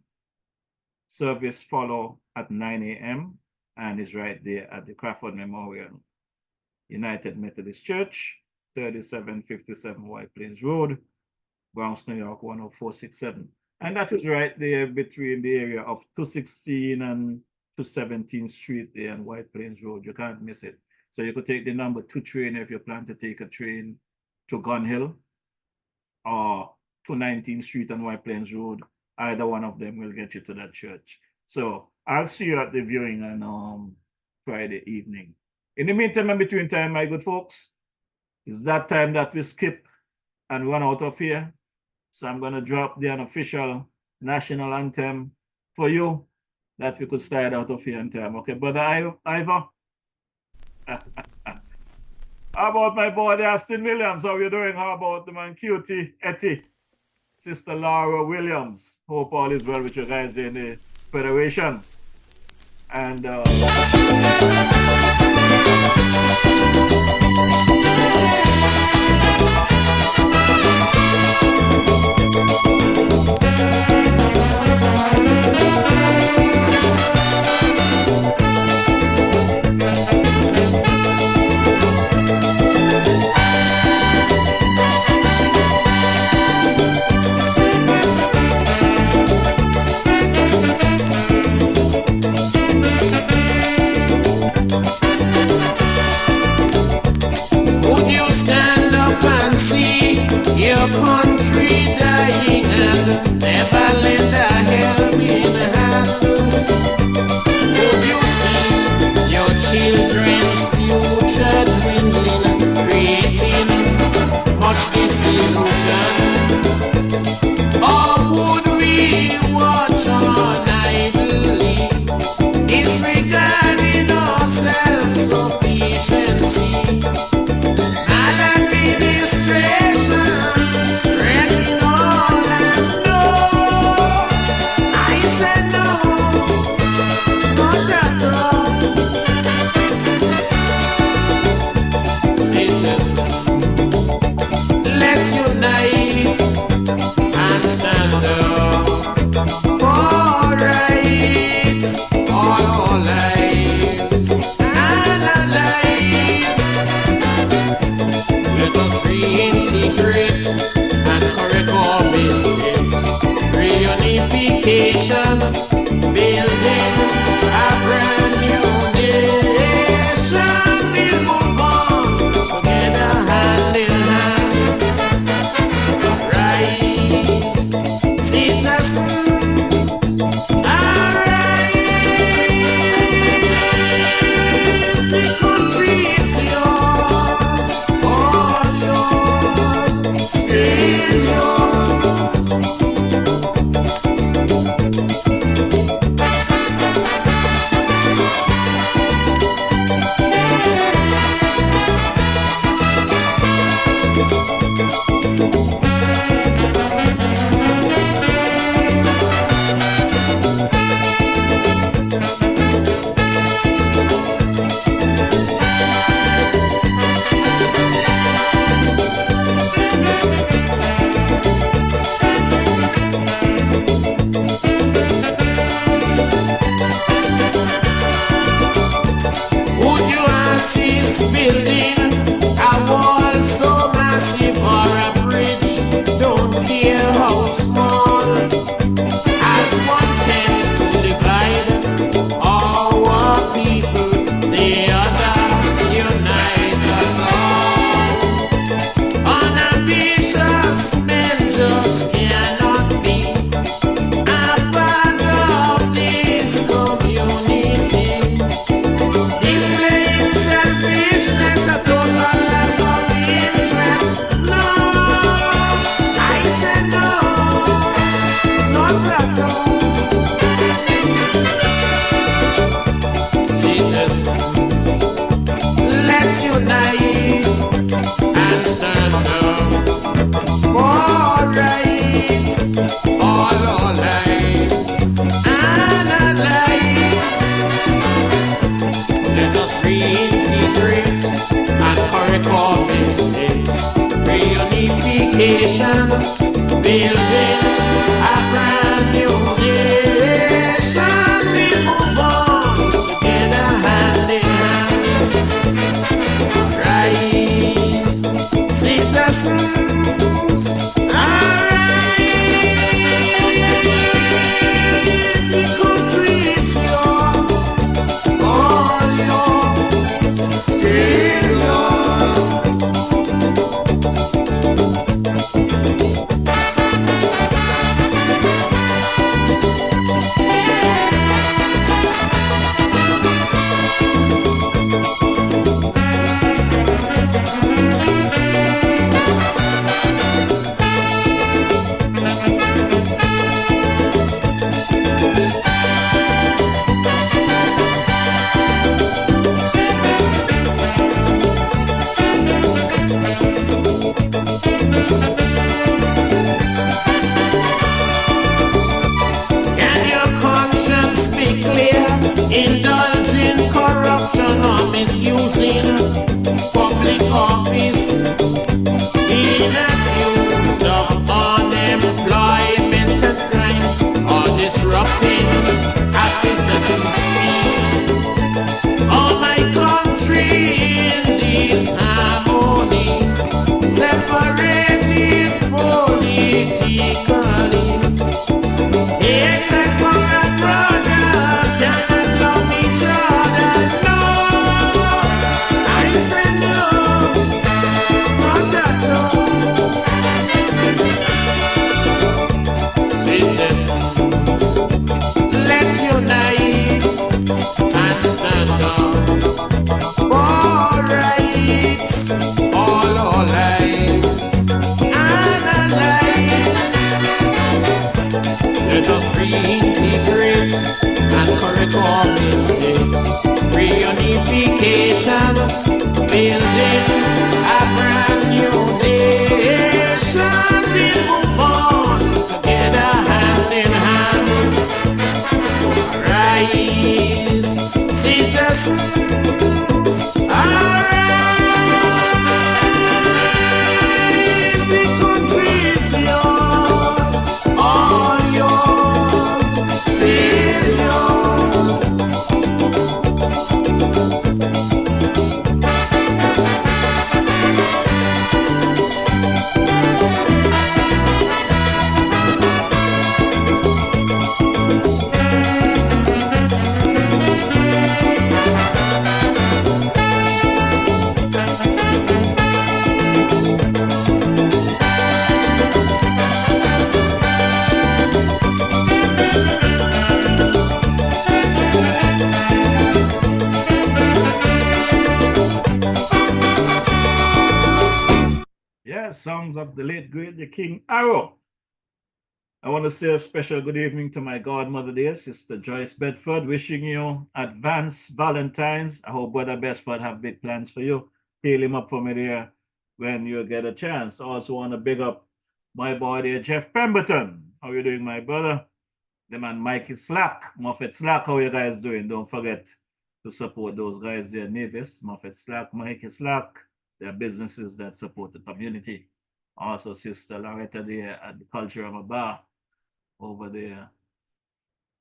Service follow at 9 a.m. and is right there at the Crawford Memorial United Methodist Church, 3757 White Plains Road, Bronx, New York, 10467. And that is right there between the area of 216 and 217th Street there on White Plains Road. You can't miss it. So you could take the number 2 train if you plan to take a train to Gun Hill or to 19th Street on White Plains Road. Either one of them will get you to that church. So I'll see you at the viewing on Friday evening. In the meantime and between time, my good folks, it's that time that we skip and run out of here. So I'm going to drop the unofficial national anthem for you that we could start out of here in time. Okay, Brother Ivor? How about my boy, Austin Williams? How you doing? How about the man, Cutie, Etty, Sister Laura Williams? Hope all is well with you guys in the Federation. And
your country dying and never lend a helping hand. Would you see your children's future dwindling, creating much disillusion? Or would we watch on idly, disregarding our self-sufficiency? Maladministration, wrecking all and no. I said no, not at all. Citizens, let's unite and stand up for
blessings, peace. All my country in this harmony, separated politically. Hatred for a brother cannot love each other. No, I say no, not at all. Citizens, let's unite and stand up for rights, all our lives and our lives. Let us reintegrate and correct our mistakes. Reunification, building a brand new nation. We'll move on together hand in hand. So arise, citizens, arise. The country is yours, all yours, still yours.
Yeah, songs of the late great the King Arrow. I want to say a special good evening to my godmother there, Sister Joyce Bedford, wishing you advance Valentine's. I hope Brother Bedford have big plans for you. Hail him up for me there when you get a chance. Also want to big up my boy there, Jeff Pemberton. How you doing, my brother? The man Mikey Slack, Moffett Slack, how you guys doing? Don't forget to support those guys there, Nevis, Moffett Slack, Mikey Slack. They're businesses that support the community. Also, Sister Loretta there at the Cultural Bar over there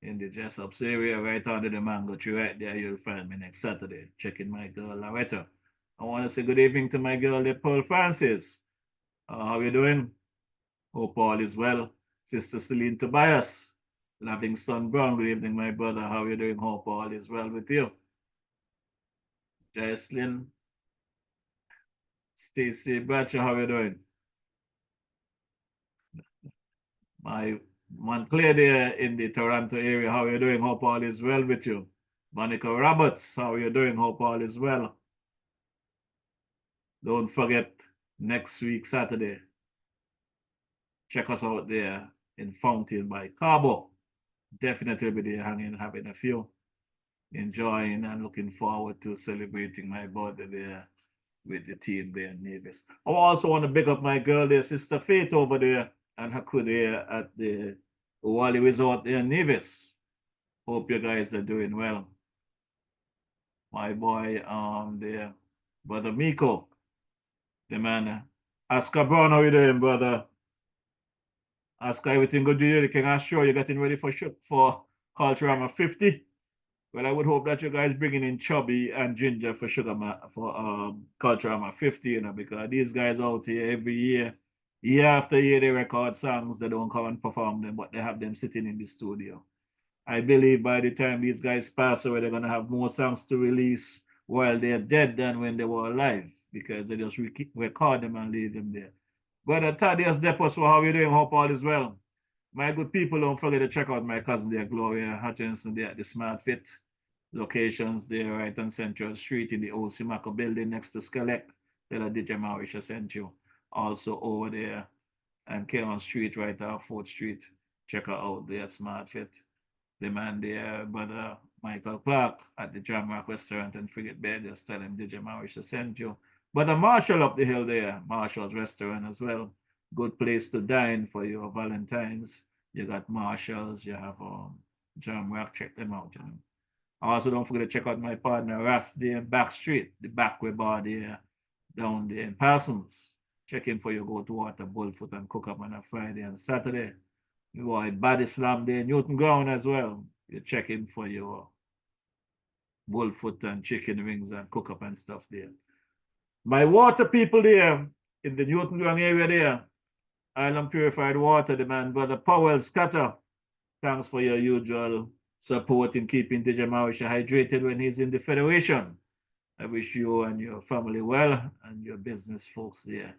in the Jessups area, right under the mango tree, right there. You'll find me next Saturday, checking my girl Loretta. I want to say good evening to my girl, the Pearl Francis. How you doing? Hope all is well. Sister Celine Tobias, Livingston Brown, good evening, my brother. How you doing? Hope all is well with you. Jocelyn, Stacy Bradshaw, how you doing? My Montclair there in the Toronto area, how you doing? Hope all is well with you. Monica Roberts, how you doing? Hope all is well. Don't forget, next week, Saturday, check us out there in Fountain by Cabo. Definitely be there hanging, having a few, enjoying and looking forward to celebrating my birthday there with the team there in Nevis. I also want to big up my girl there, Sister Faith over there, and her crew there at the Wally Resort there in Nevis. Hope you guys are doing well. My boy there, Brother Miko, the man, Oscar Brown, how you doing, brother? Oscar, everything good with you? Can I show you getting ready for Culturama 50? Well, I would hope that you guys bringing in Chubby and Ginger for Culturama 50, you know, because these guys out here every year, year after year, they record songs. They don't come and perform them, but they have them sitting in the studio. I believe by the time these guys pass away, they're gonna have more songs to release while they're dead than when they were alive, because they just record them and leave them there. Brother Thaddeus Depos, how are you doing? Hope all is well. My good people, don't forget to check out my cousin there, Gloria Hutchinson, there at the Smart Fit locations there, right on Central Street in the old Simaco building next to Skelect. Tell her DJ Marisha sent you. Also over there and Keon Street, right off 4th Street. Check her out there at Smart Fit. The man there, Brother Michael Clark at the Jamrock Restaurant and Frigate Bay, just tell him DJ Marisha sent you. Brother Marshall up the hill there, Marshall's Restaurant as well. Good place to dine for your Valentine's. You got Marshall's, you have Jamrock, check them out. You know. Also, don't forget to check out my partner Ras there in Back Street, the Backway Bar there, down there in Parsons. Check in for your go-to-water, Bullfoot, and cook up on a Friday and Saturday. You are Body Slam there in Newton Ground as well. you check in for your bullfoot and chicken wings and cook up and stuff there. My water people there in the Newton Young area there, Island Purified Water, the man Brother Powell Scatter. Thanks for your usual support in keeping DJ Mauritia hydrated when he's in the Federation. I wish you and your family well and your business folks there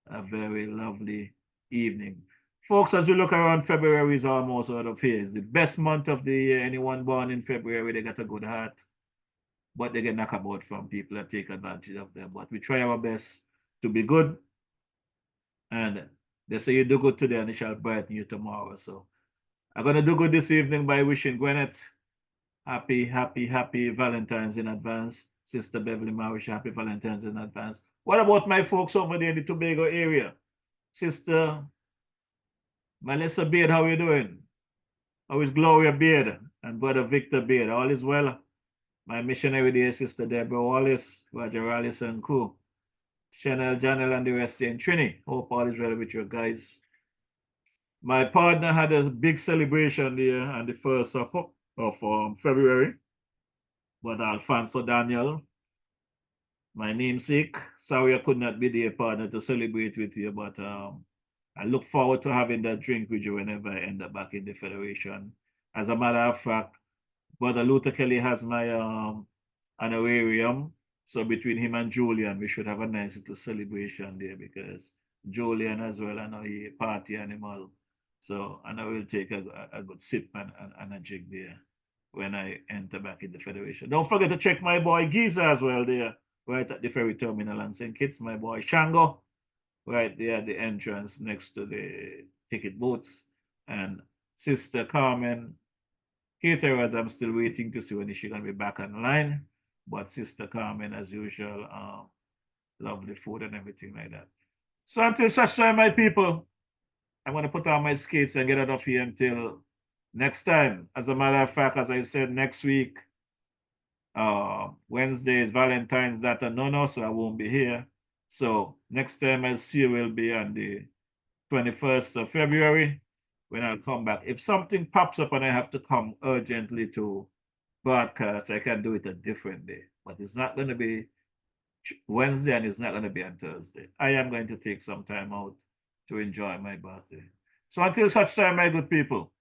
a very lovely evening. Folks, as you look around, February is almost out of here. It's the best month of the year. Anyone born in February, they got a good heart. But they get knocked about from people that take advantage of them. But we try our best to be good. And they say you do good today and it shall brighten you tomorrow. So I'm going to do good this evening by wishing Gwyneth happy Valentine's in advance. Sister Beverly Mauritia, happy Valentine's in advance. What about my folks over there in the Tobago area? Sister Melissa Beard, how are you doing? How is Gloria Beard and Brother Victor Beard? All is well? My missionary dear Sister Deborah Wallace, Roger Wallace and crew. Chanel, Janelle, and the rest in Trini. Hope all is well with you guys. My partner had a big celebration there on the 1st of February. But Alfonso Daniel, my namesake, sorry I could not be there, partner, to celebrate with you, but I look forward to having that drink with you whenever I end up back in the Federation. As a matter of fact, Brother Luther Kelly has my honorarium, so between him and Julian, we should have a nice little celebration there because Julian as well, I know he a party animal, so I know we'll take a good sip and a drink there when I enter back in the Federation. Don't forget to check my boy Giza as well there, right at the ferry terminal and St. Kitts, my boy Shango, right there at the entrance next to the ticket booths. And Sister Carmen Caterers, I'm still waiting to see when she's going to be back online. But Sister Carmen, as usual, lovely food and everything like that. So until such time, my people, I'm going to put on my skates and get out of here until next time. As a matter of fact, as I said, next week, Wednesday is Valentine's Day, no, so I won't be here. So next time I'll see you will be on the 21st of February when I'll come back. If something pops up and I have to come urgently to broadcast, I can do it a different day. But it's not going to be Wednesday and it's not going to be on Thursday. I am going to take some time out to enjoy my birthday. So until such time, my good people,